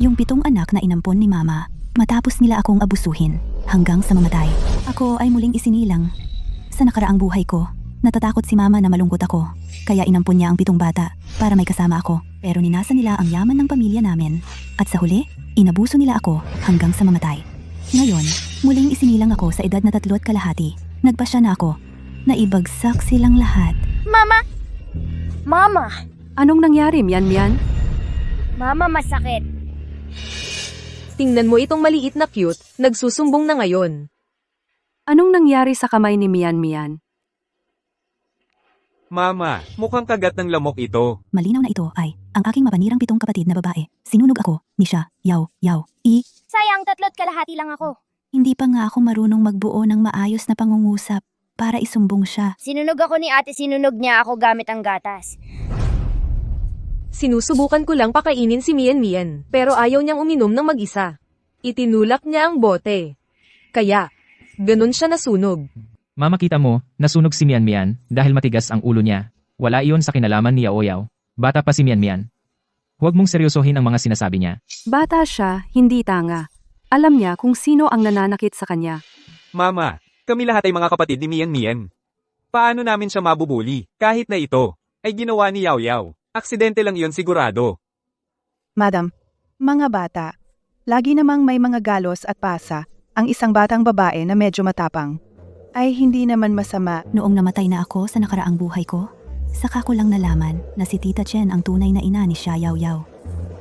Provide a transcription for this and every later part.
Yung 7 anak na inampon ni Mama, matapos nila akong abusuhin, hanggang sa mamatay. Ako ay muling isinilang. Sa nakaraang buhay ko, natatakot si Mama na malungkot ako, kaya inampon niya ang 7 bata, para may kasama ako. Pero ninasa nila ang yaman ng pamilya namin, at sa huli, inabuso nila ako hanggang sa mamatay. Ngayon, muling isinilang ako sa edad na 3 kalahati. Nagpasya na ako, naibagsak silang lahat. Mama! Mama! Anong nangyari, Mian? Mama, masakit. Tingnan mo itong maliit na cute, nagsusumbong na ngayon. Anong nangyari sa kamay ni Mian? Mama, mukhang kagat ng lamok ito. Malinaw na ito ay ang aking mapanirang 7 kapatid na babae. Sinunog ako ni siya, yaw. Sayang, 3 kalahati lang ako. Hindi pa nga ako marunong magbuo ng maayos na pangungusap para isumbong siya. Sinunog ako ni ate, sinunog niya ako gamit ang gatas. Sinusubukan ko lang pakainin si Mian, pero ayaw niyang uminom ng mag-isa. Itinulak niya ang bote. Kaya, ganun siya nasunog. Mama, kita mo, nasunog si Mian dahil matigas ang ulo niya. Wala iyon sa kinalaman ni Yaoyaw. Bata pa si Mian. Huwag mong seryosohin ang mga sinasabi niya. Bata siya, hindi tanga. Alam niya kung sino ang nananakit sa kanya. Mama, kami lahat ay mga kapatid ni Mian. Paano namin siya mabubuli, kahit na ito ay ginawa ni Yaoyaw? Aksidente lang iyon sigurado. Madam, mga bata, lagi namang may mga galos at pasa, ang isang batang babae na medyo matapang. Ay hindi naman masama. Noong namatay na ako sa nakaraang buhay ko, saka ko lang nalaman na si Tita Chen ang tunay na ina ni Xia Yaoyaw.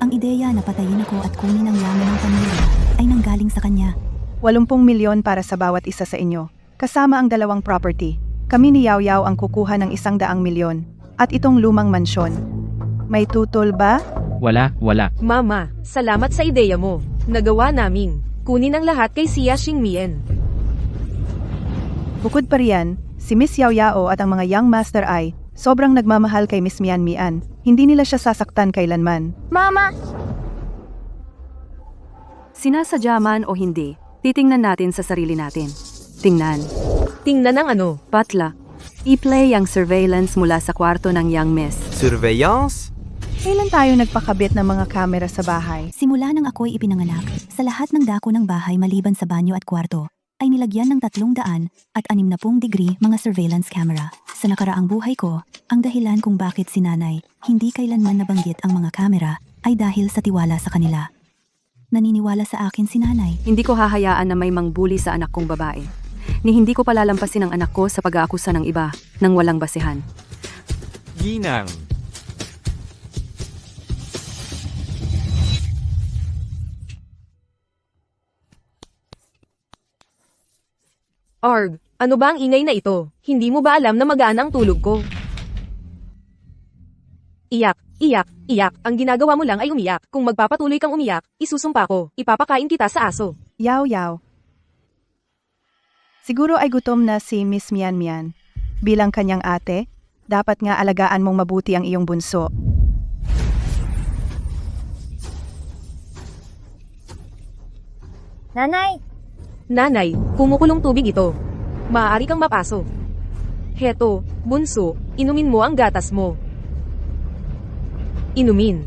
Ang ideya na patayin ako at kunin ang yaman ng pamilya ay nanggaling sa kanya. 80 milyon para sa bawat isa sa inyo, kasama ang 2 property. Kami ni Yaoyaw ang kukuha ng 100 milyon, at itong lumang mansyon. May tutol ba? Wala. Mama, salamat sa ideya mo. Nagawa namin. Kunin ang lahat kay Xia Xingmian. Bukod pa riyan, si Miss Yaoyao at ang mga young master ay sobrang nagmamahal kay Miss Mian. Hindi nila siya sasaktan kailanman. Mama! Sinasadya man o hindi, titingnan natin sa sarili natin. Tingnan. Tingnan ang ano. Patla. I-play ang surveillance mula sa kwarto ng young miss. Surveillance? Kailan tayo nagpakabit ng mga kamera sa bahay? Simula nang ako'y ipinanganak, sa lahat ng dako ng bahay maliban sa banyo at kwarto, ay nilagyan ng 300 at 60 degree mga surveillance camera. Sa nakaraang buhay ko, ang dahilan kung bakit si nanay hindi kailanman nabanggit ang mga kamera ay dahil sa tiwala sa kanila. Naniniwala sa akin si nanay. Hindi ko hahayaan na may mangbuli sa anak kong babae. Ni hindi ko palalampasin ang anak ko sa pag-aakusa ng iba nang walang basehan. Ginang. Arg, ano ba ang ingay na ito? Hindi mo ba alam na magaan ang tulog ko? Iyak. Ang ginagawa mo lang ay umiyak. Kung magpapatuloy kang umiyak, isusumpa ko. Ipapakain kita sa aso. Yaoyaw. Siguro ay gutom na si Miss Mian. Bilang kanyang ate, dapat nga alagaan mong mabuti ang iyong bunso. Nanay! Kumukulong tubig ito. Maaari kang mapasok. Heto, bunso, inumin mo ang gatas mo. Inumin.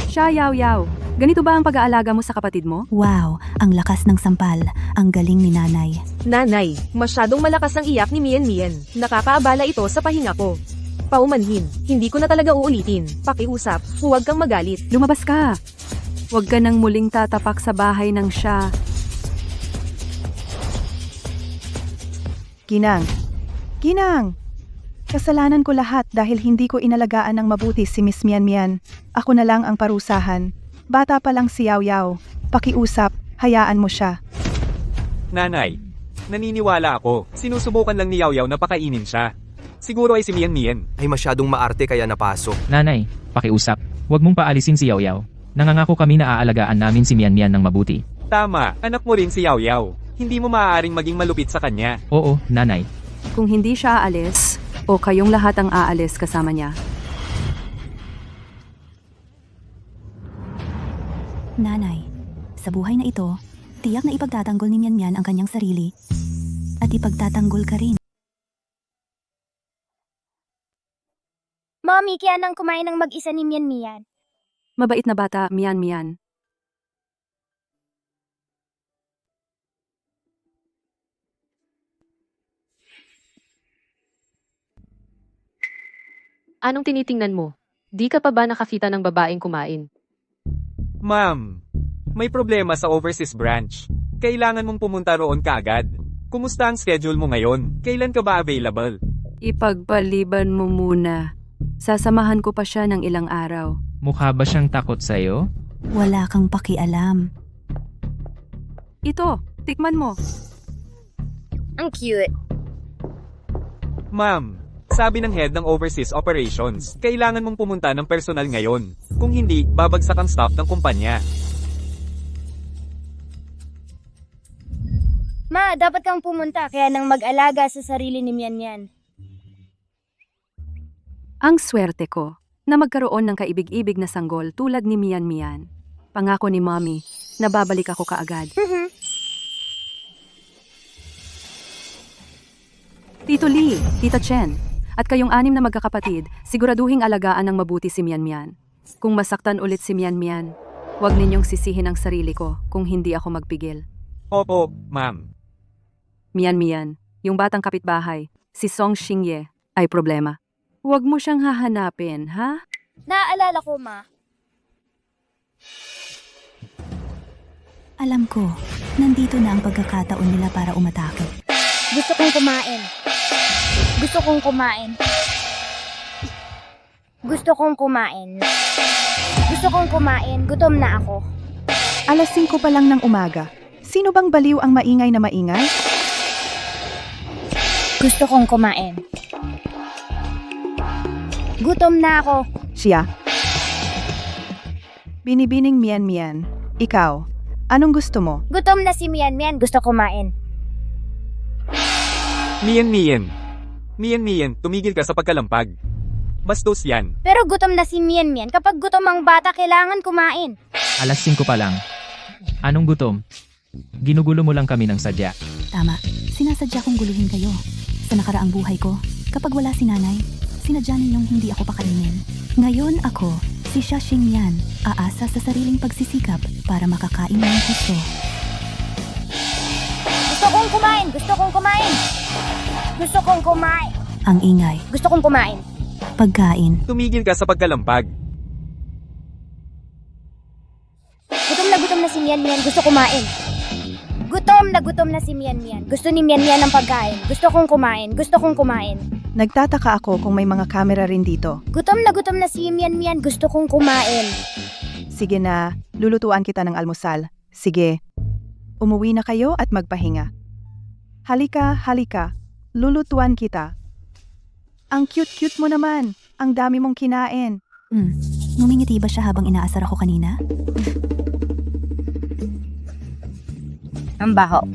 Siya, Yaoyaw. Ganito ba ang pag-aalaga mo sa kapatid mo? Wow, ang lakas ng sampal, ang galing ni nanay. Nanay, masyadong malakas ang iyak ni Mian. Nakakaabala ito sa pahinga ko. Paumanhin, hindi ko na talaga uulitin. Pakiusap, huwag kang magalit. Lumabas ka. Huwag ka nang muling tatapak sa bahay ng siya. Ginang! Kasalanan ko lahat dahil hindi ko inalagaan ng mabuti si Miss Mian. Ako na lang ang parusahan. Bata pa lang si Yaoyaw. Pakiusap, hayaan mo siya. Nanay, naniniwala ako. Sinusubukan lang ni Yaoyaw na pakainin siya. Siguro ay si Mian. Ay masyadong maarte kaya napasok. Nanay, pakiusap. Huwag mong paalisin si Yaoyaw. Nangangako kami na aalagaan namin si Mian ng mabuti. Tama, anak mo rin si Yaoyaw. Hindi mo maaaring maging malupit sa kanya. Oo, nanay. Kung hindi siya aalis, o kayong lahat ang aalis kasama niya. Nanay, sa buhay na ito, tiyak na ipagtatanggol ni Mian ang kanyang sarili. At at ipagtatanggol ka rin. Mommy, kaya nang kumain ng mag-isa ni Mian Mian. Mabait na bata, Mian. Anong tinitingnan mo? Di ka pa ba nakakita ng babaeng kumain? Ma'am, may problema sa overseas branch. Kailangan mong pumunta roon kaagad. Kumusta ang schedule mo ngayon? Kailan ka ba available? Ipagpaliban mo muna. Sasamahan ko pa siya ng ilang araw. Mukha ba siyang takot sa'yo? Wala kang pakialam. Ito, tikman mo. Ang cute. Ma'am, sabi ng head ng overseas operations, kailangan mong pumunta ng personal ngayon. Kung hindi, babagsak ang staff ng kumpanya. Ma, dapat kang pumunta kaya nang mag-alaga sa sarili ni Mian Mian. Ang swerte ko na magkaroon ng kaibig-ibig na sanggol tulad ni Mian. Pangako ni Mommy na babalik ako kaagad. Tito Lee, Tita Chen, at kayong 6 na magkakapatid, siguraduhing alagaan ng mabuti si Mian. Kung masaktan ulit si Mian, huwag ninyong sisihin ang sarili ko kung hindi ako magpigil. Opo, ma'am. Mian, yung batang kapitbahay, si Song Xingye, ay problema. Huwag mo siyang hahanapin, ha? Naaalala ko, Ma. Alam ko, nandito na ang pagkakataon nila para umatake. Gusto kong kumain. Gusto kong kumain. Gusto kong kumain. Gusto kong kumain. Gutom na ako. Alas 5 pa lang ng umaga. Sino bang baliw ang maingay na maingay? Gusto kong kumain. Gutom na ako. Siya. Binibining Mian. Ikaw, anong gusto mo? Gutom na si Mian Mian. Gusto kumain. Mian, tumigil ka sa pagkalampag. Bastos yan. Pero gutom na si Mian Mian. Kapag gutom ang bata, kailangan kumain. Alas 5 pa lang. Anong gutom? Ginugulo mo lang kami ng sadya. Tama, sinasadya kong guluhin kayo. Sa nakaraang buhay ko, kapag wala si nanay, sinadya ninyong hindi ako pakainin. Ngayon ako, si Xia Xingyan, aasa sa sariling pagsisikap para makakain ng gusto. Gusto kong kumain. Gusto kong kumain. Gusto kong kumain. Ang ingay, Gusto kong kumain. pagkain, Tumigil ka sa pagkalampag. Gutom na si Mian Mian. Gusto kumain. Gutom na si Mian Mian. Gusto ni Mian Mian ng pagkain. Gusto kong kumain. Gusto kong kumain. Nagtataka ako kung may mga kamera rin dito. Gutom na si Mian Mian. Gusto kong kumain. Sige na, lulutuan kita ng almusal. Sige. Umuwi na kayo at magpahinga. Halika. Lulutuan kita. Ang cute-cute mo naman. Ang dami mong kinain. Ngumingiti ba siya habang inaasar ako kanina? Ang baho.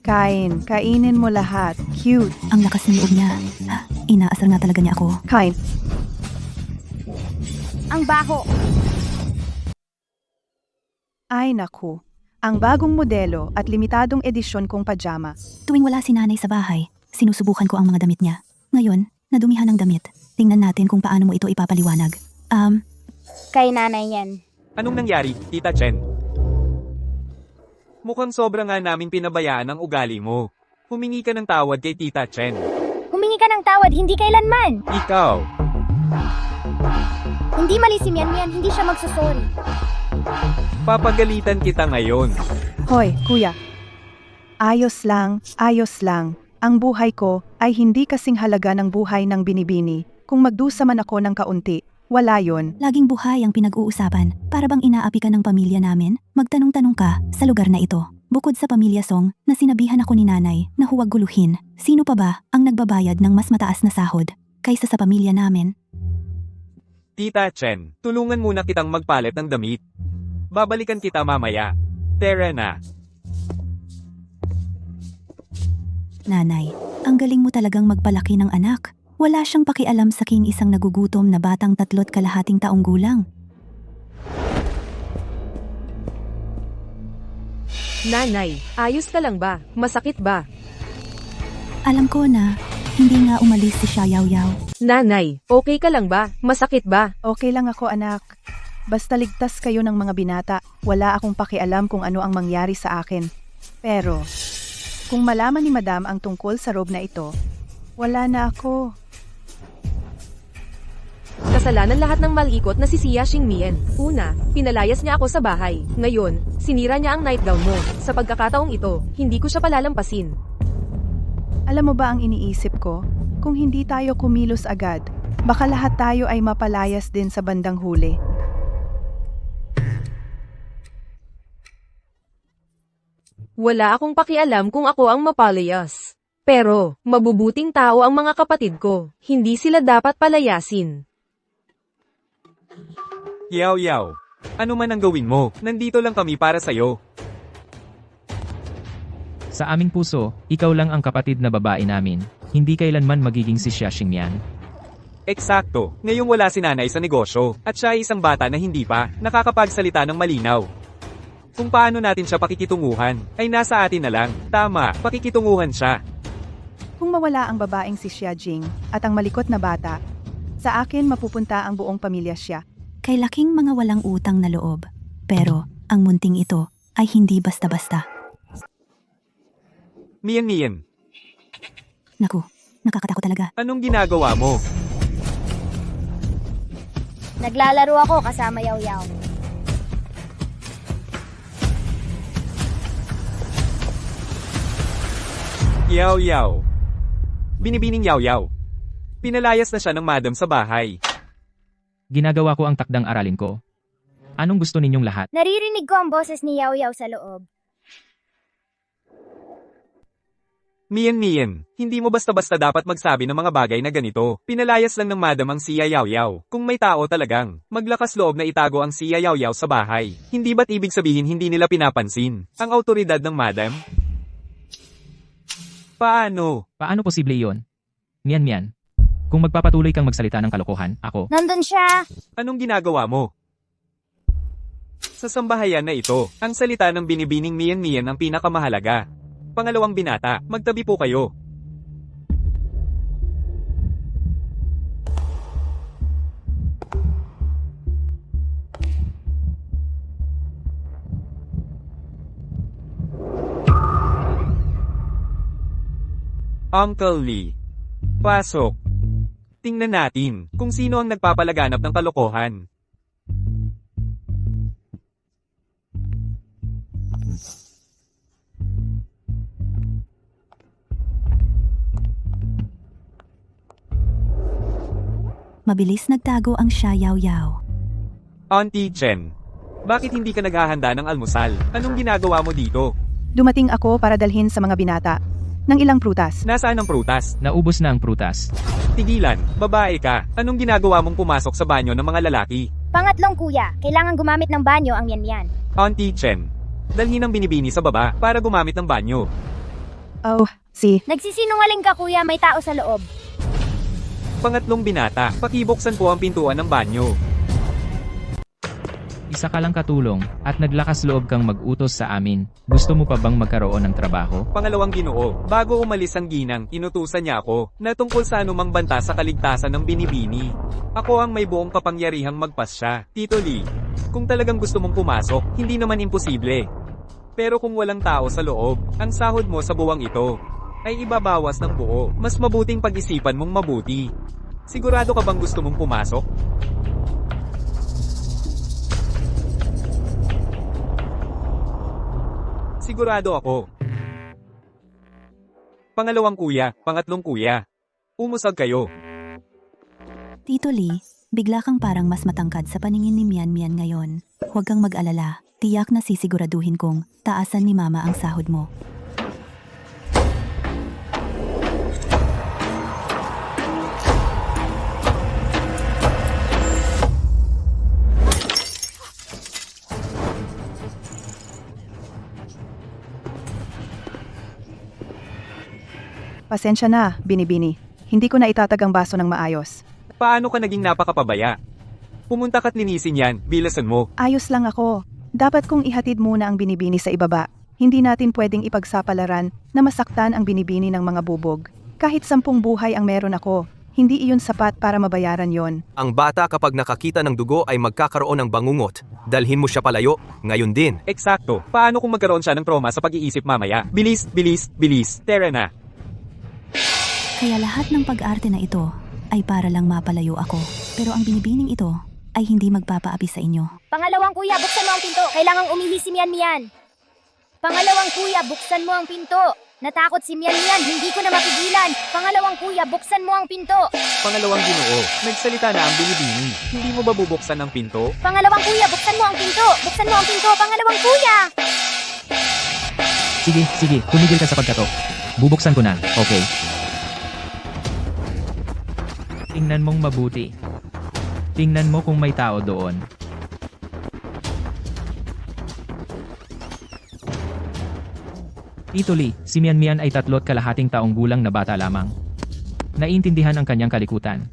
Kainin mo lahat. Cute. Ang lakas ng loob niya. Inaasar nga talaga niya ako. Kain. Ang baho. Ay naku. Ang bagong modelo at limitadong edisyon kong pajama. Tuwing wala si nanay sa bahay, sinusubukan ko ang mga damit niya. Ngayon, nadumihan ang damit. Tingnan natin kung paano mo ito ipapaliwanag. Kay nanay yan. Anong nangyari, Tita Chen? Mukhang sobra nga namin pinabayaan ang ugali mo. Humingi ka ng tawad kay Tita Chen. Humingi ka ng tawad, hindi kailanman. Ikaw, Hindi mali si Mian Mian, hindi siya magsusorry. papagalitan kita ngayon. Hoy, kuya. Ayos lang. Ang buhay ko ay hindi kasing halaga ng buhay ng binibini. Kung magdusa man ako ng kaunti, wala yon. Laging buhay ang pinag-uusapan. Para bang inaapi ka ng pamilya namin? Magtanong-tanong ka sa lugar na ito. Bukod sa pamilya Song, na sinabihan ako ni nanay na huwag guluhin, sino pa ba ang nagbabayad ng mas mataas na sahod kaysa sa pamilya namin? Tita Chen, tulungan muna kitang magpalit ng damit. Babalikan kita mamaya. Tara na. Nanay, ang galing mo talagang magpalaki ng anak. Wala siyang pakialam sa king isang nagugutom na batang 3.5 taong gulang. Nanay, ayos ka lang ba? Masakit ba? Alam ko na, hindi nga umalis si Xiao Yao. Nanay, okay ka lang ba? Masakit ba? Okay lang ako anak. Basta ligtas kayo ng mga binata, wala akong pakialam kung ano ang mangyari sa akin. Pero, kung malaman ni Madam ang tungkol sa robe na ito, wala na ako. Kasalanan lahat ng malikot na si Xia Xingmian. Una, pinalayas niya ako sa bahay. Ngayon, sinira niya ang nightgown mo. Sa pagkakataong ito, hindi ko siya palalampasin. Alam mo ba ang iniisip ko? Kung hindi tayo kumilos agad, baka lahat tayo ay mapalayas din sa bandang huli. Wala akong pakialam kung ako ang mapalayas. Pero, mabubuting tao ang mga kapatid ko. Hindi sila dapat palayasin. Yao Yao, ano man ang gawin mo, nandito lang kami para sa'yo. Sa aming puso, ikaw lang ang kapatid na babae namin. Hindi kailanman magiging si Xia Xingmian. Eksakto, ngayong wala si nanay sa negosyo, at siya ay isang bata na hindi pa nakakapagsalita ng malinaw. Kung paano natin siya pakikitunguhan, ay nasa atin na lang. Tama, pakikitunguhan siya. Kung mawala ang babaeng si Xia Jing at ang malikot na bata, sa akin mapupunta ang buong pamilya siya. Kay laking mga walang utang na loob. Pero, ang munting ito ay hindi basta-basta. Mian, Naku, nakakatakot talaga. anong ginagawa mo? Naglalaro ako kasama Yaw Yaw. Yao Yao. Binibining Yao Yao. Pinalayas na siya ng madam sa bahay. Ginagawa ko ang takdang aralin ko. Anong gusto ninyong lahat? Naririnig ko ang boses ni Yaw Yaw sa loob. Mian, hindi mo basta-basta dapat magsabi ng mga bagay na ganito. Pinalayas lang ng madam ang Siya Yao Yao. Kung may tao talagang maglakas loob na itago ang Siya Yao Yao sa bahay, hindi ba't ibig sabihin hindi nila pinapansin ang autoridad ng madam? Paano? Paano posible iyon? Mian, kung magpapatuloy kang magsalita ng kalokohan, ako, Nandun siya! Anong ginagawa mo? Sa sambahayan na ito, ang salita ng binibining Mian ang pinakamahalaga. Pangalawang binata, magtabi po kayo. Uncle Lee. Pasok. Tingnan natin kung sino ang nagpapalaganap ng kalokohan. Mabilis nagtago ang Xia Yao Yao. Auntie Chen, bakit hindi ka naghahanda ng almusal? Anong ginagawa mo dito? Dumating ako para dalhin sa mga binata ng ilang prutas. Nasaan ang prutas? naubos na ang prutas. Tigilan, babae ka. Anong ginagawa mong pumasok sa banyo ng mga lalaki? Pangatlong kuya, kailangan gumamit ng banyo ang Mian. Auntie Chen, dalhin ang binibini sa baba para gumamit ng banyo. Oh, si. Nagsisinungaling ka kuya, may tao sa loob. Pangatlong binata, pakibuksan po ang pintuan ng banyo. Isa ka lang katulong, at naglakas loob kang mag-utos sa amin. Gusto mo pa bang magkaroon ng trabaho? Pangalawang ginoo, bago umalis ang ginang, inutusan niya ako na tungkol sa anumang banta sa kaligtasan ng binibini. Ako ang may buong kapangyarihang magpasya. Tito Lee, kung talagang gusto mong pumasok, hindi naman imposible. Pero kung walang tao sa loob, ang sahod mo sa buwang ito ay ibabawas ng buo. Mas mabuting pag-isipan mong mabuti. Sigurado ka bang gusto mong pumasok? Sigurado ako. Pangalawang kuya, pangatlong kuya. Umusag kayo. Tito Lee, bigla kang parang mas matangkad sa paningin ni Mian ngayon. Huwag kang mag-alala. Tiyak na sisiguraduhin kong taasan ni Mama ang sahod mo. Pasensya na, binibini. Hindi ko na itatag ang baso ng maayos. Paano ka naging napakapabaya? Pumunta ka't linisin yan, bilasan mo. Ayos lang ako. Dapat kong ihatid muna ang binibini sa ibaba. Hindi natin pwedeng ipagsapalaran na masaktan ang binibini ng mga bubog. Kahit 10 buhay ang meron ako, hindi iyon sapat para mabayaran yon. Ang bata kapag nakakita ng dugo ay magkakaroon ng bangungot. Dalhin mo siya palayo, ngayon din. Eksakto. Paano kung magkaroon siya ng trauma sa pag-iisip mamaya? Bilis, bilis, bilis. Tara na. Kaya lahat ng pag-arte na ito ay para lang mapalayo ako. Pero ang binibining ito ay hindi magpapaapi sa inyo. Pangalawang kuya, buksan mo ang pinto. Kailangang umihi si Mian Mian. Pangalawang kuya, buksan mo ang pinto. Natakot si Mian Mian, hindi ko na mapigilan. Pangalawang kuya, buksan mo ang pinto. Pangalawang Ginoo, nagsalita na ang binibini. Hindi mo ba bubuksan ang pinto? Pangalawang kuya, buksan mo ang pinto. Buksan mo ang pinto, pangalawang kuya. Sige, tumigil ka sa pagkatok. Bubuksan ko na, okay? Tingnan mong mabuti. Tingnan mo kung may tao doon. Tito Lee, si Mian Mian ay 3.5 taong gulang na bata lamang. Naiintindihan ang kanyang kalikutan.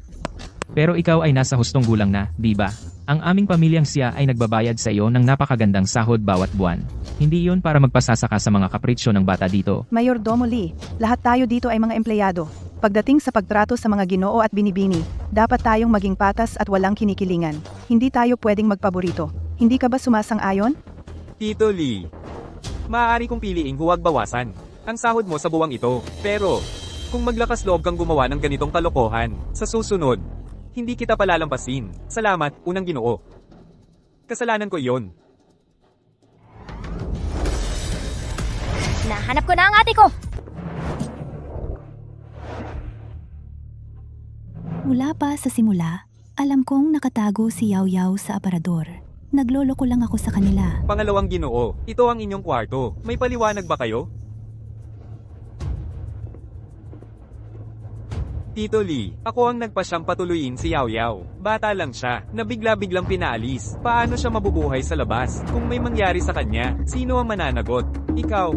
Pero ikaw ay nasa hustong gulang na, di ba? Ang aming pamilyang siya ay nagbabayad sa iyo ng napakagandang sahod bawat buwan. Hindi yun para magpasasaka sa mga kapritsyo ng bata dito. Mayordomo Lee, lahat tayo dito ay mga empleyado. Pagdating sa pagtrato sa mga ginoo at binibini, dapat tayong maging patas at walang kinikilingan. Hindi tayo pwedeng magpaborito. Hindi ka ba sumasang-ayon? Tito Lee, maaari kong piliing huwag bawasan ang sahod mo sa buwang ito. Pero, kung maglakas loob kang gumawa ng ganitong kalokohan, sa susunod, hindi kita palalampasin. Salamat, unang Ginoo. Kasalanan ko iyon. Nahanap ko na ang ate ko. Mula pa sa simula, alam kong nakatago si Yaw Yaw sa aparador. Nagloloko lang ako sa kanila. Pangalawang Ginoo, ito ang inyong kwarto. May paliwanag ba kayo? Tito Lee, ako ang nagpasyang patuloyin si Yaw Yaw. Bata lang siya, na bigla-biglang pinaalis. Paano siya mabubuhay sa labas? Kung may mangyari sa kanya, sino ang mananagot? Ikaw.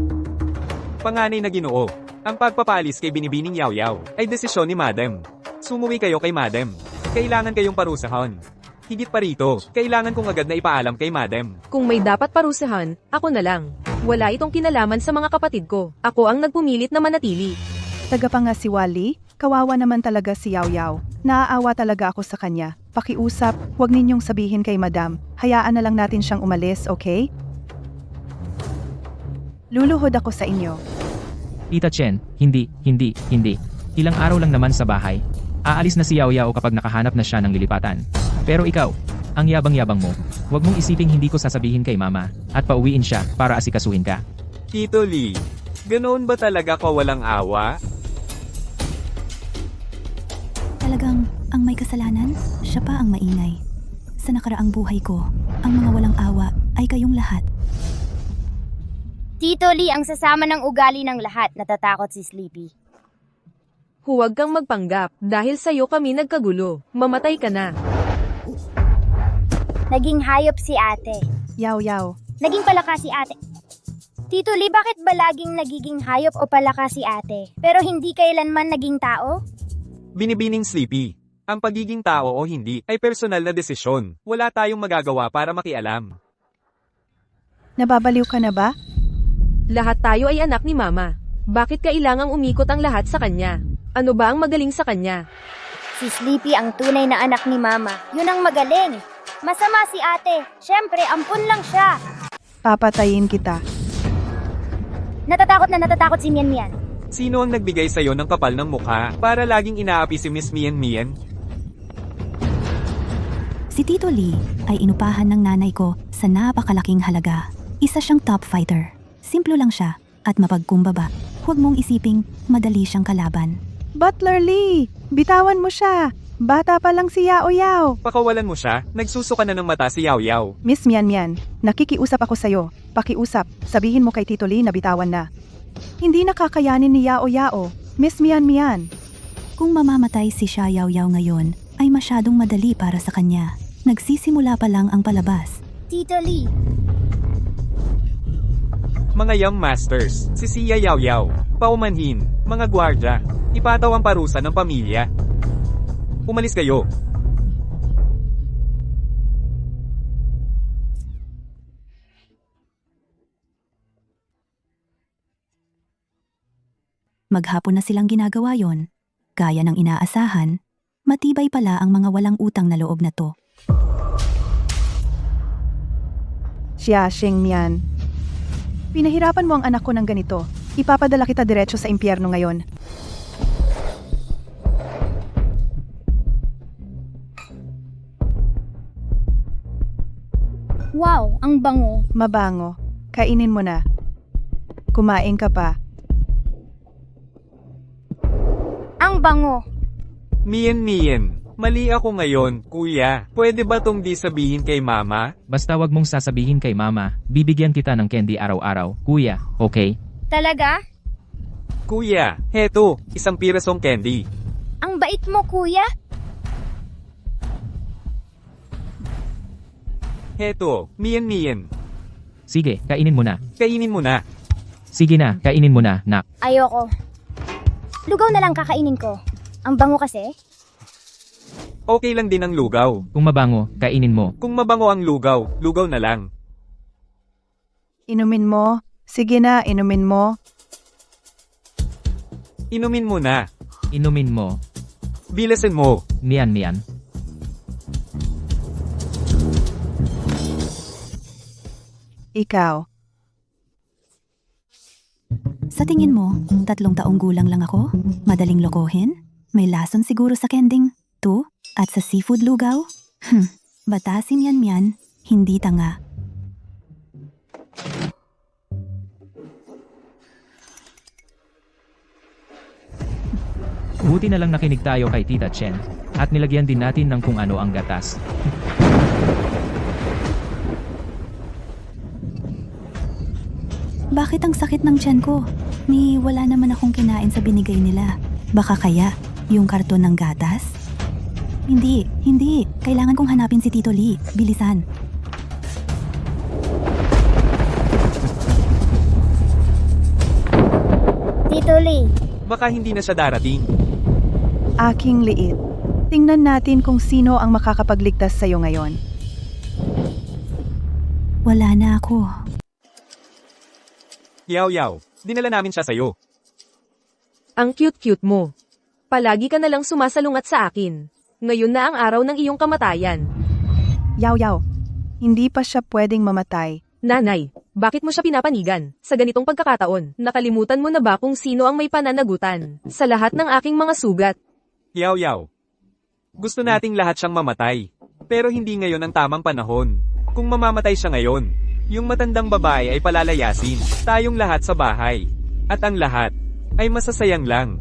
Panganay na Ginoo, ang pagpapalis kay binibining Yaw Yaw ay desisyon ni Madam. Sumuwi kayo kay Madam. Kailangan kayong parusahan. Higit pa rito, kailangan kong agad na ipaalam kay Madam. Kung may dapat parusahan, ako na lang. Wala itong kinalaman sa mga kapatid ko. Ako ang nagpumilit na manatili. Tagapanga si Wally, kawawa naman talaga si Yaw Yaw. Naaawa talaga ako sa kanya. Pakiusap, huwag ninyong sabihin kay Madam. Hayaan na lang natin siyang umalis, okay? Luluhod ako sa inyo. Tita Chen, hindi. Ilang araw lang naman sa bahay. Aalis na si Yaw Yaw kapag nakahanap na siya ng lilipatan. Pero ikaw, ang yabang-yabang mo. Huwag mong isiping hindi ko sasabihin kay mama at pauwiin siya para asikasuhin ka. Tito Lee, ganoon ba talaga kawalang awa? Talagang ang may kasalanan, siya pa ang maingay. Sa nakaraang buhay ko, ang mga walang awa ay kayong lahat. Tito Lee, ang sasama ng ugali ng lahat. Natatakot si Sleepy. Huwag kang magpanggap dahil sa'yo kami nagkagulo. Mamatay ka na. Naging hayop si ate. Yaw Yaw, Naging palaka si ate. Tito Lee, bakit ba laging nagiging hayop o palaka si ate? Pero hindi kailanman naging tao? Binibining Sleepy, ang pagiging tao o hindi ay personal na desisyon. Wala tayong magagawa para makialam. nababaliw ka na ba? Lahat tayo ay anak ni Mama. Bakit kailangang umikot ang lahat sa kanya? Ano ba ang magaling sa kanya? Si Sleepy ang tunay na anak ni Mama. Yun ang magaling. Masama si ate. Siyempre, ampun lang siya. Papatayin kita. Natatakot si Mian Mian. Sino ang nagbigay sa'yo ng kapal ng mukha para laging inaapi si Miss Mian Mian? Si Tito Lee ay inupahan ng nanay ko sa napakalaking halaga. Isa siyang top fighter. Simplo lang siya at mapagkumbaba. Huwag mong isiping madali siyang kalaban. Butler Lee, bitawan mo siya. Bata pa lang si Yaw Yaw. Pakawalan mo siya, nagsusuka na ng mata si Yaw Yaw. Miss Mian Mian, nakikiusap ako sa'yo. Pakiusap, sabihin mo kay Tito Lee na bitawan na. Hindi nakakayanin ni Yaw Yaw. Miss Mian Mian. Kung mamamatay si Xia Yaw Yaw ngayon, ay masyadong madali para sa kanya. Nagsisimula pa lang ang palabas. Tito Lee. Mga young masters, si Sia Yaw Yaw, paumanhin, mga gwardya, ipataw ang parusa ng pamilya. Umalis kayo. Maghapon na silang ginagawa yon. Gaya ng inaasahan, matibay pala ang mga walang utang na loob na to. Siya, Xingmian. Pinahirapan mo ang anak ko ng ganito. Ipapadala kita diretso sa impyerno ngayon. Wow, ang bango. Mabango. Kainin mo na. Kumain ka pa. Ang bango. Mian, mali ako ngayon, kuya. Pwede ba tong di sabihin kay mama? Basta wag mong sasabihin kay mama, bibigyan kita ng candy araw-araw, kuya, okay? Talaga? Kuya, heto, isang pirasong candy. Ang bait mo, kuya. Heto, Mian. Sige, kainin mo na. Kainin mo na. Sige na, kainin mo na, nak. Ayoko. Lugaw na lang kakainin ko. Ang bango kasi. Okay lang din ang lugaw. Kung mabango, kainin mo. Kung mabango ang lugaw, lugaw na lang. Inumin mo. Sige na, inumin mo. Inumin mo na. Inumin mo. Bilasin mo. Mian. Ikaw. Sa tingin mo, 3 taong gulang lang ako? Madaling lokohin? May lason siguro sa kending, 2, at sa seafood lugaw? Bata si Mian, hindi tanga. Buti na lang nakinig tayo kay Tita Chen. At nilagyan din natin ng kung ano ang gatas. Bakit ang sakit ng tiyan ko? Ni wala naman akong kinain sa binigay nila. Baka kaya, yung karton ng gatas? Hindi. Kailangan kong hanapin si Tito Lee. Bilisan. Tito Lee. Baka hindi na siya darating. Aking liit. Tingnan natin kung sino ang makakapagligtas sa'yo ngayon. Wala na ako. Yaw, dinala namin siya sa'yo. Ang cute-cute mo. Palagi ka na lang sumasalungat sa akin. Ngayon na ang araw ng iyong kamatayan. Yaw. Hindi pa siya pwedeng mamatay. Nanay, bakit mo siya pinapanigan? Sa ganitong pagkakataon, nakalimutan mo na ba kung sino ang may pananagutan? Sa lahat ng aking mga sugat. Yaw. Gusto nating lahat siyang mamatay. Pero hindi ngayon ang tamang panahon. Kung mamamatay siya ngayon, yung matandang babae ay palalayasin. Tayong lahat sa bahay. At ang lahat ay masasayang lang.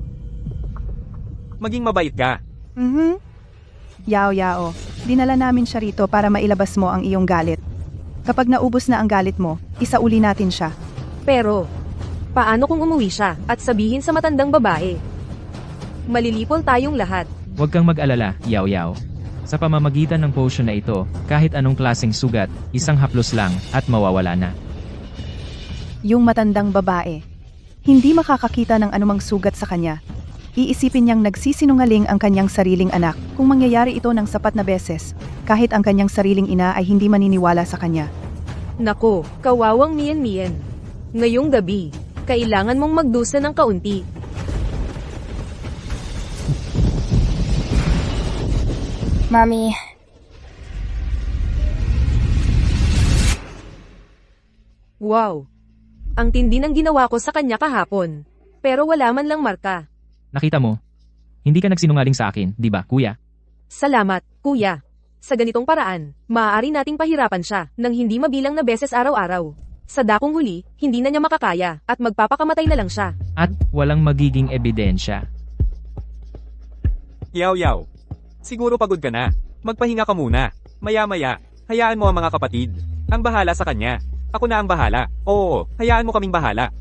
Maging mabait ka. Yaw. Dinala namin siya rito para mailabas mo ang iyong galit. Kapag naubos na ang galit mo, isauli natin siya. Pero, paano kung umuwi siya at sabihin sa matandang babae? Malilipol tayong lahat. Huwag kang mag-alala, Yaw. Sa pamamagitan ng potion na ito, kahit anong klaseng sugat, isang haplos lang, at mawawala na. Yung matandang babae. Hindi makakakita ng anumang sugat sa kanya. Iisipin niyang nagsisinungaling ang kanyang sariling anak kung mangyayari ito ng sapat na beses, kahit ang kanyang sariling ina ay hindi maniniwala sa kanya. Nako, kawawang Mian. Ngayong gabi, kailangan mong magdusa ng kaunti. Mami. Wow! Ang tindi ng ginawa ko sa kanya kahapon. Pero wala man lang marka. Nakita mo? Hindi ka nagsinungaling sa akin, di ba, kuya? Salamat, kuya. Sa ganitong paraan, maaari nating pahirapan siya nang hindi mabilang na beses araw-araw. Sa dakong huli, hindi na niya makakaya at magpapakamatay na lang siya. At walang magiging ebidensya. Yaw. Siguro pagod ka na. Magpahinga ka muna. Maya-maya, hayaan mo ang mga kapatid. Ang bahala sa kanya. Ako na ang bahala. Oo, hayaan mo kaming bahala.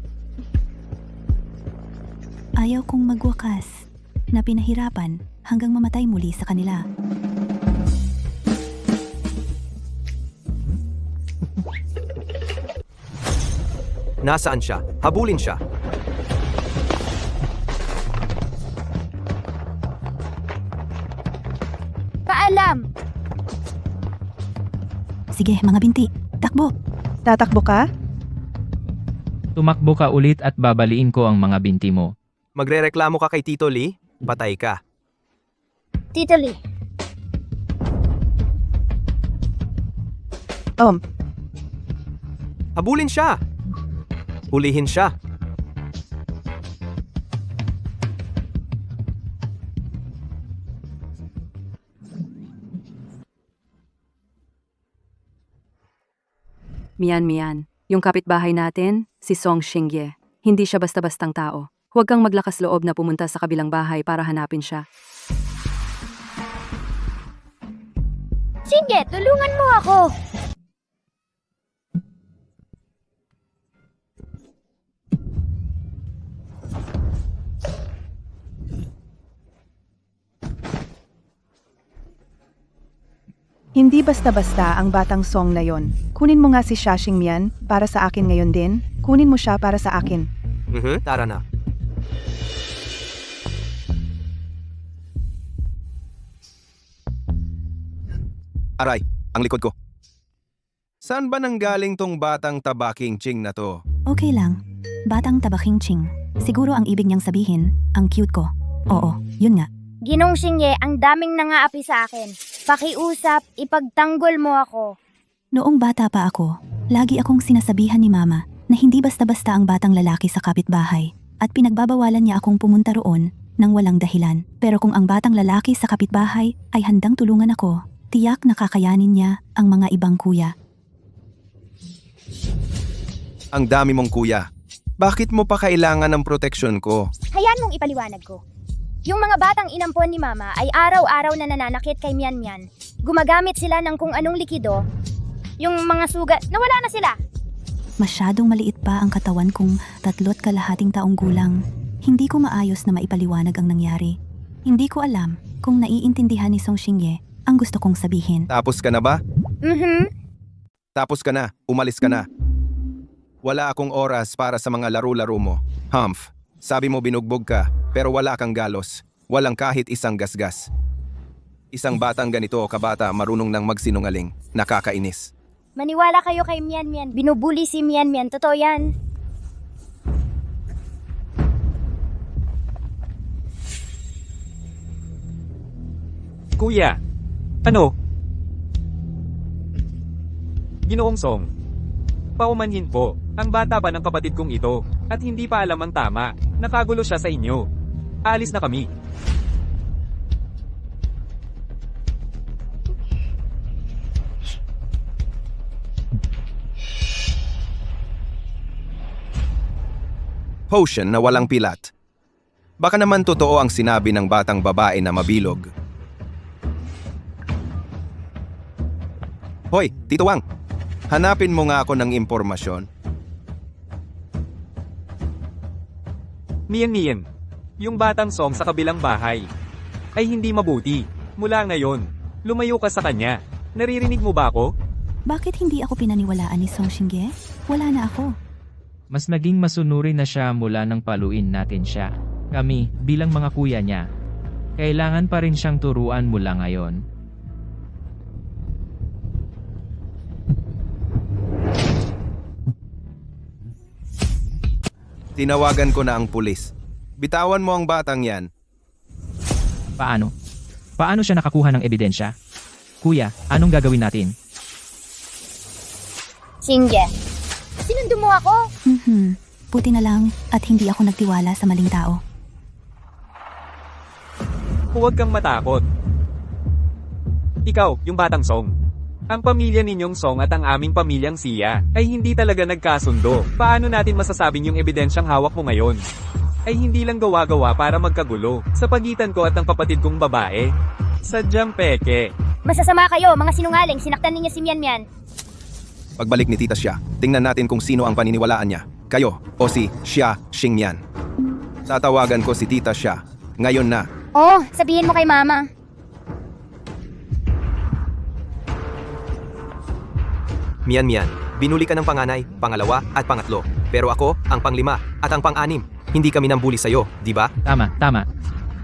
Ayaw kong magwakas na pinahirapan hanggang mamatay muli sa kanila. Nasaan siya? Habulin siya. Paalam. Sige, mga binti, takbo! Tatakbo ka? Tumakbo ka ulit at babaliin ko ang mga binti mo. Magrereklamo ka kay Tito Lee? Patay ka. Tito Lee, Habulin siya! Hulihin siya! Mian, yung kapitbahay natin, si Song Xingye. Hindi siya basta-bastang tao. Huwag kang maglakas loob na pumunta sa kabilang bahay para hanapin siya. sige, tulungan mo ako. Hindi basta-basta ang batang Song na yon. Kunin mo nga si Xia Xingmian para sa akin ngayon din. Kunin mo siya para sa akin. Tara na. Aray, ang likod ko. Saan ba nanggaling tong batang tabaking ching na to? Okay lang. Batang tabaking ching. Siguro ang ibig niyang sabihin, ang cute ko. Oo, yun nga. Ginong Xingye, ang daming nangaapi sa akin. Pakiusap, ipagtanggol mo ako. Noong bata pa ako, lagi akong sinasabihan ni Mama na hindi basta-basta ang batang lalaki sa kapitbahay at pinagbabawalan niya akong pumunta roon nang walang dahilan. Pero kung ang batang lalaki sa kapitbahay ay handang tulungan ako, tiyak na kakayanin niya ang mga ibang kuya. Ang dami mong kuya. Bakit mo pa kailangan ng proteksyon ko? Hayaan mong ipaliwanag ko. Yung mga batang inampon ni Mama ay araw-araw na nananakit kay Mian Mian. Gumagamit sila ng kung anong likido. Yung mga sugat, nawala na sila. Masyadong maliit pa ang katawan kong 3 taong gulang. Hindi ko maayos na maipaliwanag ang nangyari. Hindi ko alam kung naiintindihan ni Song Xingye ang gusto kong sabihin. Tapos ka na ba? Tapos ka na. Umalis ka na. Wala akong oras para sa mga laro-laro mo. Humph, sabi mo binugbog ka, pero wala kang galos. Walang kahit isang gasgas. Isang batang ganito o kabata marunong nang magsinungaling. Nakakainis. Maniwala kayo kay Mian Mian. Binubuli si Mian Mian. Totoo yan. Kuya, ano? Ginoong Song, paumanhin po. Ang bata pa ng kapatid kong ito at hindi pa alam ang tama. Nakagulo siya sa inyo. Alis na kami. Potion na walang pilat. Baka naman totoo ang sinabi ng batang babae na mabilog. Hoy, Tito Wang! Hanapin mo nga ako ng impormasyon. Mian, yung batang Song sa kabilang bahay ay hindi mabuti. Mula ngayon, lumayo ka sa kanya. Naririnig mo ba ako? Bakit hindi ako pinaniwalaan ni Song Xingye? Wala na ako. Mas naging masunuri na siya mula nang paluin natin siya. Kami, bilang mga kuya niya, kailangan pa rin siyang turuan mula ngayon. Tinawagan ko na ang pulis. Bitawan mo ang batang yan. Paano? Paano siya nakakuha ng ebidensya? Kuya, anong gagawin natin? Xingye, sinundo mo ako? Buti na lang at hindi ako nagtiwala sa maling tao. Huwag kang matakot. Ikaw, yung batang Song. Ang pamilya ninyong Song at ang aming pamilyang Siya ay hindi talaga nagkasundo. Paano natin masasabing yung ebidensyang hawak mo ngayon ay hindi lang gawa-gawa para magkagulo sa pagitan ko at ng kapatid kong babae? Sadyang peke. Masasama kayo, mga sinungaling. Sinaktan ninyo si Mian Mian. Pagbalik ni Tita Xia, tingnan natin kung sino ang paniniwalaan niya. Kayo o si Xia Xingmian. Tatawagan ko si Tita Xia. Ngayon na. Oh, sabihin mo kay Mama. Mian, binuli ka ng panganay, pangalawa at pangatlo. Pero ako, ang panglima at ang pang-anim. Hindi kami nambuli sa'yo, di ba? Tama.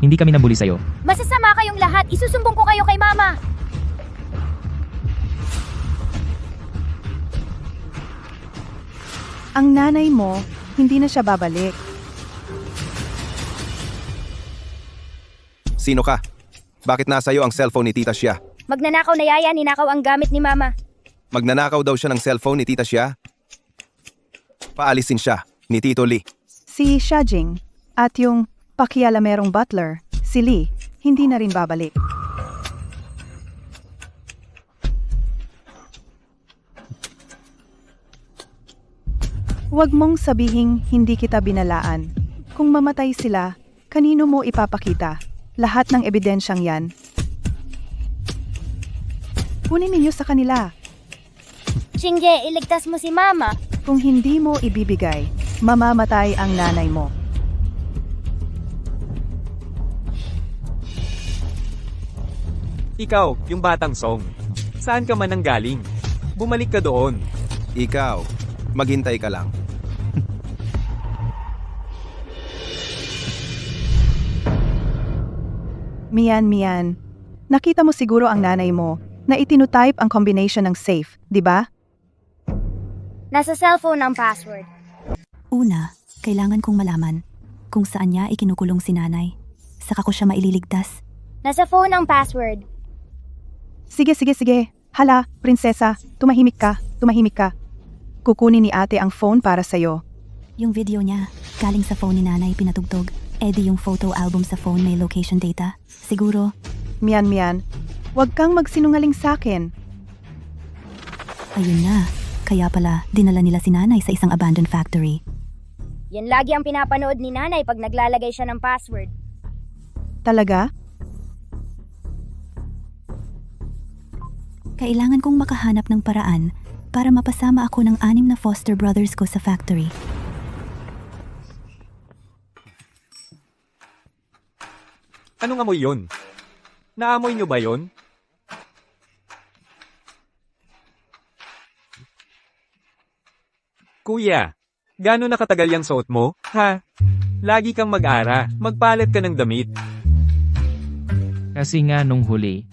Hindi kami nabuli sa'yo. Masasama kayong lahat. Isusumbong ko kayo kay Mama. Ang nanay mo, hindi na siya babalik. Sino ka? Bakit nasa iyo ang cellphone ni Tita Xia? Magnanakaw na yaya, ninakaw ang gamit ni mama. Magnanakaw daw siya ng cellphone ni Tita Xia? Paalisin siya ni Tito Lee. Si Xiajing at yung pakialamerong butler, si Lee, hindi na rin babalik. Huwag mong sabihing hindi kita binalaan. Kung mamatay sila, kanino mo ipapakita? Lahat ng ebidensyang yan. Kunin ninyo sa kanila. Shinge, iligtas mo si mama. Kung hindi mo ibibigay, mamamatay ang nanay mo. Ikaw, yung batang Song. Saan ka man nanggaling? Bumalik ka doon. Ikaw, maghintay ka lang. Mian. Nakita mo siguro ang nanay mo na itinutype ang combination ng safe, di ba? Nasa cellphone ang password. Una, kailangan kong malaman kung saan niya ikinukulong si nanay. Saka ko siya maililigtas. Nasa phone ang password. Sige. Hala, prinsesa, tumahimik ka. Kukunin ni ate ang phone para sa'yo. Yung video niya, galing sa phone ni nanay pinatugtog. Edi yung photo album sa phone may location data. Siguro, Mian, huwag kang magsinungaling sa'kin. ayun na. Kaya pala, dinala nila si nanay sa isang abandoned factory. Yan lagi ang pinapanood ni nanay pag naglalagay siya ng password. Talaga? Kailangan kong makahanap ng paraan para mapasama ako ng 6 na foster brothers ko sa factory. Anong amoy yun? Naamoy nyo ba yun? Kuya, gaano nakatagal yung suot mo? Ha? Lagi kang mag-ara, magpalit ka ng damit. Kasi nga nung huli,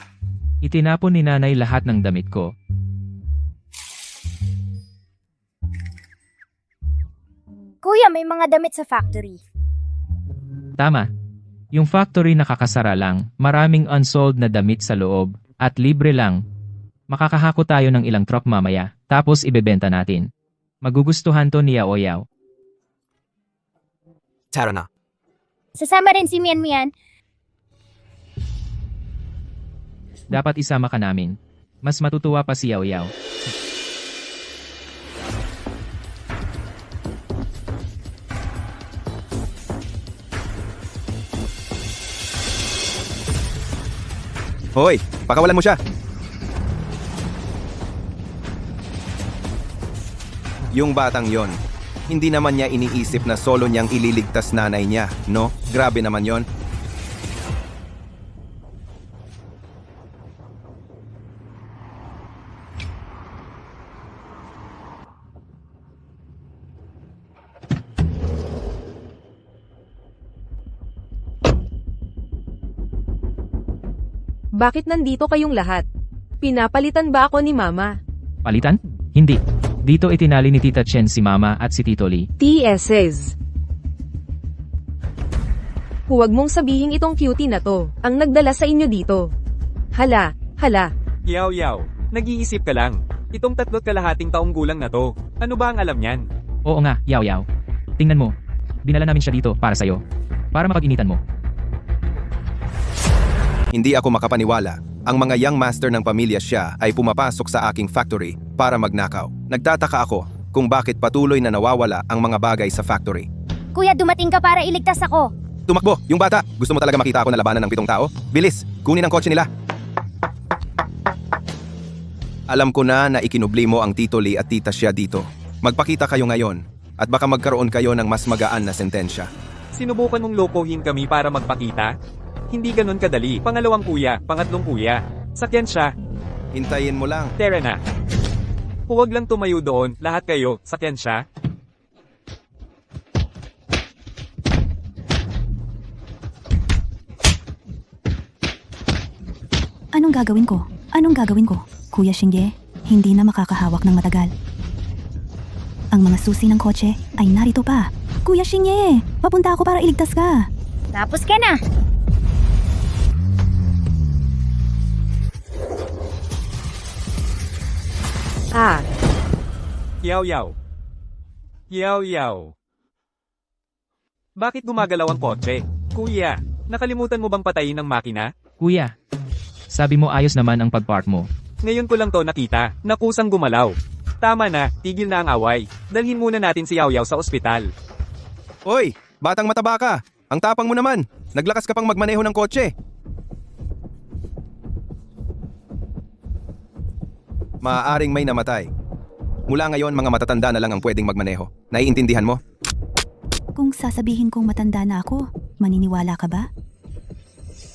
itinapon ni nanay lahat ng damit ko. Kuya, may mga damit sa factory. Tama. Yung factory nakakasara lang, maraming unsold na damit sa loob, at libre lang. Makakahako tayo ng ilang truck mamaya, tapos ibebenta natin. Magugustuhan to ni Yao Yao. Tara na. Sasama rin si Mian. Dapat isama ka namin. Mas matutuwa pa si Yao Yao. Hoy, pakawalan mo siya. Yung batang yon, hindi naman niya iniisip na solo niyang ililigtas nanay niya, no? Grabe naman yon. Bakit nandito kayong lahat? Pinapalitan ba ako ni mama? Palitan? Hindi. Dito itinali ni Tita Chen si Mama at si Tito Lee. TSS. Huwag mong sabihin itong cutie na to, ang nagdala sa inyo dito. Hala. Yaw, nag-iisip ka lang. Itong 3.5 taong gulang na to. Ano ba ang alam niyan? Oo nga, Yao Yao. Tingnan mo. Dinala namin siya dito para sa'yo. Para mapag-initan mo. Hindi ako makapaniwala. Ang mga young master ng pamilya siya ay pumapasok sa aking factory para magnakaw. Nagtataka ako kung bakit patuloy na nawawala ang mga bagay sa factory. Kuya, dumating ka para iligtas ako. Tumakbo, yung bata! Gusto mo talaga makita ako na labanan ng 7 tao? Bilis, kunin ang kotse nila. Alam ko na ikinubli mo ang Tito Lee at Tita Xia dito. Magpakita kayo ngayon at baka magkaroon kayo ng mas magaan na sentensya. Sinubukan mong lokohin kami para magpakita? Hindi ganun kadali. Pangalawang kuya, pangatlong kuya. Sakyan siya. Hintayin mo lang. Tara na. Huwag lang tumayo doon, lahat kayo, sakyan siya. Anong gagawin ko? Kuya Shinge, hindi na makakahawak ng matagal. Ang mga susi ng kotse ay narito pa. Kuya Shinge, papunta ako para iligtas ka. Tapos ka na. Yaw yaw. Yaw yaw. Bakit gumagalaw ang kotse? Kuya, nakalimutan mo bang patayin ang makina? Kuya, sabi mo ayos naman ang pagpark mo. Ngayon ko lang to nakita, nakusang gumalaw. Tama na, tigil na ang away. Dalhin muna natin si Yaw Yaw sa ospital. Hoy, batang mataba ka. Ang tapang mo naman. Naglakas ka pang magmaneho ng kotse. Maaaring may namatay. Mula ngayon, mga matatanda na lang ang pwedeng magmaneho. Naiintindihan mo? Kung sasabihin kong matanda na ako, maniniwala ka ba?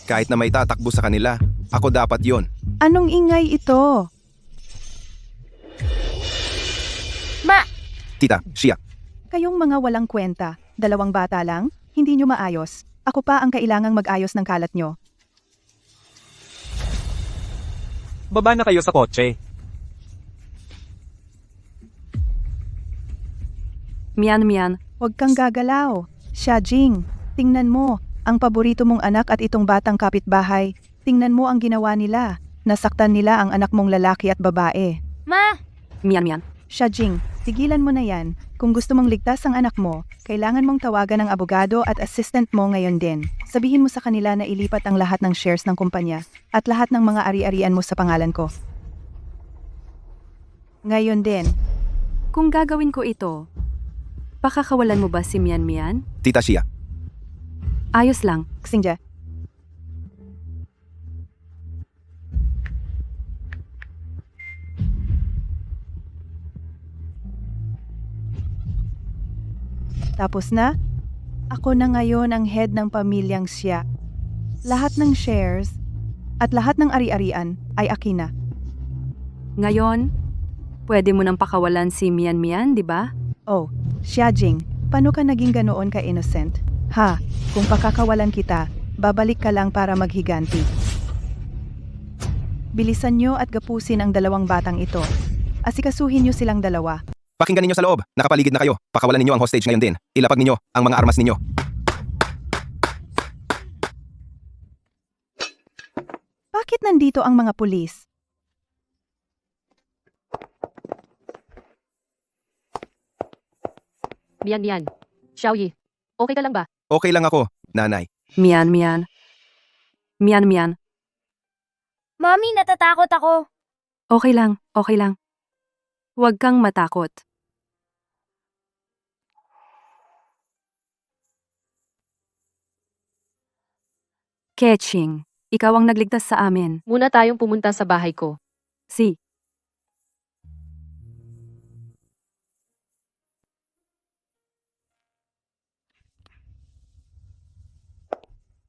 Kahit na may tatakbo sa kanila, ako dapat yon. Anong ingay ito? Ma, Tita, siya. Kayong mga walang kwenta, 2 bata lang, hindi nyo maayos. Ako pa ang kailangang mag-ayos ng kalat nyo. Baba na kayo sa kotse. Mian. Huwag kang gagalaw. Jing, tingnan mo, ang paborito mong anak at itong batang kapitbahay. Tingnan mo ang ginawa nila. Nasaktan nila ang anak mong lalaki at babae. ma, Mian. Jing, tigilan mo na yan. Kung gusto mong ligtas ang anak mo, kailangan mong tawagan ng abogado at assistant mo ngayon din. Sabihin mo sa kanila na ilipat ang lahat ng shares ng kumpanya at lahat ng mga ari-arian mo sa pangalan ko. Ngayon din. Kung gagawin ko ito, pakakawalan mo ba si Mian? Tita, siya. Ayos lang. Xingja. Tapos na? Ako na ngayon ang head ng pamilyang siya. Lahat ng shares at lahat ng ari-arian ay akin na. Ngayon, pwede mo nang pakawalan si Mian, di ba? Oh, Jing, paano ka naging ganoon ka-innocent? Ha, kung pakakawalan kita, babalik ka lang para maghiganti. Bilisan nyo at gapusin ang 2 batang ito. Asikasuhin nyo silang 2. Pakinggan ninyo sa loob. Nakapaligid na kayo. Pakawalan ninyo ang hostage ngayon din. Ilapag ninyo ang mga armas ninyo. Bakit nandito ang mga pulis? Mian. Xiaoyi, okay ka lang ba? Okay lang ako, nanay. Mian. Mommy, natatakot ako. Okay lang. Huwag kang matakot. Ketching, ikaw ang nagligtas sa amin. Muna tayong pumunta sa bahay ko. Si.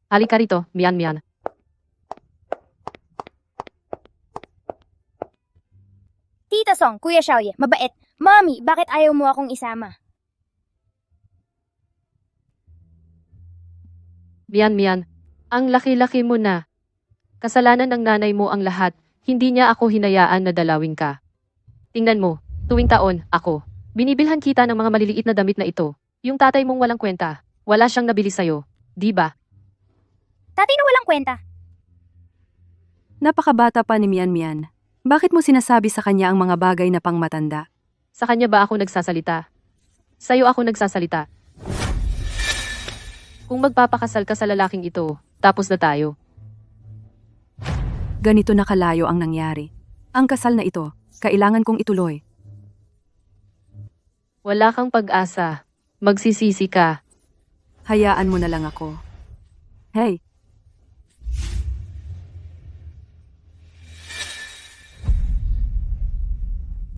Halika rito, Mian. Tita Song, Kuya Xiaoye, mabait. Mommy, bakit ayaw mo akong isama? Mian, ang laki-laki mo na. Kasalanan ng nanay mo ang lahat, hindi niya ako hinayaan na dalawin ka. Tingnan mo, tuwing taon, ako. Binibilhan kita ng mga maliliit na damit na ito. Yung tatay mong walang kwenta, wala siyang nabili sa'yo, di ba? Tatay na walang kwenta. Napakabata pa ni Mian. Bakit mo sinasabi sa kanya ang mga bagay na pangmatanda? Sa kanya ba ako nagsasalita? Sa'yo ako nagsasalita. Kung magpapakasal ka sa lalaking ito, tapos na tayo. Ganito na kalayo ang nangyari. Ang kasal na ito, kailangan kong ituloy. Wala kang pag-asa. Magsisisi ka. Hayaan mo na lang ako. Hey,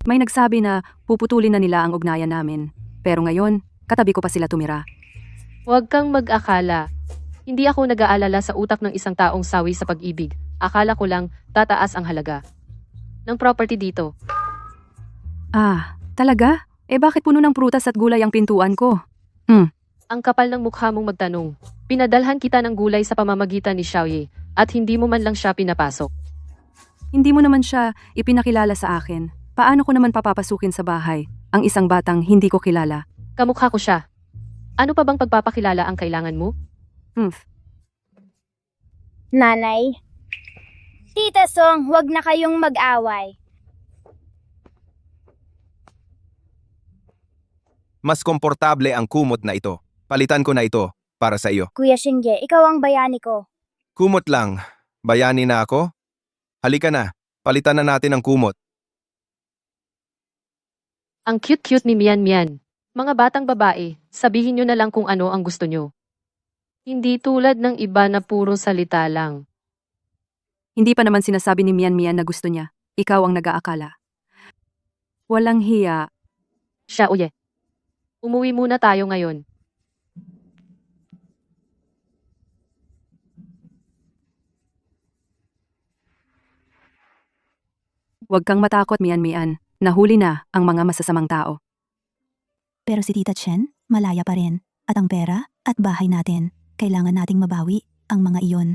may nagsabi na puputulin na nila ang ugnayan namin. Pero ngayon, katabi ko pa sila tumira. Huwag kang mag-akala. Hindi ako nag-aalala sa utak ng isang taong sawi sa pag-ibig. Akala ko lang, tataas ang halaga ng property dito. Ah, talaga? Bakit puno ng prutas at gulay ang pintuan ko? Ang kapal ng mukha mong magtanong. Pinadalhan kita ng gulay sa pamamagitan ni Xiaoye at hindi mo man lang siya pinapasok. Hindi mo naman siya ipinakilala sa akin. Paano ko naman papapasukin sa bahay ang isang batang hindi ko kilala? Kamukha ko siya. Ano pa bang pagpapakilala ang kailangan mo? Nanay. Tita Song, huwag na kayong mag-away. Mas komportable ang kumot na ito. Palitan ko na ito para sa iyo. Kuya Shinge, ikaw ang bayani ko. Kumot lang. Bayani na ako? Halika na. Palitan na natin ang kumot. Ang cute-cute ni Mian Mian. Mga batang babae, sabihin nyo na lang kung ano ang gusto nyo. Hindi tulad ng iba na puro salita lang. Hindi pa naman sinasabi ni Mian Mian na gusto niya. Ikaw ang nag-aakala. Walang hiya. Siya, uye. Umuwi muna tayo ngayon. Huwag kang matakot, Mian Mian. Nahuli na ang mga masasamang tao. Pero si Tita Chen, malaya pa rin. At ang pera at bahay natin, kailangan nating mabawi ang mga iyon.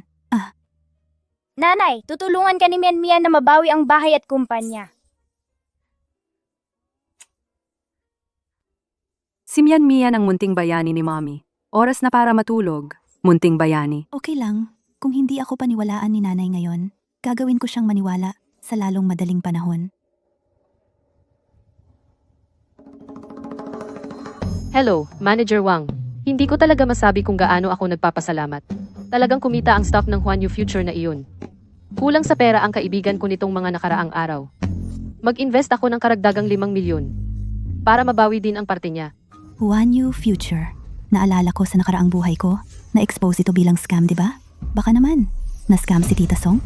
Nanay, tutulungan ka ni Mian Mian na mabawi ang bahay at kumpanya. Si Mian Mian ang munting bayani ni Mommy. Oras na para matulog. Munting bayani. Okay lang, kung hindi ako paniwalaan ni nanay ngayon, gagawin ko siyang maniwala sa lalong madaling panahon. Hello, Manager Wang. Hindi ko talaga masabi kung gaano ako nagpapasalamat. Talagang kumita ang staff ng Huanyu Future na iyon. Kulang sa pera ang kaibigan ko nitong mga nakaraang araw. Mag-invest ako ng karagdagang 5 milyon para mabawi din ang parte niya. Huanyu Future. Naalala ko sa nakaraang buhay ko, na-expose ito bilang scam, di ba? Baka naman, na-scam si Tita Song?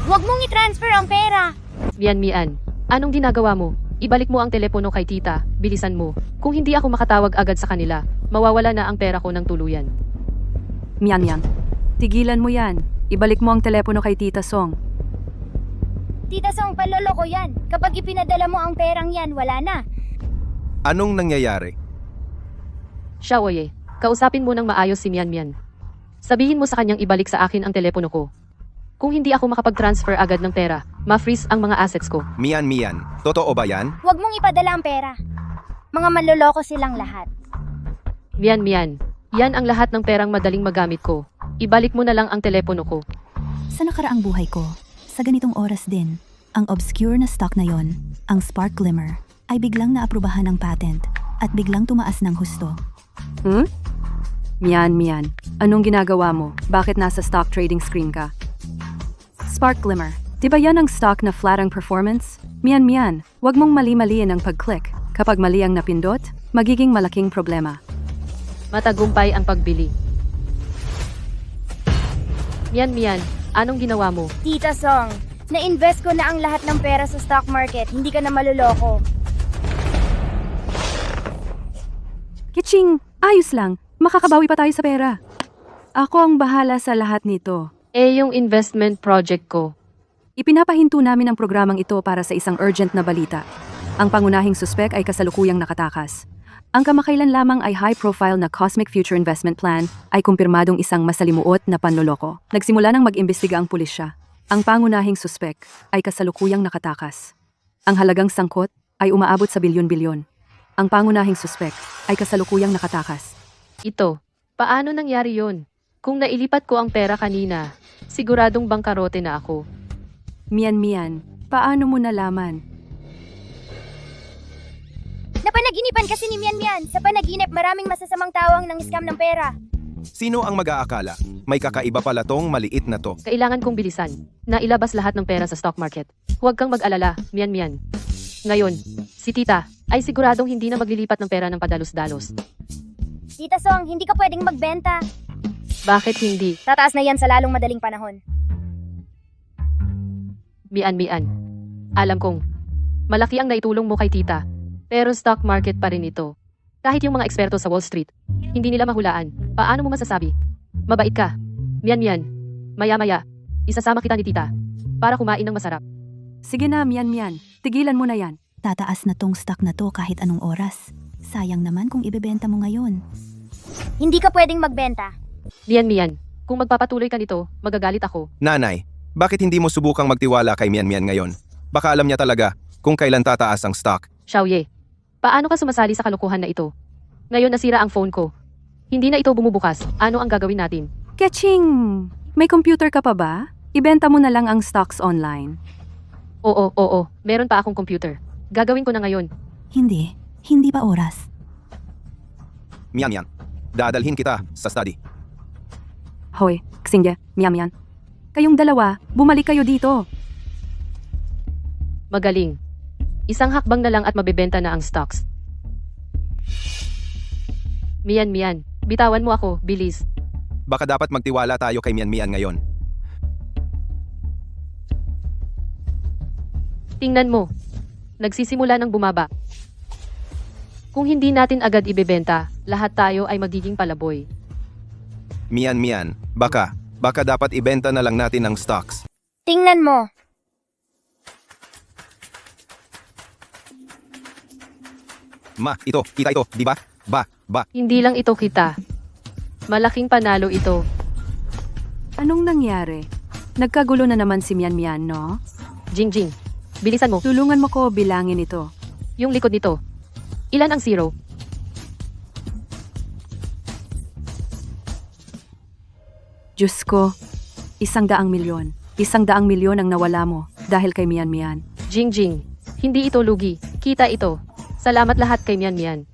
Huwag mong i-transfer ang pera. Mian Mian, anong ginagawa mo? Ibalik mo ang telepono kay tita, bilisan mo. Kung hindi ako makatawag agad sa kanila, mawawala na ang pera ko ng tuluyan. Mian Mian. Tigilan mo yan. Ibalik mo ang telepono kay Tita Song. Tita Song, paloloko yan. Kapag ipinadala mo ang perang yan, wala na. Anong nangyayari? Siya, oye, kausapin mo ng maayos si Mian Mian. Sabihin mo sa kanyang ibalik sa akin ang telepono ko. Kung hindi ako makapag-transfer agad ng pera, ma-freeze ang mga assets ko. Mian Mian, totoo ba yan? Huwag mong ipadala ang pera. Mga manloloko silang lahat. Mian Mian, yan ang lahat ng perang madaling magamit ko. Ibalik mo na lang ang telepono ko. Sa nakaraang buhay ko, sa ganitong oras din, ang obscure na stock na yon, ang Spark Glimmer, ay biglang naaprubahan ng patent at biglang tumaas ng husto. Mian Mian. Anong ginagawa mo? Bakit nasa stock trading screen ka? Spark Glimmer. Di ba yan ang stock na flat ang performance? Mian Mian, huwag mong mali-maliin ang pag-click. Kapag mali ang napindot, magiging malaking problema. Matagumpay ang pagbili. Mian Mian, anong ginawa mo? Tita Song, na-invest ko na ang lahat ng pera sa stock market. Hindi ka na maluloko. Kiching! Ayos lang. Makakabawi pa tayo sa pera. Ako ang bahala sa lahat nito. Yung investment project ko. Ipinapahinto namin ang programang ito para sa isang urgent na balita. Ang pangunahing suspek ay kasalukuyang nakatakas. Ang kamakailan lamang ay high-profile na Cosmic Future Investment Plan ay kumpirmadong isang masalimuot na panloloko. Nagsimula nang mag-imbestiga ang pulisya. Ang pangunahing suspek ay kasalukuyang nakatakas. Ang halagang sangkot ay umaabot sa bilyon-bilyon. Ang pangunahing suspek ay kasalukuyang nakatakas. Ito, paano nangyari yon? Kung nailipat ko ang pera kanina, siguradong bangkarote na ako. Mian Mian, paano mo nalaman? Napanaginipan kasi ni Mian Mian. Sa panaginip, maraming masasamang tao ang nang-scam ng pera. Sino ang mag-aakala? May kakaiba pala tong maliit na to. Kailangan kong bilisan na ilabas lahat ng pera sa stock market. Huwag kang mag-alala, Mian Mian. Ngayon, si tita ay siguradong hindi na maglilipat ng pera ng padalos-dalos. Tita Song, hindi ka pwedeng magbenta. Bakit hindi? Tataas na yan sa lalong madaling panahon. Mian Mian. Alam kong, malaki ang naitulong mo kay tita. Pero stock market pa rin ito. Kahit yung mga eksperto sa Wall Street, hindi nila mahulaan. Paano mo masasabi? Mabait ka. Mian Mian. Maya-maya, isasama kita ni tita para kumain ng masarap. Sige na, Mian Mian. Tigilan mo na yan. Tataas na tong stock na to kahit anong oras. Sayang naman kung ibebenta mo ngayon. Hindi ka pwedeng magbenta. Mian Mian, kung magpapatuloy ka nito, magagalit ako. Nanay, bakit hindi mo subukang magtiwala kay Mian Mian ngayon? Baka alam niya talaga kung kailan tataas ang stock. Xiaoye, paano ka sumasali sa kalokohan na ito? Ngayon nasira ang phone ko. Hindi na ito bumubukas. Ano ang gagawin natin? Kaching! May computer ka pa ba? Ibenta mo na lang ang stocks online. Oo, meron pa akong computer. Gagawin ko na ngayon. Hindi pa oras. Mian. Dadalhin kita sa study. Hoy, Xingye, Mian. Kayong dalawa, bumalik kayo dito. Magaling. Isang hakbang na lang at mabebenta na ang stocks. Mian, bitawan mo ako, bilis. Baka dapat magtiwala tayo kay Mian ngayon. Tingnan mo. Nagsisimula ng bumaba. Kung hindi natin agad ibebenta, lahat tayo ay magiging palaboy. Mian, baka dapat ibenta na lang natin ang stocks. Tingnan mo. Kita ito, di ba? Ba. Hindi lang ito kita. Malaking panalo ito. Anong nangyari? Nagkagulo na naman si Mian, no? Jing, bilisan mo. Tulungan mo ko bilangin ito. Yung likod nito. Ilan ang 0? Diyos ko, 100 milyon. 100 milyon ang nawala mo dahil kay Mian. Jing, hindi ito lugi. Kita ito. Salamat lahat kay Mian.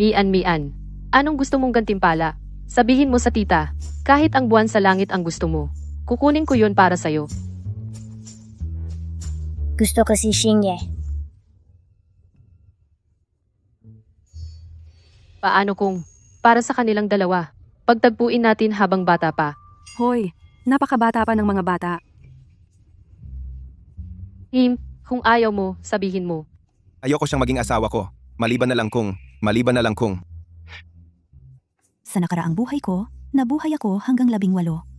Mian, anong gusto mong gantimpala? Sabihin mo sa tita, kahit ang buwan sa langit ang gusto mo. Kukunin ko yon para sa'yo. Gusto ko si Xingye. Paano kung, para sa kanilang dalawa, pagtagpuin natin habang bata pa? Hoy, napakabata pa ng mga bata. Kung ayaw mo, sabihin mo. Ayoko siyang maging asawa ko. Maliban na lang kung. Sa nakaraang buhay ko, nabuhay ako hanggang 18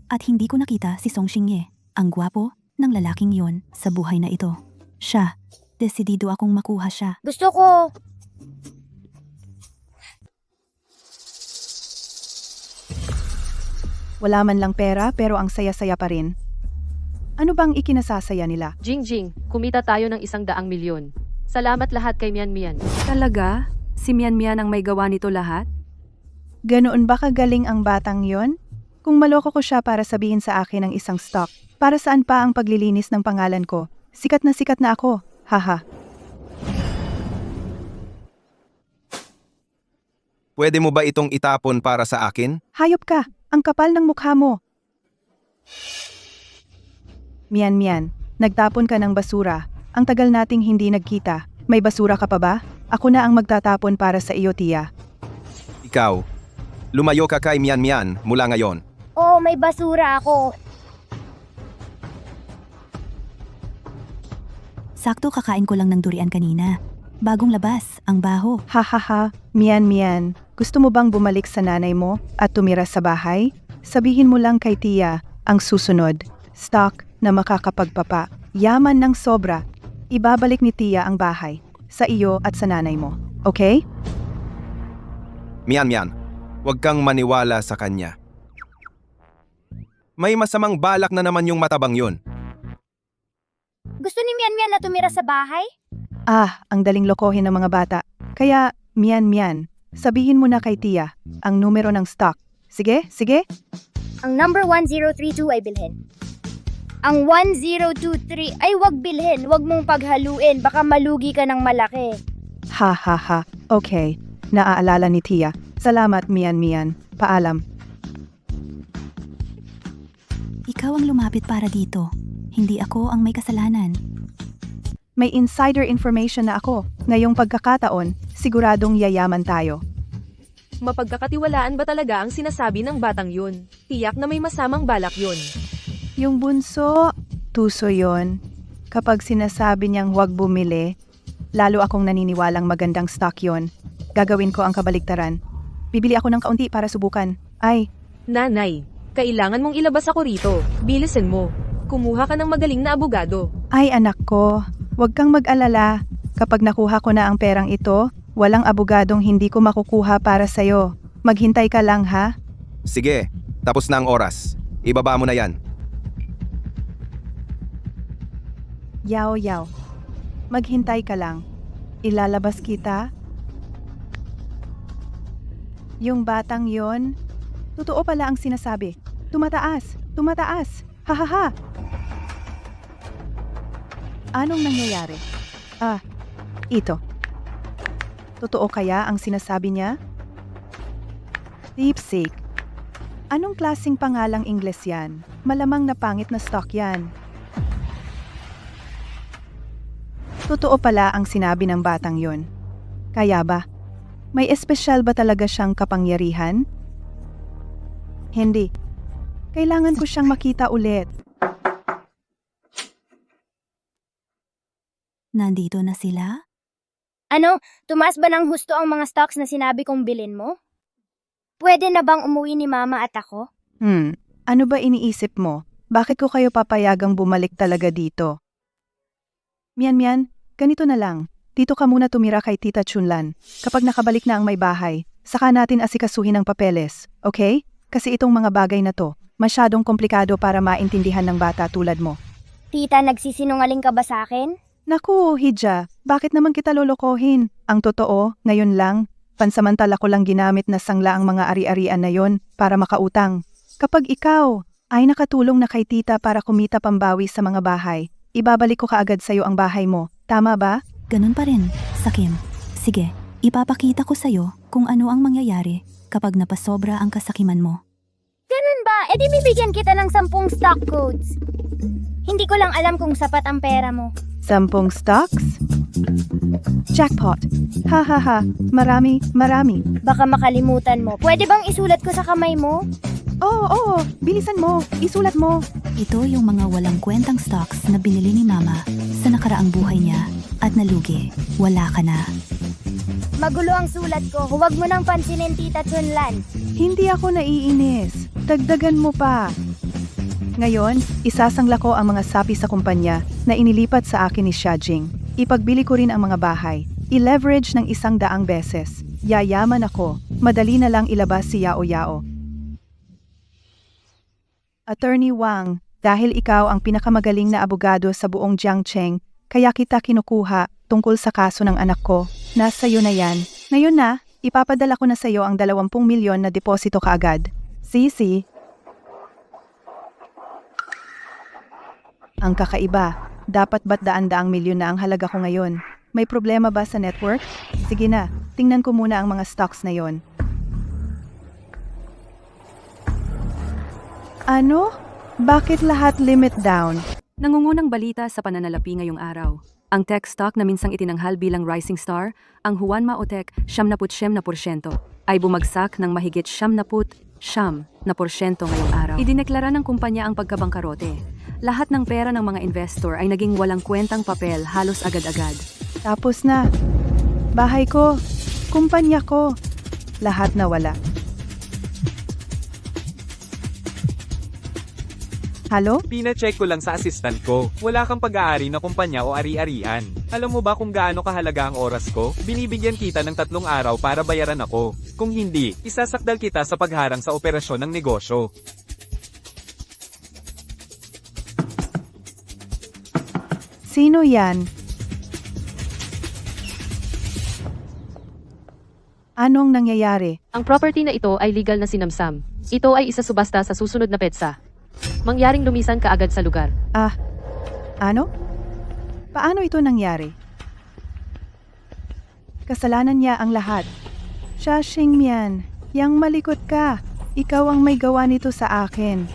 at hindi ko nakita si Song Xingye, ang gwapo ng lalaking yon sa buhay na ito. Siya, desidido akong makuha siya. Gusto ko. Wala man lang pera pero ang saya-saya pa rin. Ano bang ikinasasaya nila? Jing, kumita tayo ng 100 milyon. Salamat lahat kay Mian. Talaga? Si Mian ang may gawa nito lahat? Ganoon ba kagaling ang batang yon? Kung maloko ko siya para sabihin sa akin ng isang stock, para saan pa ang paglilinis ng pangalan ko? Sikat na ako, haha. Pwede mo ba itong itapon para sa akin? Hayop ka, ang kapal ng mukha mo. Mian, nagtapon ka ng basura. Ang tagal nating hindi nagkita. May basura ka pa ba? Ako na ang magtatapon para sa iyo, tiya. Ikaw, lumayo ka kay Mian mula ngayon. Oh, may basura ako. Sakto kakain ko lang ng durian kanina. Bagong labas, ang baho. Hahaha, Mian. Gusto mo bang bumalik sa nanay mo at tumira sa bahay? Sabihin mo lang kay tiya ang susunod. Stock na makakapagpapa. Yaman ng sobra. Ibabalik ni tiya ang bahay sa iyo at sa nanay mo. Okay? Mian, huwag kang maniwala sa kanya. May masamang balak na naman yung matabang yun. Gusto ni Mian na tumira sa bahay? Ang daling lokohin ng mga bata. Kaya, Mian, sabihin mo na kay tiya ang numero ng stock. Sige? Ang number 1032 ay bilhin. Ang 1023 ay wag bilhin, wag mong paghaluin, baka malugi ka ng malaki. Ha. Okay. Naaalala ni tiya. Salamat, Mian. Paalam. Ikaw ang lumapit para dito. Hindi ako ang may kasalanan. May insider information na ako. Ngayong pagkakataon, siguradong yayaman tayo. Mapagkakatiwalaan ba talaga ang sinasabi ng batang yun? Tiyak na may masamang balak yun. Yung bunso, tuso yon. Kapag sinasabi niyang huwag bumili, lalo akong naniniwalang magandang stock yon. Gagawin ko ang kabaligtaran. Bibili ako ng kaunti para subukan. Nanay, kailangan mong ilabas ako rito. Bilisin mo. Kumuha ka ng magaling na abogado. Ay anak ko, huwag kang mag-alala. Kapag nakuha ko na ang perang ito, walang abogadong hindi ko makukuha para sa'yo. Maghintay ka lang ha? Sige, tapos na ang oras. Ibaba mo na yan. Yaw. Maghintay ka lang. Ilalabas kita. Yung batang yon, totoo pala ang sinasabi. Tumataas. Hahaha. Anong nangyayari? Ito. Totoo kaya ang sinasabi niya? DeepSeek. Anong klaseng pangalang Ingles yan? Malamang na pangit na stock yan. Totoo pala ang sinabi ng batang yon. Kaya ba? May espesyal ba talaga siyang kapangyarihan? Hindi. Kailangan ko siyang makita ulit. Nandito na sila? Ano, tumaas ba ng husto ang mga stocks na sinabi kong bilhin mo? Pwede na bang umuwi ni Mama at ako? Ano ba iniisip mo? Bakit ko kayo papayagang bumalik talaga dito? Mian, ganito na lang. Dito ka muna tumira kay Tita Chunlan. Kapag nakabalik na ang may bahay, saka natin asikasuhin ang papeles, okay? Kasi itong mga bagay na to, masyadong komplikado para maintindihan ng bata tulad mo. Tita, nagsisinungaling ka ba sa akin? Naku, Hija, bakit naman kita lolokohin? Ang totoo, ngayon lang, pansamantala ko lang ginamit na sangla ang mga ari-arian na yon para makautang. Kapag ikaw ay nakatulong na kay tita para kumita pambawi sa mga bahay, ibabalik ko kaagad sa'yo ang bahay mo. Tama ba? Ganun pa rin, Sakim. Sige, ipapakita ko sa'yo kung ano ang mangyayari kapag napasobra ang kasakiman mo. Ganun ba? E di bibigyan kita ng 10 stock codes. Hindi ko lang alam kung sapat ang pera mo. 10 stocks? Jackpot! Ha ha ha, marami. Baka makalimutan mo. Pwede bang isulat ko sa kamay mo? Oo, bilisan mo, isulat mo. Ito yung mga walang kwentang stocks na binili ni Mama sa nakaraang buhay niya at nalugi. Wala ka na. Magulo ang sulat ko. Huwag mo nang pansinin, Tita Chunlan. Hindi ako naiinis. Dagdagan mo pa. Ngayon, isasangla ko ang mga sapi sa kumpanya na inilipat sa akin ni Xiajing. Ipagbili ko rin ang mga bahay. I-leverage ng 100 beses. Yayaman ako. Madali na lang ilabas si Yao Yao. Attorney Wang, dahil ikaw ang pinakamagaling na abogado sa buong Jiangcheng, kaya kita kinukuha tungkol sa kaso ng anak ko. Nasa iyo na yan. Ngayon na, ipapadala ko na sa iyo ang 20 milyon na deposito kaagad. Sisi. Ang kakaiba, dapat ba't daan-daang milyon na ang halaga ko ngayon? May problema ba sa network? Sige na, tingnan ko muna ang mga stocks na yon. Ano? Bakit lahat limit down? Nangungunang balita sa pananalapi ngayong araw. Ang tech stock na minsang itinanghal bilang rising star, ang Huanma Otech 79% ay bumagsak ng mahigit 79% ngayong araw. Idineklara ng kumpanya ang pagkabangkarote. Lahat ng pera ng mga investor ay naging walang kwentang papel halos agad-agad. Tapos na. Bahay ko. Kumpanya ko. Lahat nawala. Halo? Pina-check ko lang sa assistant ko. Wala kang pag-aari na kumpanya o ari-arian. Alam mo ba kung gaano kahalaga ang oras ko? Binibigyan kita ng 3 araw para bayaran ako. Kung hindi, isasakdal kita sa pagharang sa operasyon ng negosyo. Sino yan? Anong nangyayari? Ang property na ito ay legal na sinamsam. Ito ay isasubasta sa susunod na petsa. Mangyaring lumisan kaagad sa lugar. Ano? Paano ito nangyari? Kasalanan niya ang lahat. Xia Xingmian, yang malikot ka. Ikaw ang may gawa nito sa akin.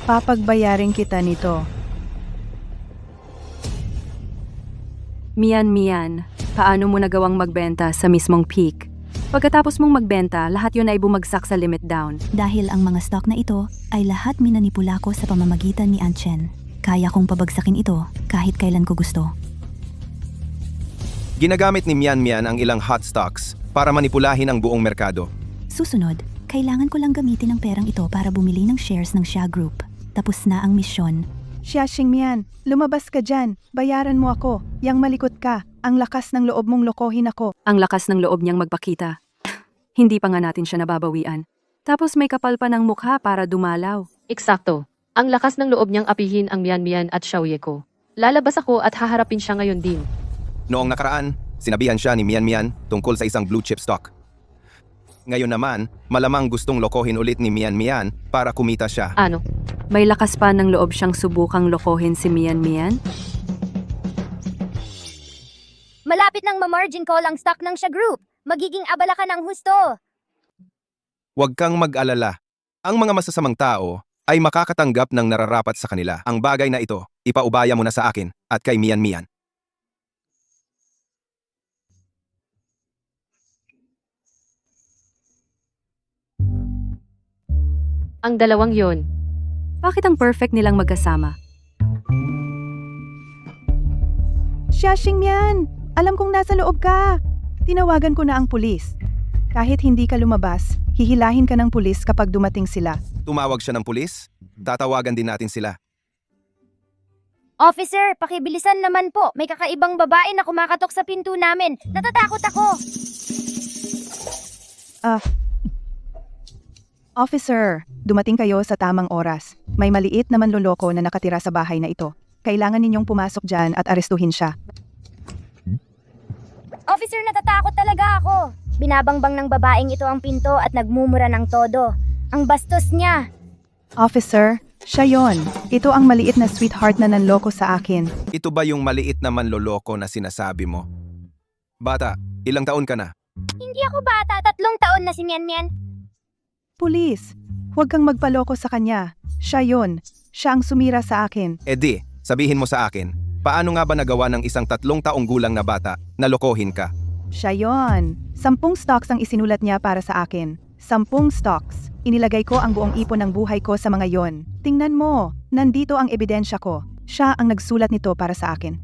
Papagbayarin kita nito. Mian, paano mo nagawang magbenta sa mismong peak? Pagkatapos mong magbenta, lahat yun ay bumagsak sa limit down. Dahil ang mga stock na ito ay lahat minanipula ko sa pamamagitan ni Anchen. Kaya kong pabagsakin ito kahit kailan ko gusto. Ginagamit ni Mian ang ilang hot stocks para manipulahin ang buong merkado. Susunod, kailangan ko lang gamitin ang perang ito para bumili ng shares ng Xia Group. Tapos na ang misyon. Xia Xingmian, lumabas ka dyan. Bayaran mo ako. Yang malikot ka. Ang lakas ng loob mong lokohin ako. Ang lakas ng loob niyang magpakita. Hindi pa nga natin siya nababawian. Tapos may kapal pa ng mukha para dumalaw. Eksakto. Ang lakas ng loob niyang apihin ang Mian at Xiaoye ko. Lalabas ako at haharapin siya ngayon din. Noong nakaraan, sinabihan siya ni Mian tungkol sa isang blue chip stock. Ngayon naman, malamang gustong lokohin ulit ni Mian para kumita siya. Ano? May lakas pa ng loob siyang subukang lokohin si Mian? Malapit nang ma-margin call ang stock ng Siya Group. Magiging abala ka ng husto. Huwag kang mag-alala. Ang mga masasamang tao ay makakatanggap ng nararapat sa kanila. Ang bagay na ito, ipaubaya mo na sa akin at kay Mian Mian. Ang dalawang yon. Bakit ang perfect nilang magkasama? Siya, Xingmian! Alam kong nasa loob ka! Tinawagan ko na ang pulis. Kahit hindi ka lumabas, hihilahin ka ng pulis kapag dumating sila. Tumawag siya ng pulis? Tatawagan din natin sila. Officer, pakibilisan naman po. May kakaibang babae na kumakatok sa pinto namin. Natatakot ako. Officer, dumating kayo sa tamang oras. May maliit na manloloko na nakatira sa bahay na ito. Kailangan ninyong pumasok dyan at arestuhin siya. Officer, natatakot talaga ako. Binabangbang ng babaeng ito ang pinto at nagmumura ng todo. Ang bastos niya. Officer, siya yon. Ito ang maliit na sweetheart na nanloko sa akin. Ito ba yung maliit na manloloko na sinasabi mo? Bata, ilang taon ka na? Hindi ako bata, 3 taon na si Mian Mian. Pulis, huwag kang magpaloko sa kanya. Siya yon. Siya ang sumira sa akin. Di, sabihin mo sa akin, paano nga ba nagawa ng isang 3 taong gulang na bata na lokohin ka? Siya yon. 10 stocks ang isinulat niya para sa akin. 10 stocks. Inilagay ko ang buong ipon ng buhay ko sa mga yon. Tingnan mo, nandito ang ebidensya ko. Siya ang nagsulat nito para sa akin.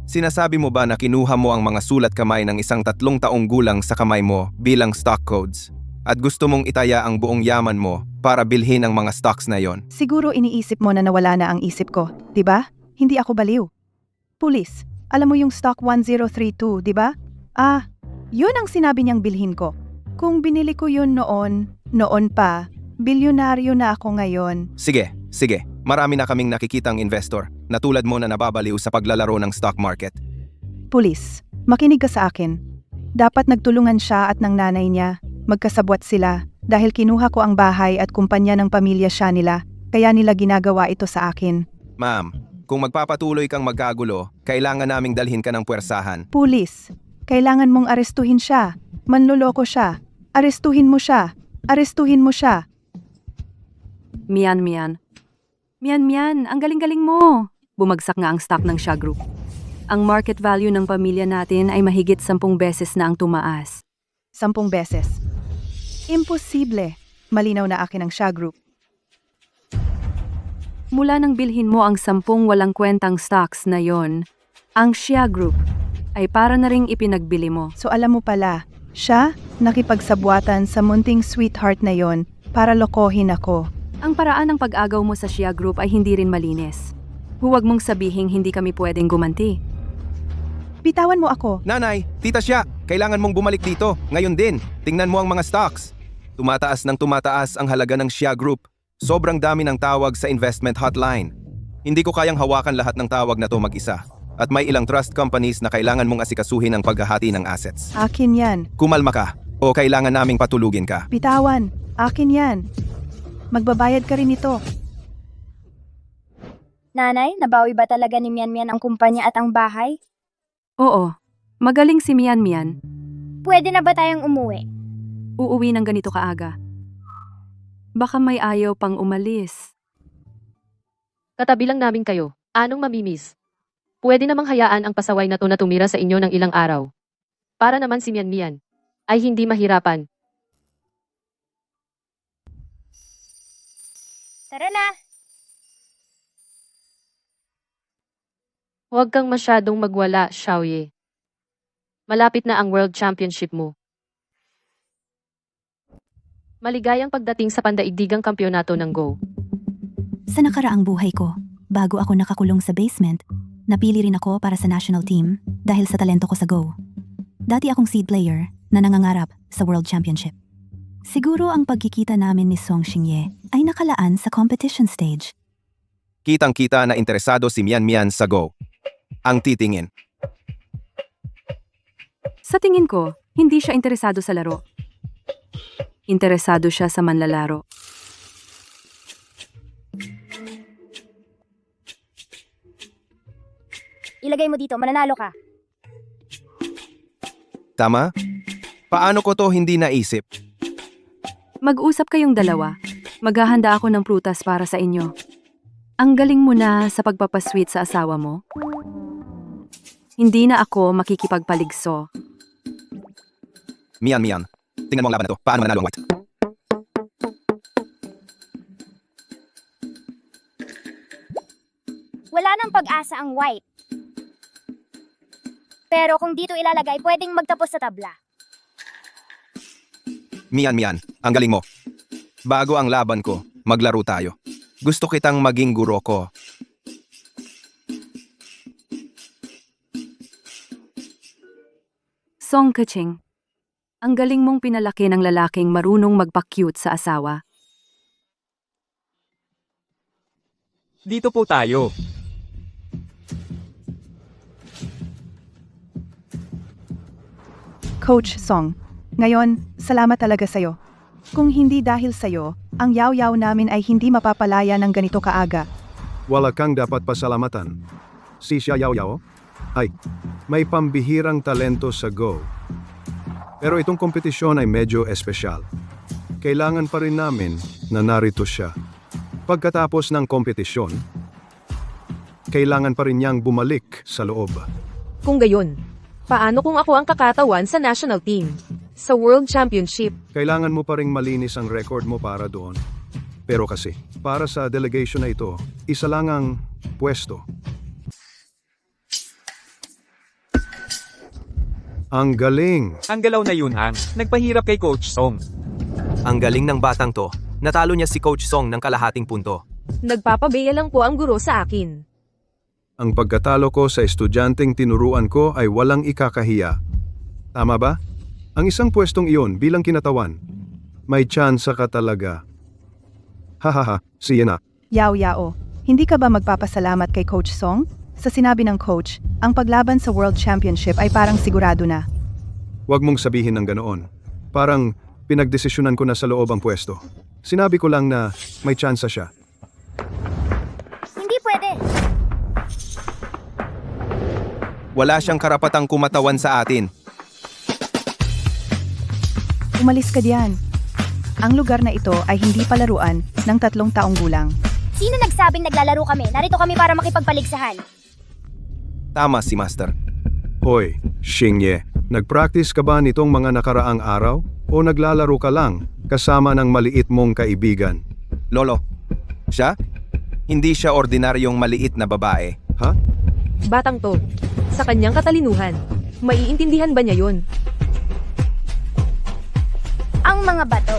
Sinasabi mo ba na kinuha mo ang mga sulat kamay ng isang 3 taong gulang sa kamay mo bilang stock codes? At gusto mong itaya ang buong yaman mo para bilhin ang mga stocks na yon? Siguro iniisip mo na nawala na ang isip ko, di ba? Hindi ako baliw. Pulis, alam mo yung stock 1032, di ba? Yun ang sinabi niyang bilhin ko. Kung binili ko yun noon pa, bilyonaryo na ako ngayon. Sige. Marami na kaming nakikitang investor na tulad mo na nababaliw sa paglalaro ng stock market. Pulis, makinig ka sa akin. Dapat nagtulungan siya at ng nanay niya. Magkasabwat sila dahil kinuha ko ang bahay at kumpanya ng pamilya siya nila, kaya nila ginagawa ito sa akin. Ma'am, kung magpapatuloy kang magkagulo, kailangan naming dalhin ka ng puwersahan. Pulis, kailangan mong arestuhin siya. Manloloko siya. Arestuhin mo siya. Arestuhin mo siya. Mian, ang galing-galing mo. Bumagsak nga ang stock ng Siya Group. Ang market value ng pamilya natin ay mahigit 10 beses na ang tumaas. 10 beses. Imposible. Malinaw na akin ang Siya Group. Mula nang bilhin mo ang 10 walang kwentang stocks na yon, ang Siya Group ay para na ring ipinagbili mo. So alam mo pala, siya nakipagsabwatan sa munting sweetheart na yon para lokohin ako. Ang paraan ng pag-agaw mo sa Siya Group ay hindi rin malinis. Huwag mong sabihing hindi kami pwedeng gumanti. Bitawan mo ako. Nanay, tita siya, kailangan mong bumalik dito. Ngayon din, tingnan mo ang mga stocks. Tumataas ng tumataas ang halaga ng Siya Group. Sobrang dami ng tawag sa investment hotline. Hindi ko kayang hawakan lahat ng tawag na to mag-isa. At may ilang trust companies na kailangan mong asikasuhin ang paghahati ng assets. Akin yan. Kumalma ka, o kailangan naming patulugin ka. Bitawan. Akin yan. Magbabayad ka rin ito. Nanay, nabawi ba talaga ni Mian Mian ang kumpanya at ang bahay? Oo, magaling si Mian. Pwede na ba tayong umuwi? Uuwi ng ganito kaaga. Baka may ayaw pang umalis. Katabi lang namin kayo. Anong mamimiss? Pwede namang hayaan ang pasaway na to na tumira sa inyo ng ilang araw. Para naman si Mian Mian ay hindi mahirapan. Tara na! Huwag kang masyadong magwala, Xiaoye. Malapit na ang World Championship mo. Maligayang pagdating sa pandaigdigang kampyonato ng Go. Sa nakaraang buhay ko, bago ako nakakulong sa basement, napili rin ako para sa national team dahil sa talento ko sa Go. Dati akong seed player na nangangarap sa World Championship. Siguro ang pagkikita namin ni Song Xingye ay nakalaan sa competition stage. Kitang-kita na interesado si Mian Mian sa Go. Ang titingin. Sa tingin ko, hindi siya interesado sa laro. Interesado siya sa manlalaro. Ilagay mo dito, mananalo ka. Tama? Paano ko to hindi naisip? Mag-usap kayong dalawa. Maghahanda ako ng prutas para sa inyo. Ang galing mo na sa pagpapasweet sa asawa mo. Hindi na ako makikipagpaligso. Mian. Tingnan mo ang laban na to. Paano manalo ang white? Wala nang pag-asa ang white. Pero kung dito ilalagay, pwedeng magtapos sa tabla. Mian. Ang galing mo. Bago ang laban ko, maglaro tayo. Gusto kitang maging guro ko. Song Kaching. Ang galing mong pinalaki ng lalaking marunong magpa-cute sa asawa. Dito po tayo. Coach Song, ngayon, salamat talaga sa'yo. Kung hindi dahil sa'yo, ang yaw-yaw namin ay hindi mapapalaya ng ganito kaaga. Wala kang dapat pasalamatan. Si Xia Yao Yao ay may pambihirang talento sa Go. Pero itong kompetisyon ay medyo espesyal. Kailangan pa rin namin na narito siya. Pagkatapos ng kompetisyon, kailangan pa rin niyang bumalik sa loob. Kung gayon, paano kung ako ang kakatawan sa national team? Sa World Championship, Kailangan mo pa ring malinis ang record mo para doon. Pero kasi, para sa delegation na ito, isa lang ang pwesto. Ang galing! Ang galaw na yun, Hang. Nagpahirap kay Coach Song. Ang galing ng batang to. Natalo niya si Coach Song ng kalahating punto. nagpapabeya lang po ang guro sa akin. Ang pagkatalo ko sa estudyanteng tinuruan ko ay walang ikakahiya. Tama ba? Ang isang pwestong iyon bilang kinatawan. May tsansa ka talaga. Hahaha, siya na. Yaw-yao, hindi ka ba magpapasalamat kay Coach Song? Sa sinabi ng coach, ang paglaban sa World Championship ay parang sigurado na. Huwag mong sabihin ng ganoon. Parang pinagdesisyonan ko na sa loob ang pwesto. Sinabi ko lang na may tsansa siya. Hindi pwede. Wala siyang karapatang kumatawan sa atin. Umalis ka diyan. Ang lugar na ito ay hindi palaruan ng 3 taong gulang. Sino nagsabing naglalaro kami? Narito kami para makipagpaligsahan. Tama si Master. Hoy, Xingye, nag-practice ka ba nitong mga nakaraang araw? O naglalaro ka lang kasama ng maliit mong kaibigan? Lolo, siya? Hindi siya ordinaryong maliit na babae. Ha? Batang to, sa kanyang katalinuhan, maiintindihan ba niya yun? Ang mga bato.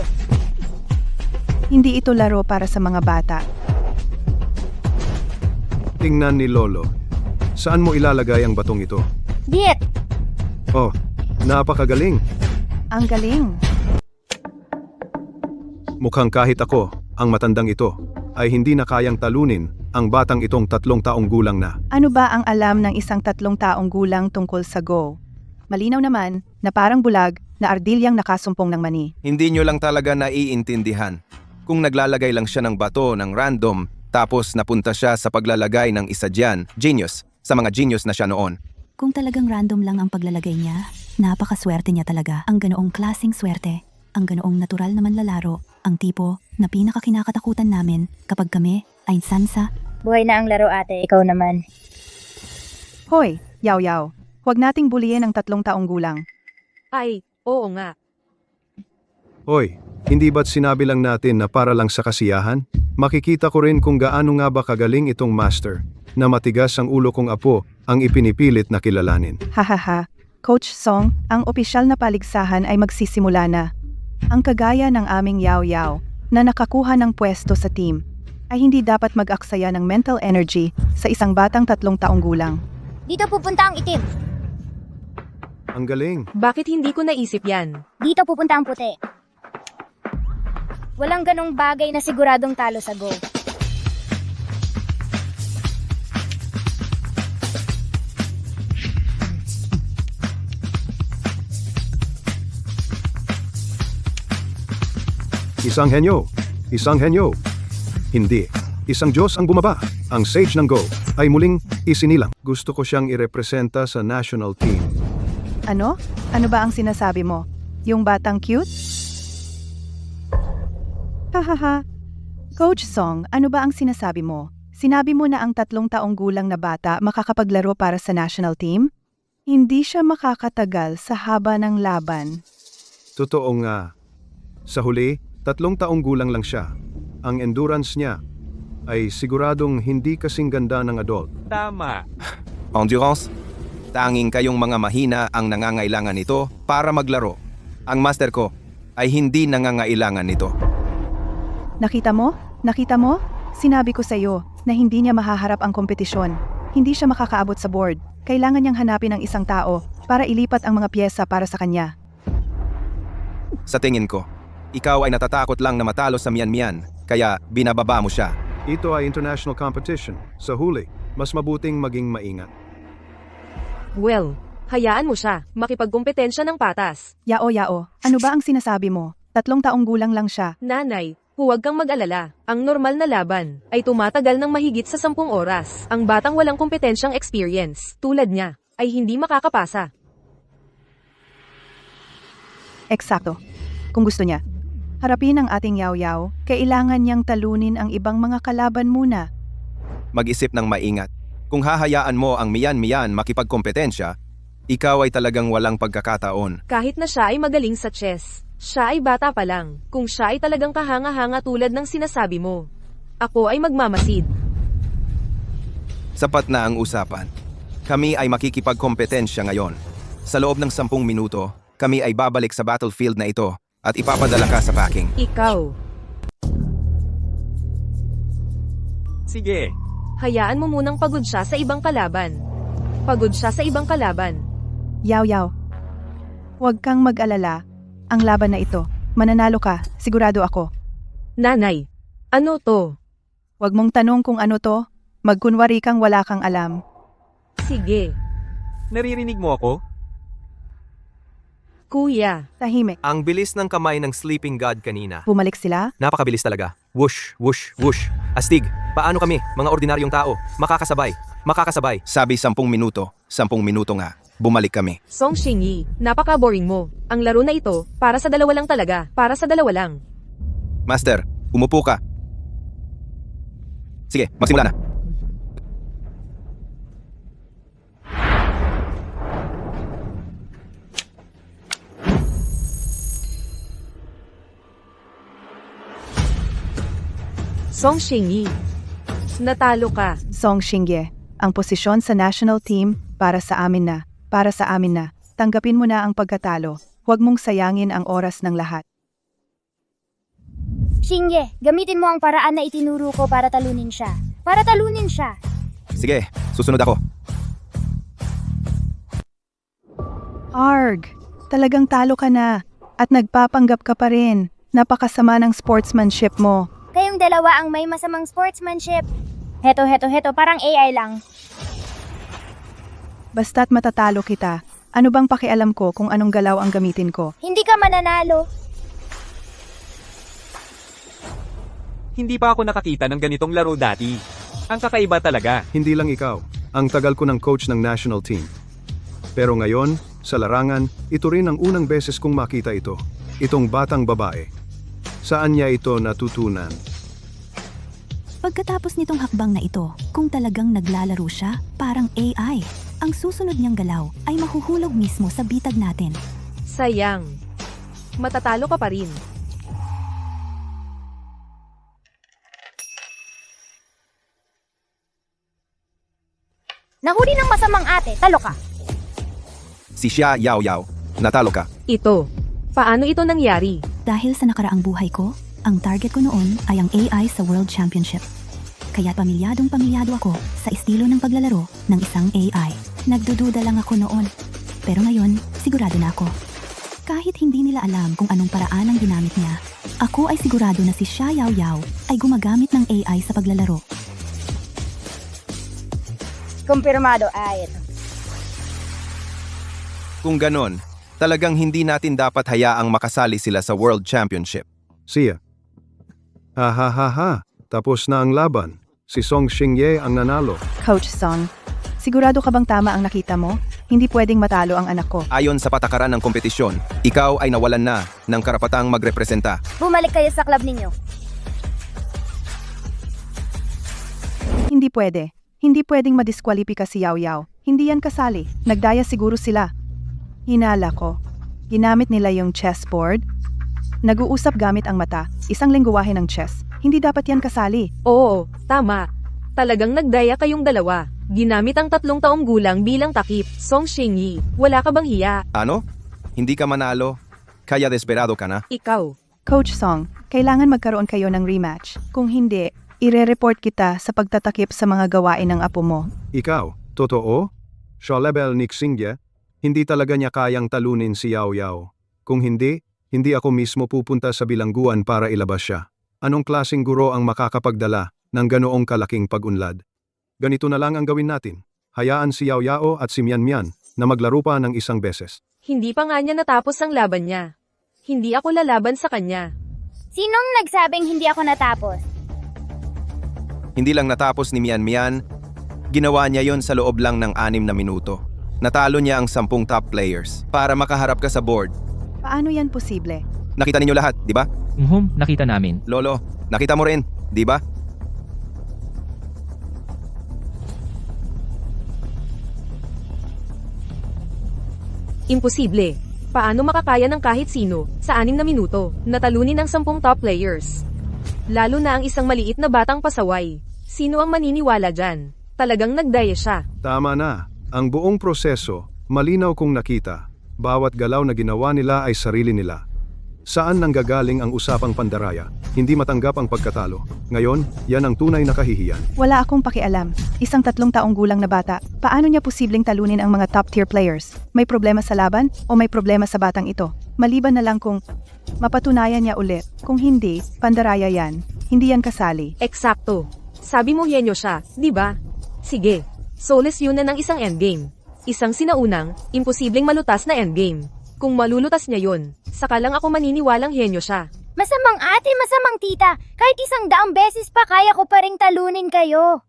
Hindi ito laro para sa mga bata. Tingnan ni Lolo. Saan mo ilalagay ang batong ito? Diet. Oh, napakagaling. Ang galing. Mukhang kahit ako, ang matandang ito, ay hindi na kayang talunin ang batang itong 3 taong gulang na. Ano ba ang alam ng isang 3 taong gulang tungkol sa Go? Malinaw naman na parang bulag na ardilyang nakasumpong ng mani. Hindi nyo lang talaga naiintindihan. Kung naglalagay lang siya ng bato ng random, tapos napunta siya sa paglalagay ng isa dyan, genius, sa mga genius na siya noon. Kung talagang random lang ang paglalagay niya, napakaswerte niya talaga. Ang ganoong klaseng swerte. Ang ganoong natural na manlalaro. Ang tipo na pinakakinakatakutan namin kapag kami ay sansa. Buhay na ang laro ate, ikaw naman. Hoy, yaw-yaw. Huwag nating buliyin ang 3 taong gulang. Ay, oo nga. Hoy, hindi ba't sinabi lang natin na para lang sa kasiyahan? Makikita ko rin kung gaano nga ba kagaling itong master, na matigas ang ulo kong apo ang ipinipilit na kilalanin. Hahaha. Coach Song, ang opisyal na paligsahan ay magsisimula na. Ang kagaya ng aming yaw-yaw na nakakuha ng pwesto sa team ay hindi dapat mag-aksaya ng mental energy sa isang batang 3 taong gulang. Dito pupunta ang itim. Ang galing. Bakit hindi ko naisip yan? Dito pupunta ang puti. Walang ganong bagay na siguradong talo sa Go. Isang henyo. Isang henyo. Hindi. Isang Diyos ang bumaba. Ang sage ng Go ay muling isinilang. Gusto ko siyang irepresenta sa national team. Ano? Ano ba ang sinasabi mo? Yung batang cute? Hahaha. Coach Song, ano ba ang sinasabi mo? Sinabi mo na ang 3 taong gulang na bata makakapaglaro para sa national team? Hindi siya makakatagal sa haba ng laban. Totoo nga. Sa huli, 3 taong gulang lang siya. Ang endurance niya ay siguradong hindi kasing ganda ng adult. Tama. Endurance? Tanging kayong mga mahina ang nangangailangan nito para maglaro. Ang master ko ay hindi nangangailangan nito. Nakita mo? Nakita mo? Sinabi ko sa iyo na hindi niya mahaharap ang kompetisyon. Hindi siya makakaabot sa board. Kailangan niyang hanapin ang isang tao para ilipat ang mga pyesa para sa kanya. Sa tingin ko, ikaw ay natatakot lang na matalo sa Mian, kaya binababa mo siya. Ito ay international competition. Sa huli, mas mabuting maging maingat. Well, hayaan mo siya. Makipagkumpetensya ng patas. Yao, ano ba ang sinasabi mo? 3 taong gulang lang siya. Nanay, huwag kang mag-alala. Ang normal na laban ay tumatagal ng mahigit sa 10 oras. Ang batang walang kompetensyang experience, tulad niya, ay hindi makakapasa. Eksakto. Kung gusto niya. Harapin ang ating yaw-yaw, kailangan niyang talunin ang ibang mga kalaban muna. Mag-isip ng maingat. Kung hahayaan mo ang Mian makipagkompetensya, ikaw ay talagang walang pagkakataon. Kahit na siya ay magaling sa chess, siya ay bata pa lang. Kung siya ay talagang kahanga-hanga tulad ng sinasabi mo, ako ay magmamasid. Sapat na ang usapan. Kami ay makikipagkompetensya ngayon. Sa loob ng 10 minuto, kami ay babalik sa battlefield na ito at ipapadala ka sa packing. Ikaw, Sige. hayaan mo munang pagod siya sa ibang kalaban. Pagod siya sa ibang kalaban. Yaw. Huwag kang mag-alala. Ang laban na ito, mananalo ka, sigurado ako. Nanay, ano to? Huwag mong tanong kung ano to, magkunwari kang wala kang alam. Sige, Naririnig mo ako? kuya. Tahimik, Ang bilis ng kamay ng sleeping god kanina. bumalik sila. Napakabilis talaga. Whoosh, whoosh, whoosh. Astig, paano kami, mga ordinaryong tao, makakasabay? Sabi 10 minuto, 10 minuto nga. Bumalik kami. Song Xingyi, napaka-boring mo. Ang laro na ito, para sa 2 lang talaga. Para sa 2 lang. Master, umupo ka. Sige, magsimula na. Song Xingyi, natalo ka. Song Xingye, ang posisyon sa national team para sa amin na. Tanggapin mo na ang pagkatalo. Huwag mong sayangin ang oras ng lahat. Xingye, gamitin mo ang paraan na itinuro ko para talunin siya. Sige, susunod ako. Arg, talagang talo ka na. At nagpapanggap ka pa rin. Napakasama ng sportsmanship mo. Kayong dalawa ang may masamang sportsmanship. Heto, parang AI lang. Basta't matatalo kita. Ano bang pakialam ko kung anong galaw ang gamitin ko? Hindi ka mananalo. Hindi pa ako nakakita ng ganitong laro dati. Ang kakaiba talaga. Hindi lang ikaw. Ang tagal ko ng coach ng national team. Pero ngayon, sa larangan, ito rin ang unang beses kong makita ito. Itong batang babae. Saan niya ito natutunan? Pagkatapos nitong hakbang na ito, kung talagang naglalaro siya, parang AI. Ang susunod niyang galaw ay mahuhulog mismo sa bitag natin. Sayang. Matatalo ka pa rin. Nahuli ng masamang ate, talo ka. Si Xia Yao, natalo ka. Ito. Paano ito nangyari? Dahil sa nakaraang buhay ko, ang target ko noon ay ang AI sa World Championship. Kaya pamilyadong-pamilyado ako sa estilo ng paglalaro ng isang AI. Nagdududa lang ako noon. Pero ngayon, sigurado na ako. Kahit hindi nila alam kung anong paraan ang ginamit niya, ako ay sigurado na si Xia Yao ay gumagamit ng AI sa paglalaro. Kumpirmado ay ito. Kung ganon, talagang hindi natin dapat hayaang makasali sila sa World Championship. Siya. Tapos na ang laban. Si Song Xingye ang nanalo. Coach Song, sigurado ka bang tama ang nakita mo? Hindi pwedeng matalo ang anak ko. Ayon sa patakaran ng kompetisyon, ikaw ay nawalan na ng karapatang magrepresenta. Bumalik kayo sa club ninyo. Hindi pwede. Hindi pwedeng madiskwalipika si Yao Yao. Hindi yan kasali. Nagdaya siguro sila. Hinala ko. Ginamit nila yung chessboard. Nag-uusap gamit ang mata. Isang lengguwahe ng chess. Hindi dapat yan kasali. Oo, tama. Talagang nagdaya kayong dalawa. Ginamit ang 3 taong gulang bilang takip. Song Xingyi, wala ka bang hiya? Ano? Hindi ka manalo? Kaya desperado ka na? Ikaw. Coach Song, kailangan magkaroon kayo ng rematch. Kung hindi, ire-report kita sa pagtatakip sa mga gawain ng apo mo. Ikaw, totoo? Siya level ni Xingye, hindi talaga niya kayang talunin si Yao Yao. Kung hindi ako mismo pupunta sa bilangguan para ilabas siya. Anong klaseng guro ang makakapagdala ng ganoong kalaking pag-unlad? Ganito na lang ang gawin natin. Hayaan si Yao Yao at si Mian Mian na maglaro pa ng isang beses. Hindi pa nga niya natapos ang laban niya. Hindi ako lalaban sa kanya. Sinong nagsabing hindi ako natapos? Hindi lang natapos ni Mian Mian, ginawa niya yon sa loob lang ng 6 na minuto. Natalo niya ang 10 top players para makaharap ka sa board. Paano yan posible? Nakita ninyo lahat, di ba? Nakita namin. Lolo, nakita mo rin, di ba? Imposible. Paano makakaya ng kahit sino, sa 6 na minuto, natalunin ang 10 top players? Lalo na ang isang maliit na batang pasaway. Sino ang maniniwala dyan? Talagang nagdaya siya. Tama na. Ang buong proseso, malinaw kong nakita. Bawat galaw na ginawa nila ay sarili nila. Saan nanggagaling ang usapang pandaraya? Hindi matanggap ang pagkatalo. Ngayon, yan ang tunay na kahihiyan. Wala akong pakialam. Isang 3 taong gulang na bata. Paano niya posibleng talunin ang mga top-tier players? May problema sa laban o may problema sa batang ito? Maliban na lang kung mapatunayan niya ulit. Kung hindi, pandaraya yan. Hindi yan kasali. Eksakto. Sabi mo henyo siya, di ba? Sige. Soulless yun na ng isang endgame. Isang sinaunang, imposibleng malutas na endgame. Kung malulutas niya yun, saka lang ako maniniwalang henyo siya. Masamang ate, masamang tita. Kahit 100 beses pa kaya ko pa ring talunin kayo.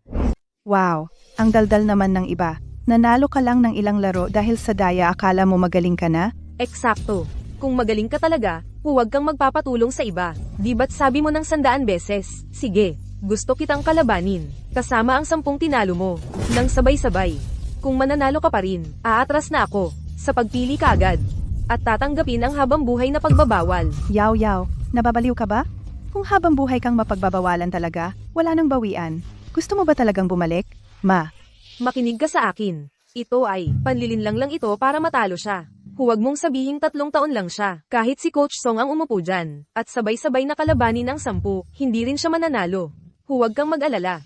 Wow, ang daldal naman ng iba. Nanalo ka lang ng ilang laro dahil sa daya akala mo magaling ka na? Eksakto. Kung magaling ka talaga, huwag kang magpapatulong sa iba. Di ba't sabi mo ng 100 beses? Sige, gusto kitang kalabanin. Kasama ang 10 tinalo mo. Nang sabay-sabay. Kung mananalo ka pa rin, aatras na ako. Sa pagpili ka agad. At tatanggapin ang habang buhay na pagbabawal. Yao Yao, nababaliw ka ba? Kung habang buhay kang mapagbabawalan talaga, wala nang bawian. Gusto mo ba talagang bumalik? Ma. Makinig ka sa akin. Ito ay, panlilinlang lang ito para matalo siya. Huwag mong sabihing 3 taon lang siya. Kahit si Coach Song ang umupo dyan. At sabay-sabay na kalabanin ang 10, hindi rin siya mananalo. Huwag kang mag-alala.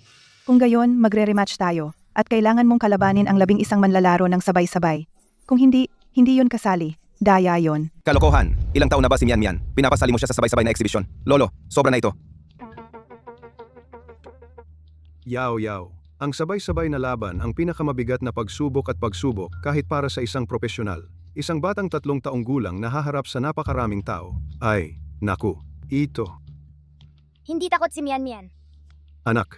Kung gayon, magre-rematch tayo. At kailangan mong kalabanin ang 11 manlalaro ng sabay-sabay. Kung hindi yun kasali. Daya yon. Kalokohan, ilang taon na ba si Mian Mian? Pinapasali mo siya sa sabay-sabay na exhibition. Lolo, sobra na ito. Yao Yao. Ang sabay-sabay na laban ang pinakamabigat na pagsubok at pagsubok kahit para sa isang profesional. Isang batang 3 taong gulang na haharap sa napakaraming tao. Ay, naku, ito. Hindi takot si Mian Mian. Anak,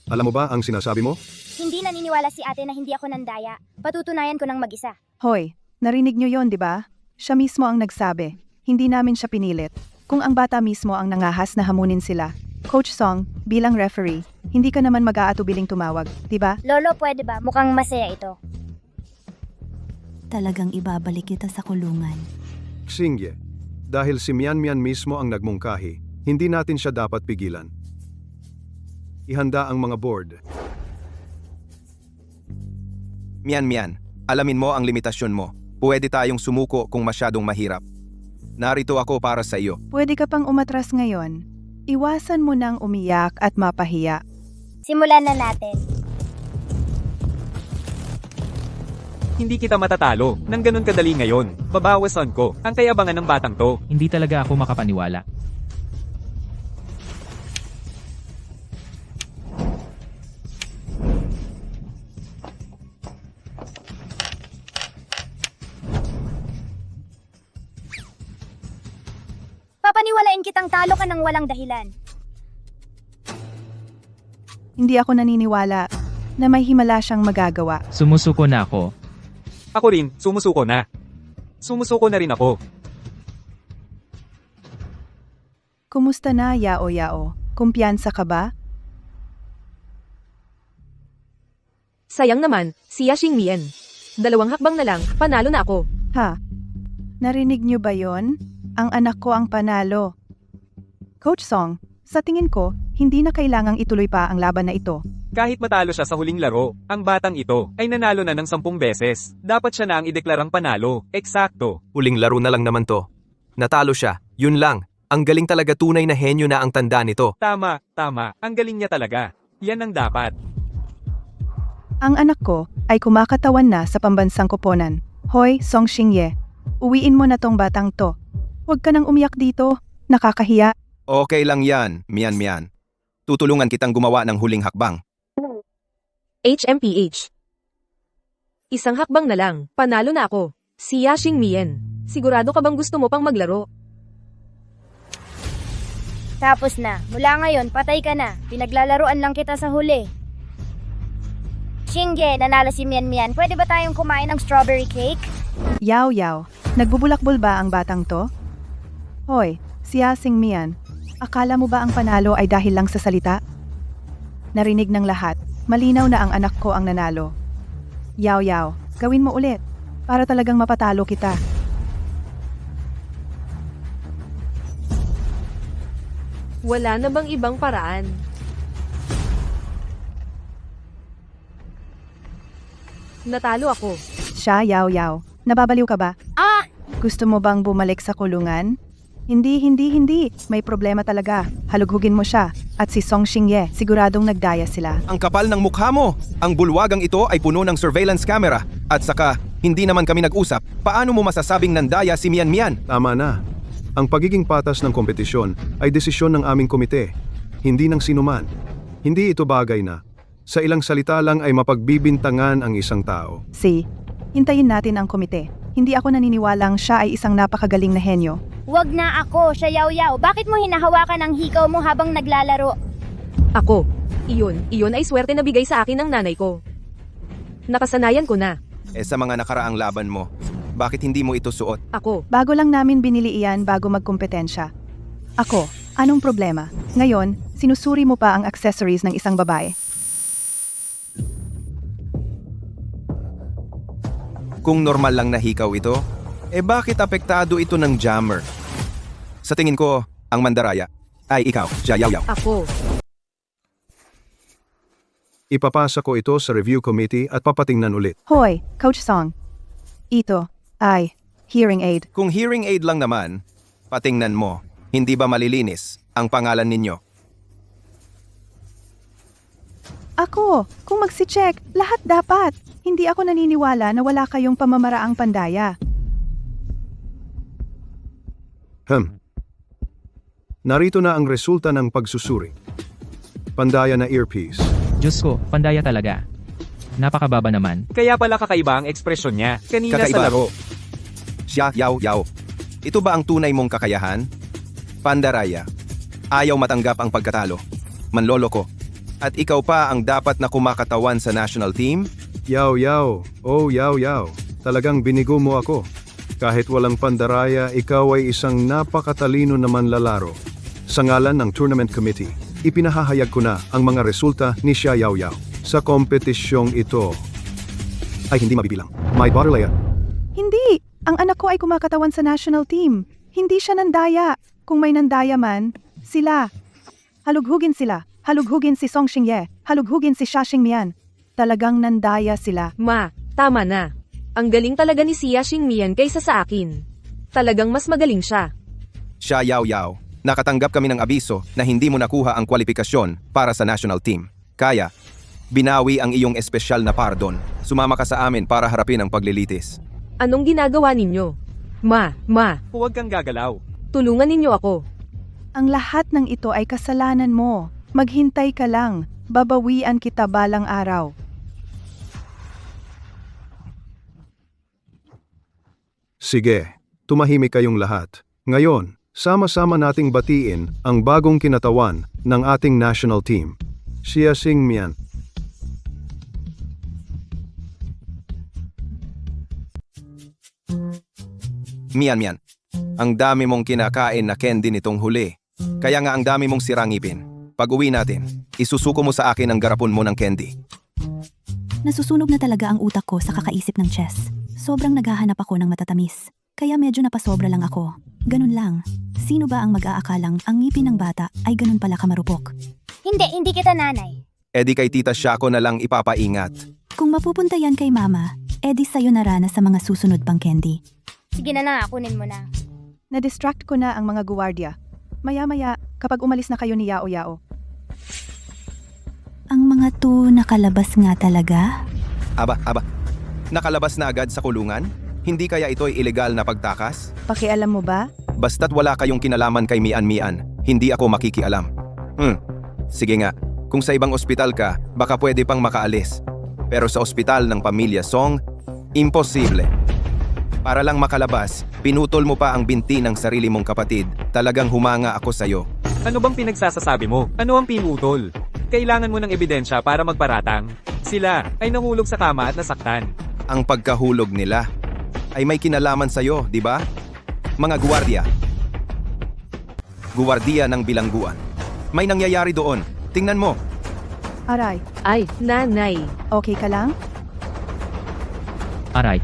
alam mo ba ang sinasabi mo? Hindi naniniwala si ate na hindi ako nandaya. Patutunayan ko ng mag-isa. Hoy, narinig nyo yon, di ba? Siya mismo ang nagsabi. Hindi namin siya pinilit. Kung ang bata mismo ang nangahas na hamunin sila. Coach Song, bilang referee, hindi ka naman mag-aatubiling tumawag, di ba? Lolo, pwede ba? Mukhang masaya ito. Talagang ibabalik kita sa kulungan. Xingye, dahil si Mian Mian mismo ang nagmungkahi, hindi natin siya dapat pigilan. Ihanda ang mga board. Mian Mian, alamin mo ang limitasyon mo. Pwede tayong sumuko kung masyadong mahirap. Narito ako para sa iyo. Pwede ka pang umatras ngayon. Iwasan mo nang umiyak at mapahiya. Simulan na natin. Hindi kita matatalo nang ganun kadali ngayon. Babawasan ko ang kayabangan ng batang to. Hindi talaga ako makapaniwala. Papaniwalain kitang talo ka ng walang dahilan. Hindi ako naniniwala na may himala siyang magagawa. Sumusuko na ako. Ako rin, sumusuko na. Sumusuko na rin ako. Kumusta na, Yao Yao? Kumpiyansa ka ba? Sayang naman, siya Xingmian. 2 hakbang na lang, panalo na ako. Ha? Narinig niyo ba yon? Ang anak ko ang panalo. Coach Song, sa tingin ko, hindi na kailangang ituloy pa ang laban na ito. Kahit matalo siya sa huling laro, ang batang ito ay nanalo na ng 10 beses. Dapat siya na ang ideklarang panalo. Eksakto. Huling laro na lang naman to. Natalo siya, yun lang. Ang galing talaga, tunay na henyo na ang tanda nito. Tama, tama. Ang galing niya talaga. Yan ang dapat. Ang anak ko ay kumakatawan na sa pambansang koponan. Hoy, Song Xingye, uwiin mo na tong batang to. Huwag ka nang umiyak dito, nakakahiya. Okay lang yan, Mian. Tutulungan kitang gumawa ng huling hakbang. HMPH. 1 hakbang na lang, panalo na ako. Siya Xingmian. Sigurado ka bang gusto mo pang maglaro? Tapos na. Mula ngayon, patay ka na. Pinaglalaruan lang kita sa huli. Xingye, nanalo si Mian Mian. Pwede ba tayong kumain ng strawberry cake? Yao Yao, nagbubulakbol ba ang batang to? Hoy, siya Xingmian, akala mo ba ang panalo ay dahil lang sa salita? Narinig ng lahat, malinaw na ang anak ko ang nanalo. Yao Yao, gawin mo ulit, para talagang mapatalo kita. Wala na bang ibang paraan? Natalo ako. Siya, Yao Yao, nababaliw ka ba? Ah! Gusto mo bang bumalik sa kulungan? Hindi. May problema talaga. Halughugin mo siya. At si Song Xingye, siguradong nagdaya sila. Ang kapal ng mukha mo! Ang bulwagang ito ay puno ng surveillance camera. At saka, hindi naman kami nag-usap. Paano mo masasabing nandaya si Mian Mian? Tama na. Ang pagiging patas ng kompetisyon ay desisyon ng aming komite, hindi ng sinuman. Hindi ito bagay na. Sa ilang salita lang ay mapagbibintangan ang isang tao. Hintayin natin ang komite. Hindi ako naniniwalang siya ay isang napakagaling na henyo. Wag na ako, siya Yao Yao. Bakit mo hinahawakan ang hikaw mo habang naglalaro? Ako. Iyon ay swerte na bigay sa akin ng nanay ko. Nakasanayan ko na. Sa mga nakaraang laban mo, bakit hindi mo ito suot? Ako. Bago lang namin binili iyan bago magkompetensya. Ako, anong problema? Ngayon, sinusuri mo pa ang accessories ng isang babae. Kung normal lang na hikaw ito, bakit apektado ito ng jammer? Sa tingin ko, ang mandaraya ay ikaw, Jia Yao Yao. Ako. Ipapasa ko ito sa review committee at papatingnan ulit. Hoy, Coach Song. Ito ay hearing aid. Kung hearing aid lang naman, patingnan mo, hindi ba malilinis ang pangalan ninyo? Ako, kung magsi-check, lahat dapat. Hindi ako naniniwala na wala kayong pamamaraang pandaya. Narito na ang resulta ng pagsusuri. Pandaya na earpiece. Diyos ko, pandaya talaga. Napakababa naman. Kaya pala kakaiba ang ekspresyon niya kanina sa Kakaiba. laro. Jia Yao Yao. Ito ba ang tunay mong kakayahan? Pandaraya. Ayaw matanggap ang pagkatalo. Manloloko. At ikaw pa ang dapat na kumakatawan sa national team? Yao Yao. Oh Yao Yao. Talagang binigo mo ako. Kahit walang pandaraya, ikaw ay isang napakatalino na manlalaro. Sa ngalan ng tournament committee, ipinahahayag ko na ang mga resulta ni Xia Yao Yao. Sa kompetisyong ito ay hindi mabibilang. My Borrelea. Hindi! Ang anak ko ay kumakatawan sa national team. Hindi siya nandaya. Kung may nandaya man, sila. Halughugin sila. Halughugin si Song Xingye. Halughugin si Xia Xingmian. Talagang nandaya sila. Ma, tama na. Ang galing talaga ni Xia Xingmian kaysa sa akin. Talagang mas magaling siya. Xia Yao Yao, nakatanggap kami ng abiso na hindi mo nakuha ang kwalifikasyon para sa national team. Kaya, binawi ang iyong espesyal na pardon. Sumama ka sa amin para harapin ang paglilitis. Anong ginagawa ninyo? Ma, Huwag kang gagalaw. tulungan ninyo ako. Ang lahat ng ito ay kasalanan mo. Maghintay ka lang. Babawian kita balang araw. Sige, tumahimik kayong lahat. Ngayon, sama-sama nating batiin ang bagong kinatawan ng ating national team. Xia Xingmian. Mian. Ang dami mong kinakain na candy nitong huli. Kaya nga ang dami mong sirangipin. Pag uwi natin, isusuko mo sa akin ang garapon mo ng candy. Nasusunog na talaga ang utak ko sa kakaisip ng chess. Sobrang naghahanap ako ng matatamis. Kaya medyo napasobra lang ako. Ganun lang. Sino ba ang mag-aakalang ang ngipin ng bata ay ganun pala kamarupok? Hindi kita nanay. E di kay Tita Shaco na lang ipapaingat. Kung mapupunta yan kay mama, edi sa'yo na rana sa mga susunod pang candy. Sige na, kunin mo na. Na-distract ko na ang mga guwardiya. Maya-maya, kapag umalis na kayo ni Yao Yao. Ang mga to nakalabas nga talaga? Aba. Nakalabas na agad sa kulungan? Hindi kaya ito'y ilegal na pagtakas? Pakialam mo ba? Basta't wala kayong kinalaman kay Mian, hindi ako makikialam. Sige nga, kung sa ibang ospital ka, baka pwede pang makaalis. Pero sa ospital ng pamilya Song, imposible. Para lang makalabas, pinutol mo pa ang binti ng sarili mong kapatid. Talagang humanga ako sa'yo. Ano bang pinagsasasabi mo? Ano ang pinutol? Kailangan mo ng ebidensya para magparatang. Sila ay nahulog sa kama at nasaktan. Ang pagkahulog nila ay may kinalaman sa'yo, di ba? Mga guwardiya. Guwardiya ng bilangguan. May nangyayari doon. Tingnan mo. Aray, Ay, nanay. okay ka lang? Aray.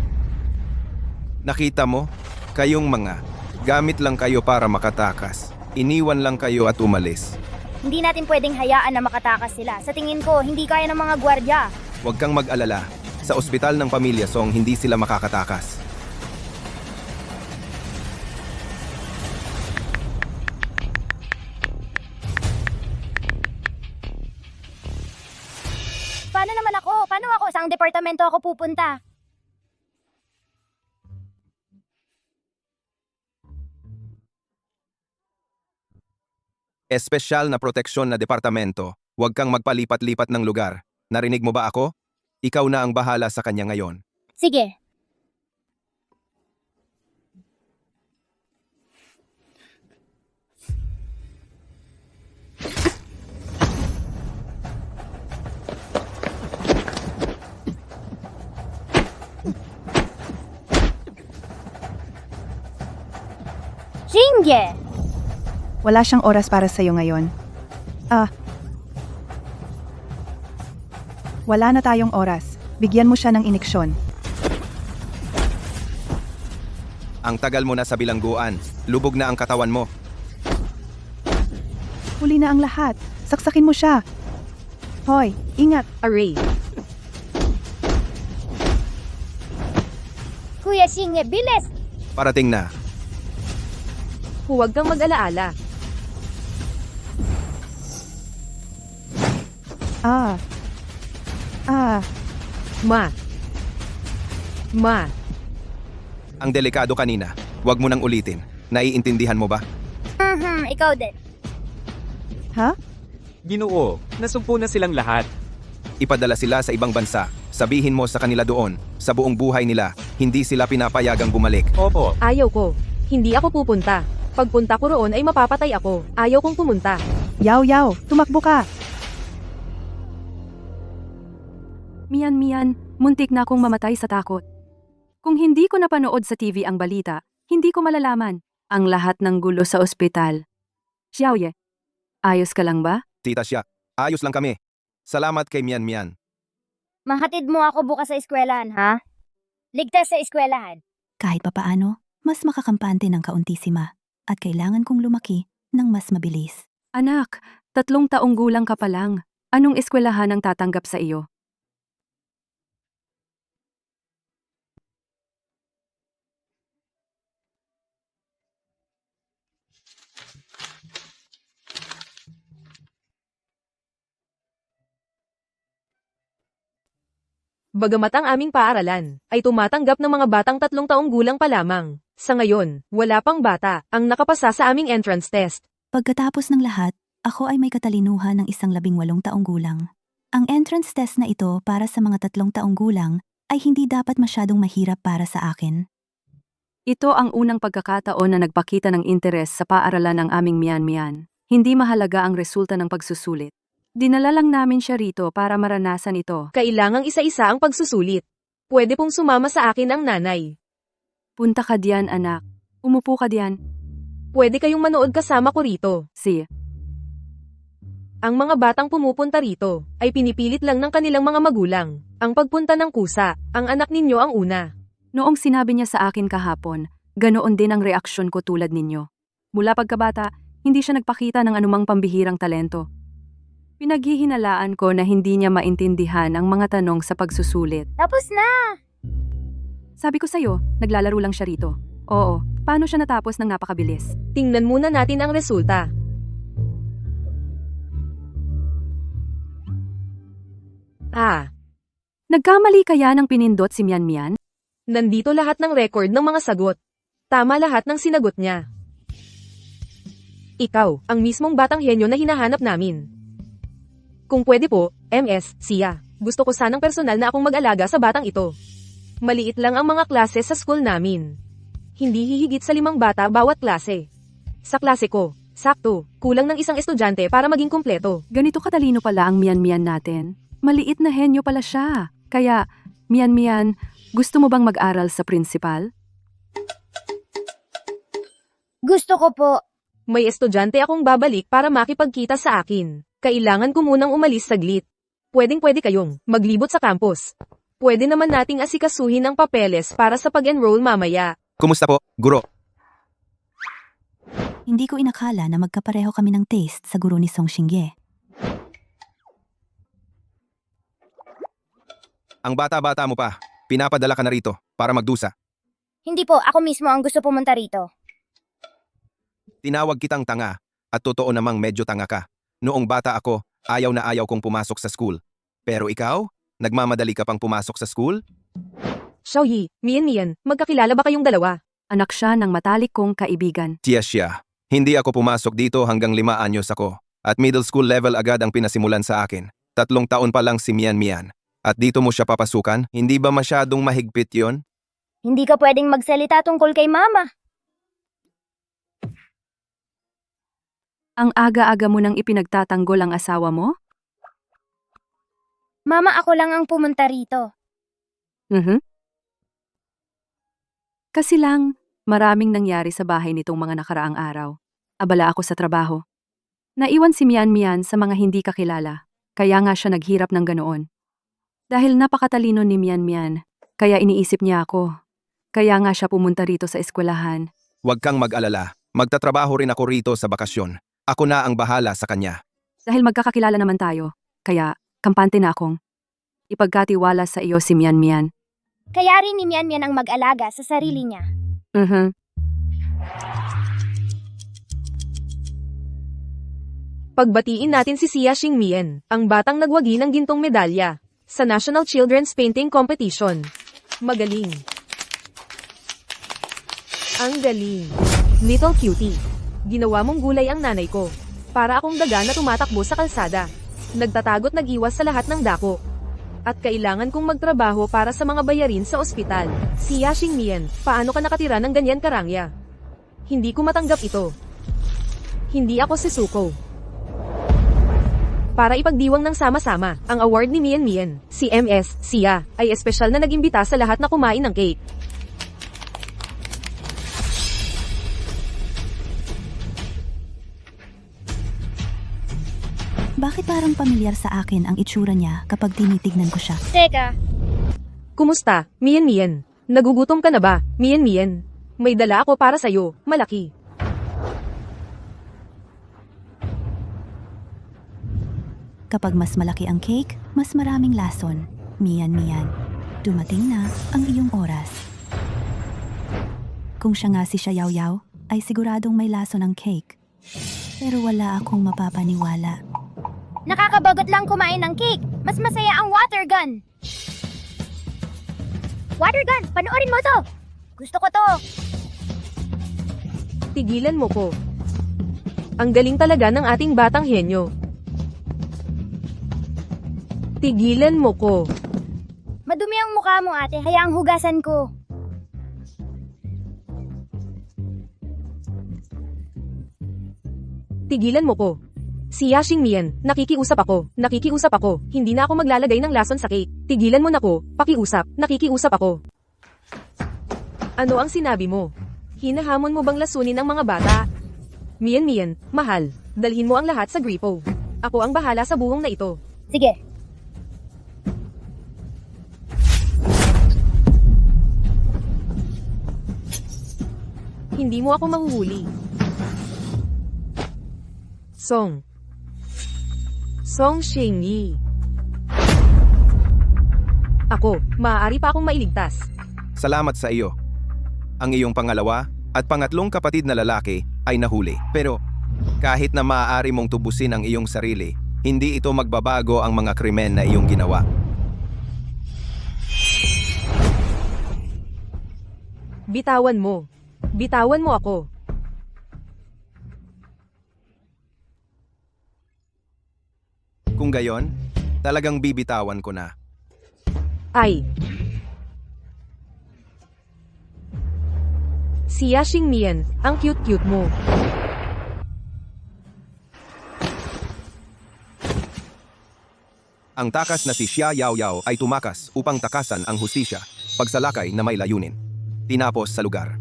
Nakita mo? Kayong mga gamit lang kayo para makatakas. Iniwan lang kayo at umalis. Hindi natin pwedeng hayaan na makatakas sila. Sa tingin ko, hindi kaya ng mga gwardya. Huwag kang mag-alala. Sa ospital ng pamilya Song, hindi sila makakatakas. Paano naman ako? Paano ako? Saang departamento ako pupunta? Espesyal na proteksyon na departamento. Huwag kang magpalipat-lipat ng lugar. Narinig mo ba ako? Ikaw na ang bahala sa kanya ngayon. Sige. Shinge! Wala siyang oras para sa'yo ngayon. Wala na tayong oras. Bigyan mo siya ng ineksyon. Ang tagal mo na sa bilangguan. Lubog na ang katawan mo. Huli na ang lahat. Saksakin mo siya. Hoy, ingat. Aray. Kuya Shinge, bilis! Parating na. Huwag kang mag-alaala. Ma. Ang delikado kanina. Huwag mo nang ulitin. Naiintindihan mo ba? Ikaw din. Ha? Ginoo, nasumpo na silang lahat. Ipadala sila sa ibang bansa. Sabihin mo sa kanila doon, sa buong buhay nila, hindi sila pinapayagang bumalik. Opo, Ayaw ko. Hindi ako pupunta. Pagpunta ko roon ay mapapatay ako. Ayaw kong pumunta. Yao Yao, tumakbo ka. Mian, muntik na akong mamatay sa takot. Kung hindi ko napanood sa TV ang balita, hindi ko malalaman ang lahat ng gulo sa ospital. Xiaoye, ayos ka lang ba? Tita siya, ayos lang kami. Salamat kay Mian. Mahatid mo ako bukas sa eskwelahan, ha? Ligtas sa eskwelahan. Kahit papaano, mas makakampante ng kaunti si Ma. At kailangan kong lumaki ng mas mabilis. Anak, 3 taong gulang ka pa lang. Anong eskwelahan ang tatanggap sa iyo? Bagamat ang aming paaralan ay tumatanggap ng mga batang 3 taong gulang pa lamang. Sa ngayon, wala pang bata ang nakapasa sa aming entrance test. Pagkatapos ng lahat, ako ay may katalinuhan ng 18 taong gulang. Ang entrance test na ito para sa mga 3 taong gulang ay hindi dapat masyadong mahirap para sa akin. Ito ang unang pagkakataon na nagpakita ng interes sa paaralan ng aming Mian. Hindi mahalaga ang resulta ng pagsusulit. Dinala lang namin siya rito para maranasan ito. Kailangang isa-isa ang pagsusulit. Pwede pong sumama sa akin ang nanay. Punta ka diyan, anak. Umupo ka diyan. Pwede kayong manood kasama ko rito. Si. Ang mga batang pumupunta rito ay pinipilit lang ng kanilang mga magulang. Ang pagpunta ng kusa, ang anak ninyo ang una. Noong sinabi niya sa akin kahapon, ganoon din ang reaksyon ko tulad ninyo. Mula pagkabata, hindi siya nagpakita ng anumang pambihirang talento. Pinaghihinalaan ko na hindi niya maintindihan ang mga tanong sa pagsusulit. Tapos na! Sabi ko sa'yo, naglalaro lang siya rito. Oo, paano siya natapos ng napakabilis? Tingnan muna natin ang resulta. Nagkamali kaya ng pinindot si Mian Mian? Nandito lahat ng record ng mga sagot. Tama lahat ng sinagot niya. Ikaw, ang mismong batang henyo na hinahanap namin. Kung pwede po, MS, Sia. Gusto ko sanang personal na akong mag-alaga sa batang ito. Maliit lang ang mga klase sa school namin. Hindi hihigit sa 5 bata bawat klase. Sa klase ko, sakto, kulang ng isang estudyante para maging kumpleto. Ganito katalino pala ang Mian Mian natin. Maliit na henyo pala siya. Kaya, Mian Mian, gusto mo bang mag-aral sa principal? Gusto ko po. May estudyante akong babalik para makipagkita sa akin. Kailangan ko munang umalis saglit. Pwedeng-pwede kayong maglibot sa campus. Pwede naman nating asikasuhin ang papeles para sa pag-enroll mamaya. Kumusta po, guro? Hindi ko inakala na magkapareho kami ng taste sa guro ni Song Xingye. Ang bata-bata mo pa. Pinapadala ka na rito para magdusa. Hindi po, ako mismo ang gusto pumunta rito. Tinawag kitang tanga at totoo namang medyo tanga ka. Noong bata ako, ayaw na ayaw kong pumasok sa school. Pero ikaw, nagmamadali ka pang pumasok sa school? Xiaoyi, Mian, magkakilala ba kayong dalawa? Anak siya ng matalik kong kaibigan. Siya. Hindi ako pumasok dito hanggang 5 anyos ako. At middle school level agad ang pinasimulan sa akin. 3 taon pa lang si Mian. At dito mo siya papasukan? Hindi ba masyadong mahigpit yon? Hindi ka pwedeng magsalita tungkol kay mama. Ang aga-aga mo nang ipinagtatanggol ang asawa mo? Mama, ako lang ang pumunta rito. Kasi lang, maraming nangyari sa bahay nitong mga nakaraang araw. Abala ako sa trabaho. Naiwan si Mian Mian sa mga hindi kakilala, kaya nga siya naghirap ng ganoon. Dahil napakatalino ni Mian Mian, kaya iniisip niya ako. Kaya nga siya pumunta rito sa eskwelahan. Huwag kang mag-alala. Magtatrabaho rin ako rito sa bakasyon. Ako na ang bahala sa kanya. Dahil magkakakilala naman tayo, kaya kampante na akong ipagkatiwala sa iyo si Mian Mian. Kaya rin ni Mian ang mag-alaga sa sarili niya. Pagbatiin natin si Xia Xingmian, ang batang nagwagi ng gintong medalya sa National Children's Painting Competition. Magaling. Ang galing. Little cutie. Ginawa mong gulay ang nanay ko. Para akong daga na tumatakbo sa kalsada. Nagtatago't nag-iwas sa lahat ng dako. At kailangan kong magtrabaho para sa mga bayarin sa ospital. Xia Xingmian, paano ka nakatira ng ganyan karangya? Hindi ko matanggap ito. Hindi ako si Suko. Para ipagdiwang ng sama-sama, ang award ni Mian, si MS, Sia, ay espesyal na nag-imbita sa lahat na kumain ng cake. Bakit parang pamilyar sa akin ang itsura niya kapag tinitignan ko siya? Teka, Kumusta, Mian? Nagugutom ka na ba, Mian? May dala ako para sa'yo, malaki. Kapag mas malaki ang cake, mas maraming lason. Mian. Dumating na ang iyong oras. Kung siya nga si Xiao Yao, ay siguradong may lason ang cake. Pero wala akong mapapaniwala. nakakabagot lang kumain ng cake. Mas masaya ang water gun. Water gun, panoorin mo to. Gusto ko to. Tigilan mo ko. Ang galing talaga ng ating batang henyo. Tigilan mo ko. Madumi ang mukha mo, ate. Hayaang hugasan ko. Tigilan mo ko. Xia Xingmian, nakikiusap ako. Hindi na ako maglalagay ng lason sa cake. Tigilan mo na ko, nakikiusap ako. Ano ang sinabi mo? Hinahamon mo bang lasunin ang mga bata? Mian, mahal, dalhin mo ang lahat sa gripo. Ako ang bahala sa buhong na ito. Sige. Hindi mo ako mahuhuli. Song Xingyi. Ako, maaari pa akong mailigtas. Salamat sa iyo. Ang iyong pangalawa at pangatlong kapatid na lalaki ay nahuli. Pero kahit na maaari mong tubusin ang iyong sarili, hindi ito magbabago ang mga krimen na iyong ginawa. Bitawan mo. Bitawan mo ako. Kung gayon, talagang bibitawan ko na. Ay. Siya Xingmian, ang cute-cute mo. Ang takas na si Xia Yaoyao ay tumakas upang takasan ang hustisya, pagsalakay na may layunin. Tinapos sa lugar.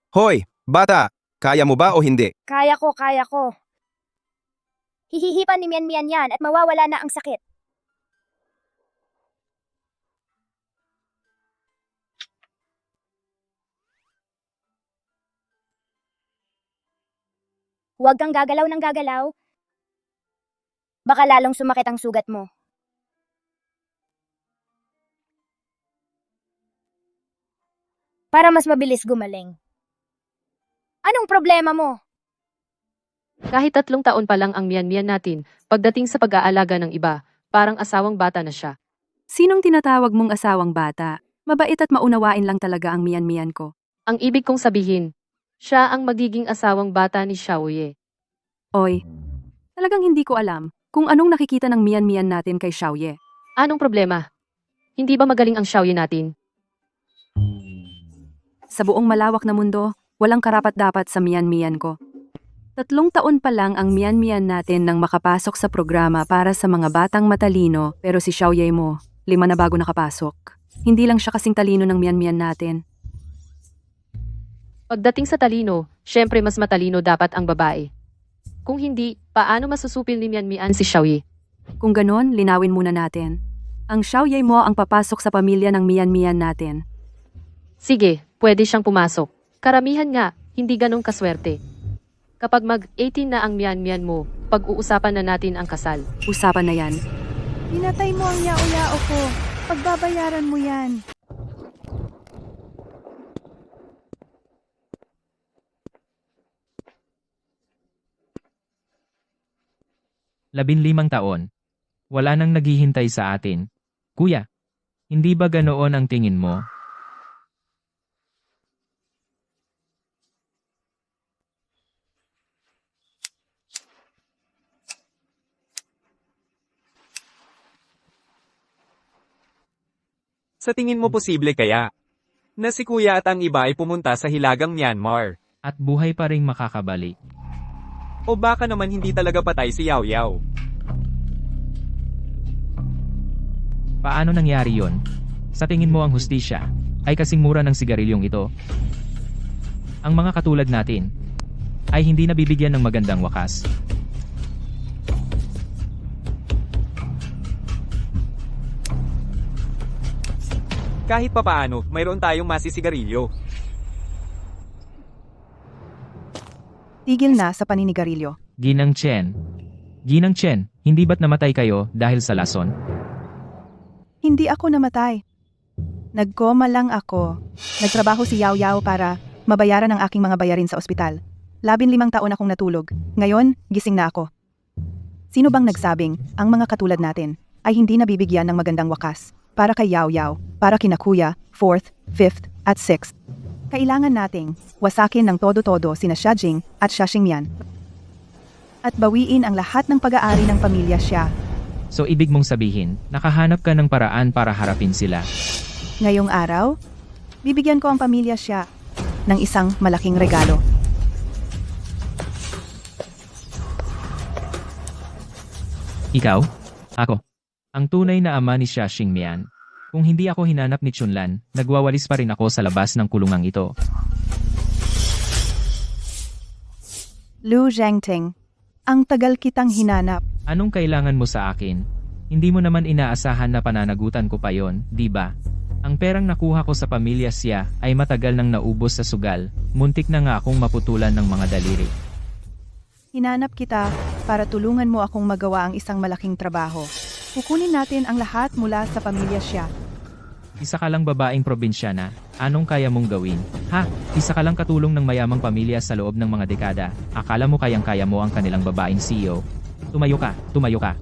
Hoy, bata! Kaya mo ba o hindi? Kaya ko. Hihihipan ni Mian yan at mawawala na ang sakit. Huwag kang gagalaw ng gagalaw. Baka lalong sumakit ang sugat mo. Para mas mabilis gumaling. Anong problema mo? Kahit 3 taon pa lang ang Mian natin, pagdating sa pag-aalaga ng iba, parang asawang bata na siya. Sinong tinatawag mong asawang bata? Mabait at maunawain lang talaga ang Mian ko. Ang ibig kong sabihin, siya ang magiging asawang bata ni Xiaoye. Oy, talagang hindi ko alam kung anong nakikita ng Mian natin kay Xiaoye. Anong problema? Hindi ba magaling ang Xiaoye natin? Sa buong malawak na mundo, walang karapat-dapat sa Mian ko. 3 taon pa lang ang Mian natin nang makapasok sa programa para sa mga batang matalino, pero si Xiaoye mo, 5 na bago nakapasok. Hindi lang siya kasing talino ng Mian natin. Pagdating sa talino, syempre mas matalino dapat ang babae. Kung hindi, paano masusupil ni Mian si Xiaoye? Kung ganon, linawin muna natin. Ang Xiaoye mo ang papasok sa pamilya ng Mian natin. Sige, pwede siyang pumasok. Karamihan nga, hindi ganong kaswerte. Kapag mag-18 na ang Mian mo, pag-uusapan na natin ang kasal. Usapan na yan. Pinatay mo ang yao-yao ko. Pagbabayaran mo yan. Labinlimang taon. Wala nang naghihintay sa atin. Kuya, hindi ba ganoon ang tingin mo? Sa tingin mo posible kaya na si kuya at ang iba ay pumunta sa hilagang Myanmar? At buhay pa ring makakabalik. O baka naman hindi talaga patay si Yao Yao? Paano nangyari yon? Sa tingin mo ang hustisya ay kasing mura ng sigarilyong ito? Ang mga katulad natin ay hindi nabibigyan ng magandang wakas. Kahit papaano, mayroon tayong masisigarilyo. Tigil na sa paninigarilyo. Ginang Chen, hindi ba't namatay kayo dahil sa lason? Hindi ako namatay. Nagkoma lang ako. Nagtrabaho si Yao Yao para mabayaran ang aking mga bayarin sa ospital. 15 taon akong natulog. Ngayon, gising na ako. Sino bang nagsabing ang mga katulad natin ay hindi nabibigyan ng magandang wakas? Para kay Yao Yao, para kina Kuya, 4th, 5th, at 6th. Kailangan nating wasakin ng todo-todo sina Xia Jing at Xia Xingmian. At bawiin ang lahat ng pag-aari ng pamilya Xia. So ibig mong sabihin, nakahanap ka ng paraan para harapin sila. Ngayong araw, bibigyan ko ang pamilya Xia ng isang malaking regalo. Ikaw? Ako. Ang tunay na ama ni Xia Xingmian. Kung hindi ako hinanap ni Chunlan, nagwawalis pa rin ako sa labas ng kulungang ito. Lu Zhengting, ang tagal kitang hinanap. Anong kailangan mo sa akin? Hindi mo naman inaasahan na pananagutan ko pa yon, di ba? Ang perang nakuha ko sa pamilya Xia ay matagal nang naubos sa sugal, muntik na nga akong maputulan ng mga daliri. Hinanap kita para tulungan mo akong magawa ang isang malaking trabaho. Kukunin natin ang lahat mula sa pamilya siya. Isa ka lang babaeng probinsyana, anong kaya mong gawin? Ha? Isa ka lang katulong ng mayamang pamilya sa loob ng mga dekada, akala mo kayang-kaya mo ang kanilang babaeng CEO? Tumayo ka, tumayo ka.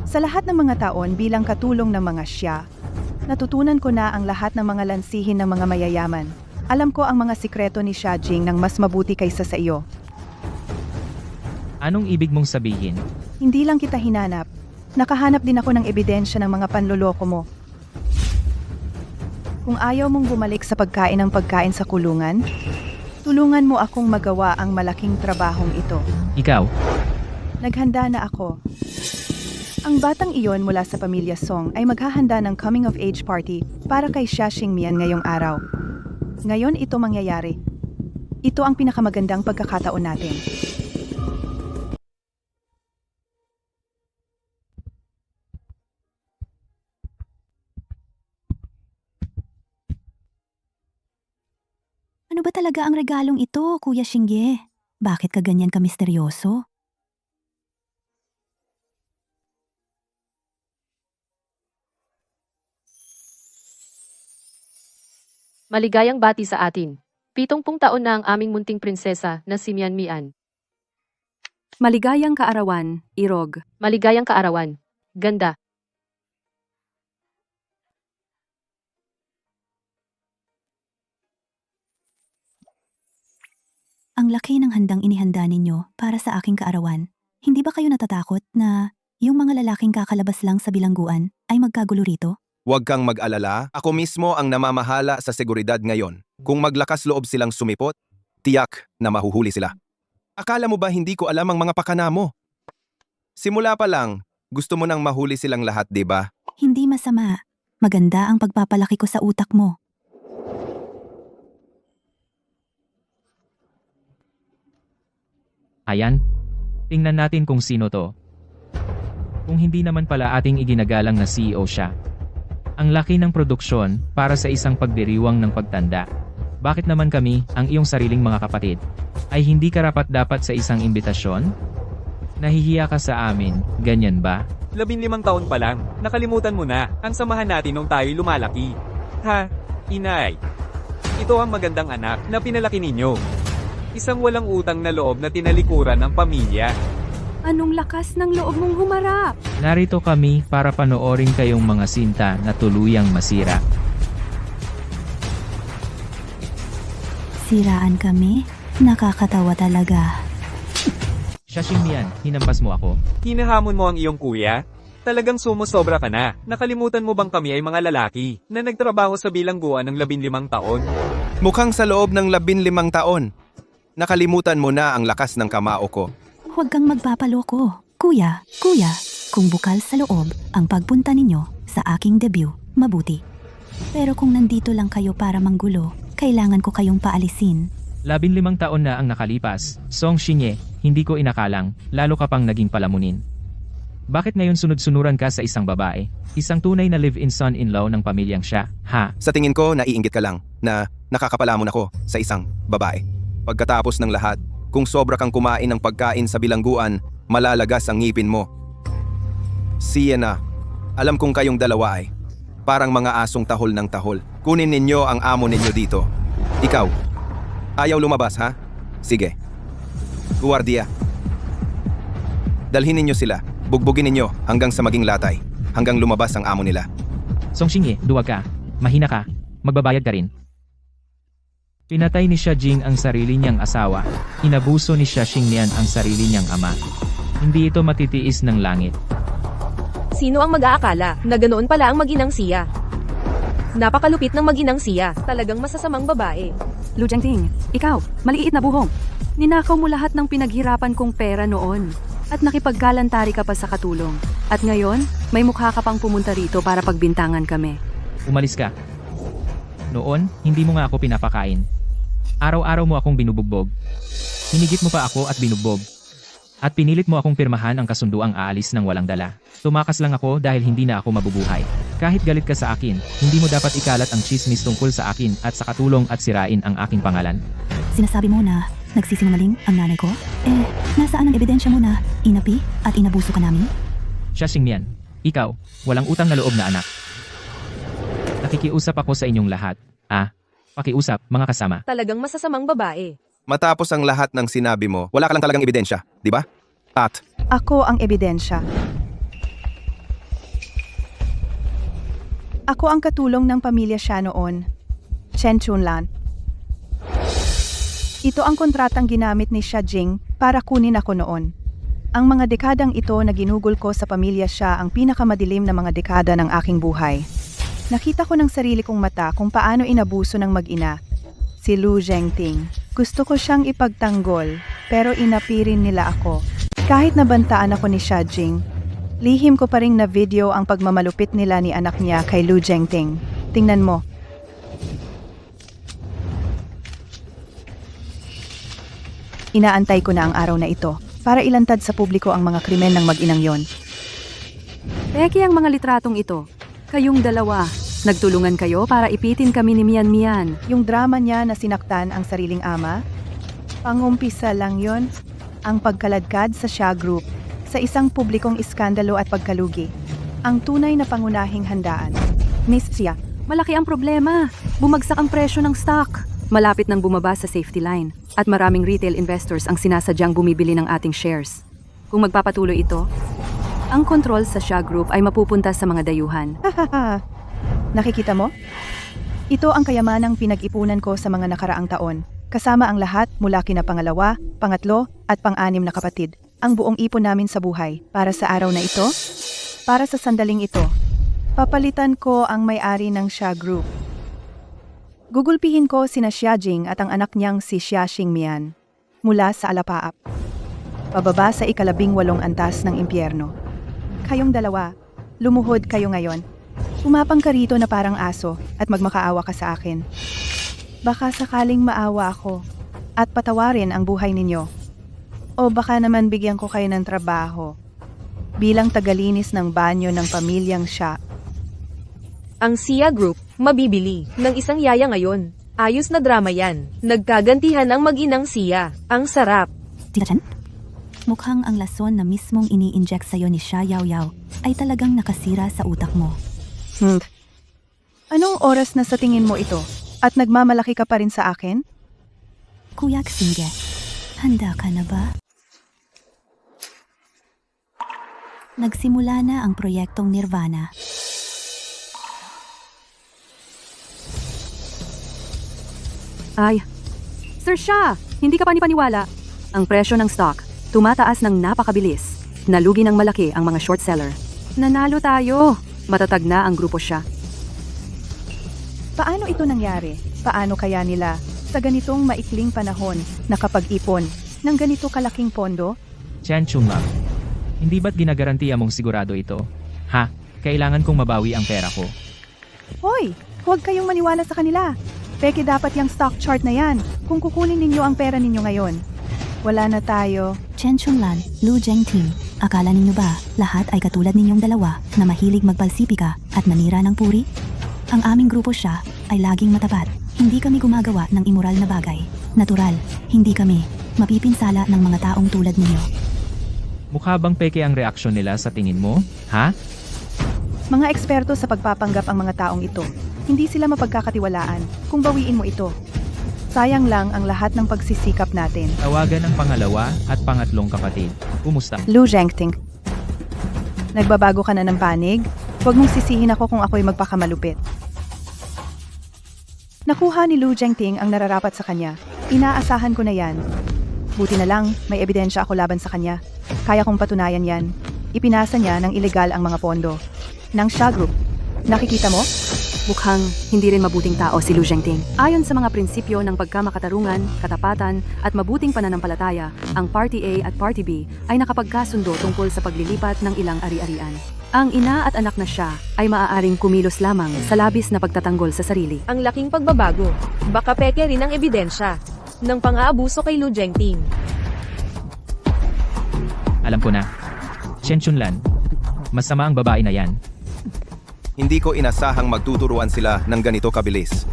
Sa lahat ng mga taon bilang katulong ng mga siya, natutunan ko na ang lahat ng mga lansihin ng mga mayayaman. Alam ko ang mga sikreto ni Xia Jing ng mas mabuti kaysa sa iyo. Anong ibig mong sabihin? Hindi lang kita hinanap. Nakahanap din ako ng ebidensya ng mga panloloko mo. Kung ayaw mong bumalik sa pagkain ng pagkain sa kulungan, tulungan mo akong magawa ang malaking trabahong ito. Ikaw? Naghanda na ako. Ang batang iyon mula sa pamilya Song ay maghahanda ng coming of age party para kay Xia Xingmian ngayong araw. Ngayon ito mangyayari. Ito ang pinakamagandang pagkakataon natin. Ano ba talaga ang regalong ito, Kuya Xingye? Bakit ka ganyan ka misteryoso? Maligayang bati sa atin. 70 taon na ang aming munting prinsesa na si Mian Mian. Maligayang kaarawan, Irog. Maligayang kaarawan. Ganda. Ang laki ng handang inihanda ninyo para sa aking kaarawan. Hindi ba kayo natatakot na yung mga lalaking kakalabas lang sa bilangguan ay magkagulo rito? Huwag kang mag-alala, ako mismo ang namamahala sa seguridad ngayon. Kung maglakas loob silang sumipot, tiyak na mahuhuli sila. Akala mo ba hindi ko alam ang mga pakana mo? Simula pa lang, gusto mo nang mahuli silang lahat, di ba? Hindi masama. Maganda ang pagpapalaki ko sa utak mo. Ayan. Tingnan natin kung sino to. Kung hindi naman pala ating iginagalang na CEO siya. Ang laki ng produksyon para sa isang pagdiriwang ng pagtanda. Bakit naman kami, ang iyong sariling mga kapatid, ay hindi karapat-dapat sa isang imbitasyon? Nahihiya ka sa amin, ganyan ba? 15 taon pa lang, nakalimutan mo na, ang samahan natin nung tayo'y lumalaki. Ha, inay. Ito ang magandang anak na pinalaki ninyo. Isang walang utang na loob na tinalikuran ng pamilya. Anong lakas ng loob mong humarap? Narito kami para panoorin kayong mga sinta na tuluyang masira. Siraan kami? Nakakatawa talaga. Xia Xingmian, hinampas mo ako. Hinahamon mo ang iyong kuya? Talagang sumusobra ka na. Nakalimutan mo bang kami ay mga lalaki na nagtrabaho sa bilangguan ng 15 taon? Mukhang sa loob ng 15 taon. Nakalimutan mo na ang lakas ng kamao ko. Huwag kang magpapaloko. Kuya, kung bukal sa loob ang pagpunta ninyo sa aking debut, mabuti. Pero kung nandito lang kayo para manggulo, kailangan ko kayong paalisin. 15 taon na ang nakalipas, Song Xingye, hindi ko inakalang, lalo ka pang naging palamunin. Bakit ngayon sunod-sunuran ka sa isang babae? Isang tunay na live-in son-in-law ng pamilyang siya, ha? Sa tingin ko, naiinggit ka lang na nakakapalamon ako sa isang babae. Pagkatapos ng lahat, kung sobra kang kumain ng pagkain sa bilangguan, malalagas ang ngipin mo. Siya alam kong kayong dalawa ay parang mga asong tahol ng tahol. Kunin ninyo ang amo ninyo dito. Ikaw, ayaw lumabas ha? Sige. Guardia. Dalhin ninyo sila, bugbugin ninyo hanggang sa maging latay, hanggang lumabas ang amo nila. Song Xingye, duwag ka, mahina ka, magbabayad ka rin. Pinatay ni Xia Jing ang sarili niyang asawa. Inabuso ni Xia Xingmian ang sarili niyang ama. Hindi ito matitiis ng langit. Sino ang mag-aakala na ganoon pala ang mag-inang siya? Napakalupit ng mag-inang siya. Talagang masasamang babae. Lu Zhengting, ikaw, maliit na buhong. Ninakaw mo lahat ng pinaghirapan kong pera noon. At nakipagkalantari ka pa sa katulong. At ngayon, may mukha ka pang pumunta rito para pagbintangan kami. Umalis ka. Noon, hindi mo nga ako pinapakain. Araw-araw mo akong binubugbog. Hinigit mo pa ako at binugbog. At pinilit mo akong pirmahan ang kasunduang aalis ng walang dala. Tumakas lang ako dahil hindi na ako mabubuhay. Kahit galit ka sa akin, hindi mo dapat ikalat ang chismis tungkol sa akin at sa katulong at sirain ang aking pangalan. Sinasabi mo na nagsisinungaling ang nanay ko? Nasaan ang ebidensya mo na inapi at inabuso ka namin? Siya Xingmian. Ikaw, walang utang na loob na anak. Nakikiusap ako sa inyong lahat. Pakiusap, mga kasama. Talagang masasamang babae. Matapos ang lahat ng sinabi mo, wala ka lang talagang ebidensya, di ba? At Ako ang ebidensya. Ako ang katulong ng pamilya siya noon. Chen Chunlan. Ito ang kontratang ginamit ni Xia Jing para kunin ako noon. Ang mga dekadang ito na ginugol ko sa pamilya siya ang pinakamadilim na mga dekada ng aking buhay. Nakita ko ng sarili kong mata kung paano inabuso ng mag-ina, si Lu Zhengting. Gusto ko siyang ipagtanggol, pero inapirin nila ako. Kahit nabantaan ako ni Xia Jing, lihim ko pa ring na video ang pagmamalupit nila ni anak niya kay Lu Zhengting. Tingnan mo. Inaantay ko na ang araw na ito para ilantad sa publiko ang mga krimen ng mag-inang yon. Peki ang mga litratong ito. Kayong dalawa, nagtulungan kayo para ipitin kami ni Mian Mian. Yung drama niya na sinaktan ang sariling ama, pangumpisa lang yon ang pagkaladkad sa Xia Group sa isang publikong iskandalo at pagkalugi. Ang tunay na pangunahing handaan. Miss Xia, Malaki ang problema. Bumagsak ang presyo ng stock. Malapit nang bumaba sa safety line. At maraming retail investors ang sinasadyang bumibili ng ating shares. Kung magpapatuloy ito, ang kontrol sa Xia Group ay mapupunta sa mga dayuhan. nakikita mo? Ito ang kayamanang pinag-ipunan ko sa mga nakaraang taon. Kasama ang lahat mula kina pangalawa, pangatlo, at pang-anim na kapatid. Ang buong ipon namin sa buhay. Para sa araw na ito, para sa sandaling ito, papalitan ko ang may-ari ng Xia Group. Gugulpihin ko sina Xia Jing at ang anak niyang si Xia Xingmian mula sa alapaap. Pababa sa 18 antas ng impyerno. Kayong dalawa, lumuhod kayo ngayon. Umapang ka rito na parang aso at magmakaawa ka sa akin. Baka sakaling maawa ako at patawarin ang buhay ninyo. O baka naman bigyan ko kayo ng trabaho bilang tagalinis ng banyo ng pamilyang Xia. Ang Xia Group, mabibili ng isang yaya ngayon. Ayos na drama yan. Nagkagantihan ang mag-inang Xia. Ang sarap. Tita Chen? Mukhang ang lason na mismong ini-inject sa'yo ni Xia Yaoyao ay talagang nakasira sa utak mo. Anong oras na sa tingin mo ito? At nagmamalaki ka pa rin sa akin? Kuya Xingge, handa ka na ba? Nagsimula na ang proyektong Nirvana. Ay, Sir Xia, hindi ka pa nipaniwala. Ang presyo ng stock, tumataas ng napakabilis. Nalugi ng malaki ang mga short seller. Nanalo tayo. Matatag na ang grupo Xia. Paano ito nangyari? Paano kaya nila sa ganitong maikling panahon nakapag-ipon ng ganito kalaking pondo? Chen Chunlang. Hindi ba't ginagarantiya mong sigurado ito? Kailangan kong mabawi ang pera ko. Hoy, huwag kayong maniwala sa kanila. Peke dapat yung stock chart na yan kung kukunin ninyo ang pera ninyo ngayon. Wala na tayo. Chen Chunlan, Lu Zhengting, akala ninyo ba lahat ay katulad ninyong dalawa na mahilig magpalsipika at manira ng puri? Ang aming grupo Xia ay laging matapat. Hindi kami gumagawa ng immoral na bagay. Natural, hindi kami mapipinsala ng mga taong tulad ninyo. Mukha bang peke ang reaksyon nila sa tingin mo? Mga eksperto sa pagpapanggap ang mga taong ito. Hindi sila mapagkakatiwalaan kung bawiin mo ito. Sayang lang ang lahat ng pagsisikap natin. Tawagan ang pangalawa at pangatlong kapatid. Kumusta? Lu Zhengting. Nagbabago ka na ng panig? Huwag mong sisihin ako kung ako'y magpakamalupit. Nakuha ni Lu Zhengting ang nararapat sa kanya. Inaasahan ko na yan. Buti na lang, may ebidensya ako laban sa kanya. Kaya kong patunayan yan. Ipinasa niya ng ilegal ang mga pondo ng Xia Group. Nakikita mo? Mukhang hindi rin mabuting tao si Lu Zhengting. Ayon sa mga prinsipyo ng pagkamakatarungan, katapatan, at mabuting pananampalataya, ang Party A at Party B ay nakapagkasundo tungkol sa paglilipat ng ilang ari-arian. Ang ina at anak na siya ay maaaring kumilos lamang sa labis na pagtatanggol sa sarili. Ang laking pagbabago. Baka peke rin ang ebidensya ng pang-aabuso kay Lu Zhengting. Alam ko na. Chen Chunlan. Masama ang babae na yan. Hindi ko inasahang magtuturuan sila ng ganito kabilis.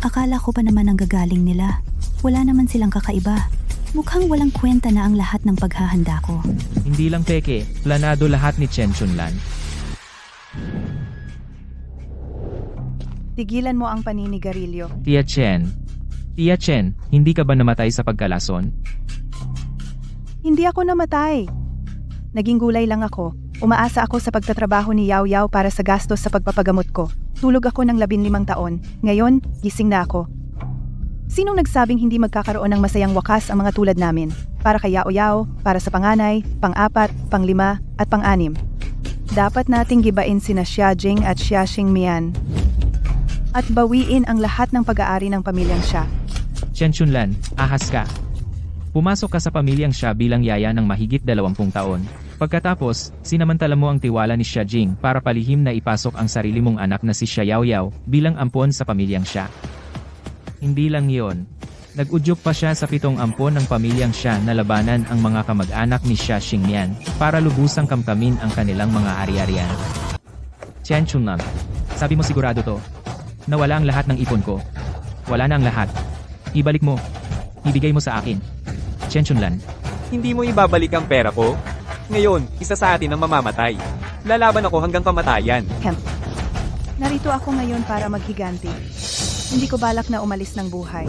Akala ko pa naman ang gagaling nila. Wala naman silang kakaiba. Mukhang walang kwenta na ang lahat ng paghahanda ko. Hindi lang peke, planado lahat ni Chen Chunlan. Tigilan mo ang paninigarilyo. Tia Chen, hindi ka ba namatay sa pagkalason? Hindi ako namatay. Naging gulay lang ako. Umaasa ako sa pagtatrabaho ni Yao Yao para sa gastos sa pagpapagamot ko. Tulog ako ng 15 taon. Ngayon, gising na ako. Sinong nagsabing hindi magkakaroon ng masayang wakas ang mga tulad namin? Para kay Yao Yao, para sa panganay, pang-4, pang-5, at pang-6. Dapat nating gibain sina Xia Jing at Xia Xingmian. At bawiin ang lahat ng pag-aari ng pamilyang siya. Chen Chunlan, ahas ka. Pumasok ka sa pamilyang siya bilang yaya ng mahigit 20 taon. Pagkatapos, sinamantala mo ang tiwala ni Xia Jing para palihim na ipasok ang sarili mong anak na si Xia Yao Yao bilang ampon sa pamilyang siya. Hindi lang yon. Nag-udyok pa siya sa 7 ampon ng pamilyang siya na labanan ang mga kamag-anak ni Xia Xingmian para lubusang kamkamin ang kanilang mga ari-arian. Chen Chunlam, sabi mo sigurado to? Nawala ang lahat ng ipon ko. Wala na ang lahat. Ibalik mo. Ibigay mo sa akin. Chen Chunlan. Hindi mo ibabalik ang pera ko? Ngayon, isa sa atin ang mamamatay. Lalaban ako hanggang kamatayan. Narito ako ngayon para maghiganti. Hindi ko balak na umalis ng buhay.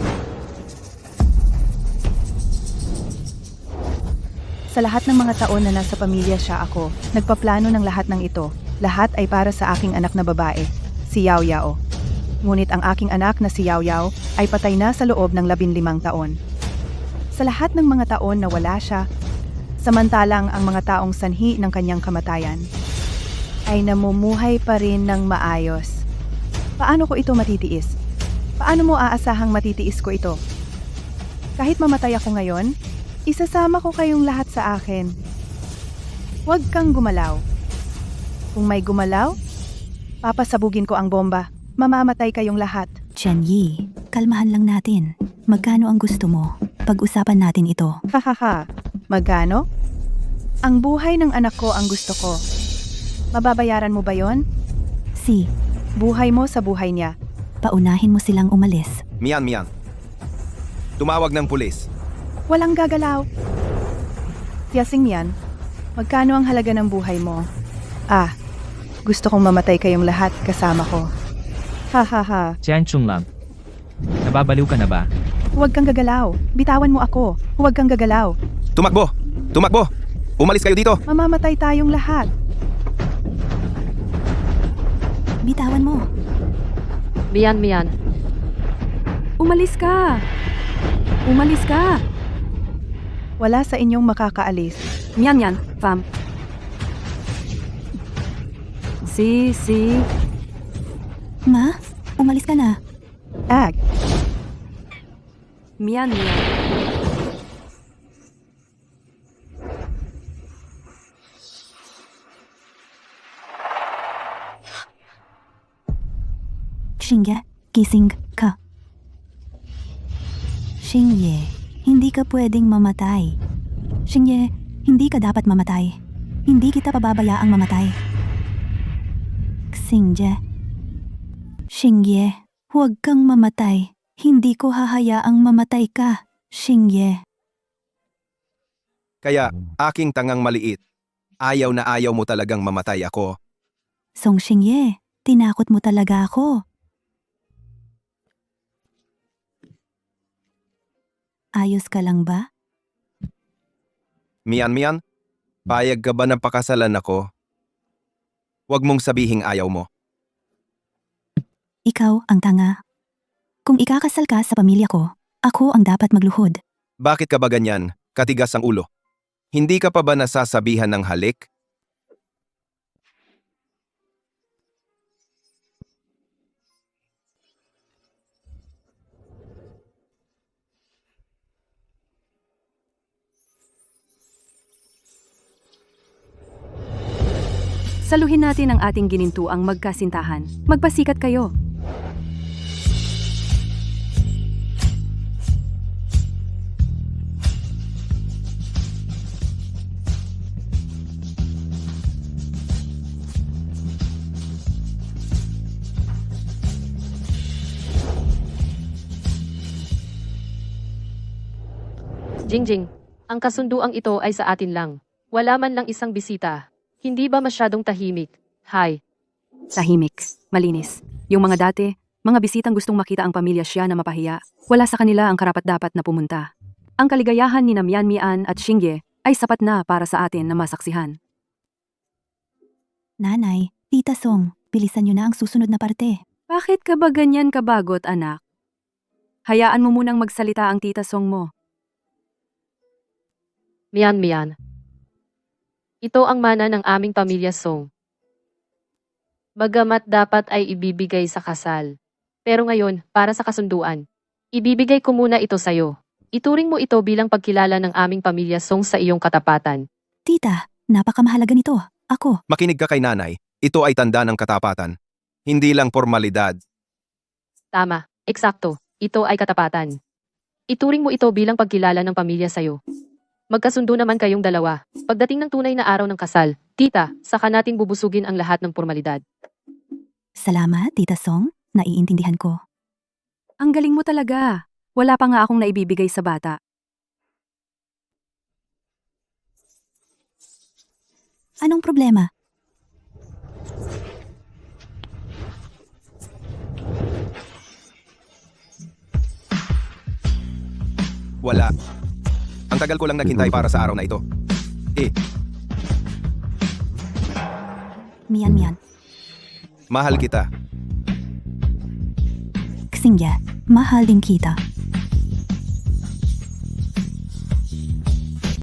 Sa lahat ng mga taon na nasa pamilya siya ako, nagpaplano ng lahat ng ito. Lahat ay para sa aking anak na babae, si Yao Yao. Ngunit ang aking anak na si Yao Yao ay patay na sa loob ng 15 taon. Sa lahat ng mga taon na wala siya, samantalang ang mga taong sanhi ng kanyang kamatayan ay namumuhay pa rin ng maayos. Paano ko ito matitiis? Paano mo aasahang matitiis ko ito? Kahit mamatay ako ngayon, isasama ko kayong lahat sa akin. Huwag kang gumalaw. Kung may gumalaw, papasabugin ko ang bomba. Mamamatay kayong lahat. Chen Yi, kalmahan lang natin. Magkano ang gusto mo? Pag-usapan natin ito. Hahaha. Magkano? Ang buhay ng anak ko ang gusto ko. Mababayaran mo ba yon? Si, Buhay mo sa buhay niya. paunahin mo silang umalis. Mian. Tumawag ng pulis. Walang gagalaw. Yasing yan, magkano ang halaga ng buhay mo? Gusto kong mamatay kayong lahat kasama ko. Hahaha. Chen Chunlam. Nababaliw ka na ba? Huwag kang gagalaw. Bitawan mo ako. Huwag kang gagalaw. Tumakbo! Umalis kayo dito! Mamamatay tayong lahat. Bitawan mo. Mian. Umalis ka! Umalis ka! Wala sa inyong makakaalis. Mian, fam. Si. Ma, umalis ka na. Mian. Xingye, gising ka. Xingye, hindi ka pwedeng mamatay. Xingye, hindi ka dapat mamatay. Hindi kita pababayaang mamatay. Xingye, huwag kang mamatay. Hindi ko hahayaang mamatay ka, Xingye. Kaya, aking tangang maliit. Ayaw na ayaw mo talagang mamatay ako. Song Xingye, tinakot mo talaga ako. Ayos ka lang ba? Mian, payag ka ba na pakasalan ako? Huwag mong sabihing ayaw mo. Ikaw ang tanga. Kung ikakasal ka sa pamilya ko, ako ang dapat magluhod. Bakit ka ba ganyan? Katigas ang ulo. Hindi ka pa ba nasasabihan ng halik? Saluhin natin ang ating ginintuang magkasintahan. Magpasikat kayo. Jingjing, ang kasunduang ito ay sa atin lang. Wala man lang isang bisita. Hindi ba masyadong tahimik? Hi. Tahimik, malinis. Yung mga dati, mga bisitang gustong makita ang pamilya siya na mapahiya. Wala sa kanila ang karapat-dapat na pumunta. Ang kaligayahan ni Mian Mian at Xingye ay sapat na para sa atin na masaksihan. Nanay, Tita Song, bilisan niyo na ang susunod na parte. Bakit ka ba ganyan kabagot, anak? Hayaan mo munang magsalita ang tita Song mo. Mian Mian. Ito ang mana ng aming pamilya Song. Bagamat dapat ay ibibigay sa kasal. Pero ngayon, para sa kasunduan, ibibigay ko muna ito sa'yo. Ituring mo ito bilang pagkilala ng aming pamilya Song sa iyong katapatan. Tita, napakamahalaga nito. Ako, Makinig ka kay nanay. Ito ay tanda ng katapatan. Hindi lang formalidad. Tama, eksakto. Ito ay katapatan. Ituring mo ito bilang pagkilala ng pamilya sa'yo. Magkasundo naman kayong dalawa. Pagdating ng tunay na araw ng kasal, tita, saka natin bubusugin ang lahat ng formalidad. salamat, Tita Song. Naiintindihan ko. Ang galing mo talaga. Wala pa nga akong naibibigay sa bata. Anong problema? Wala. Ang tagal ko lang naghintay para sa araw na ito. Mian Mian. Mahal kita. Xingye, mahal din kita.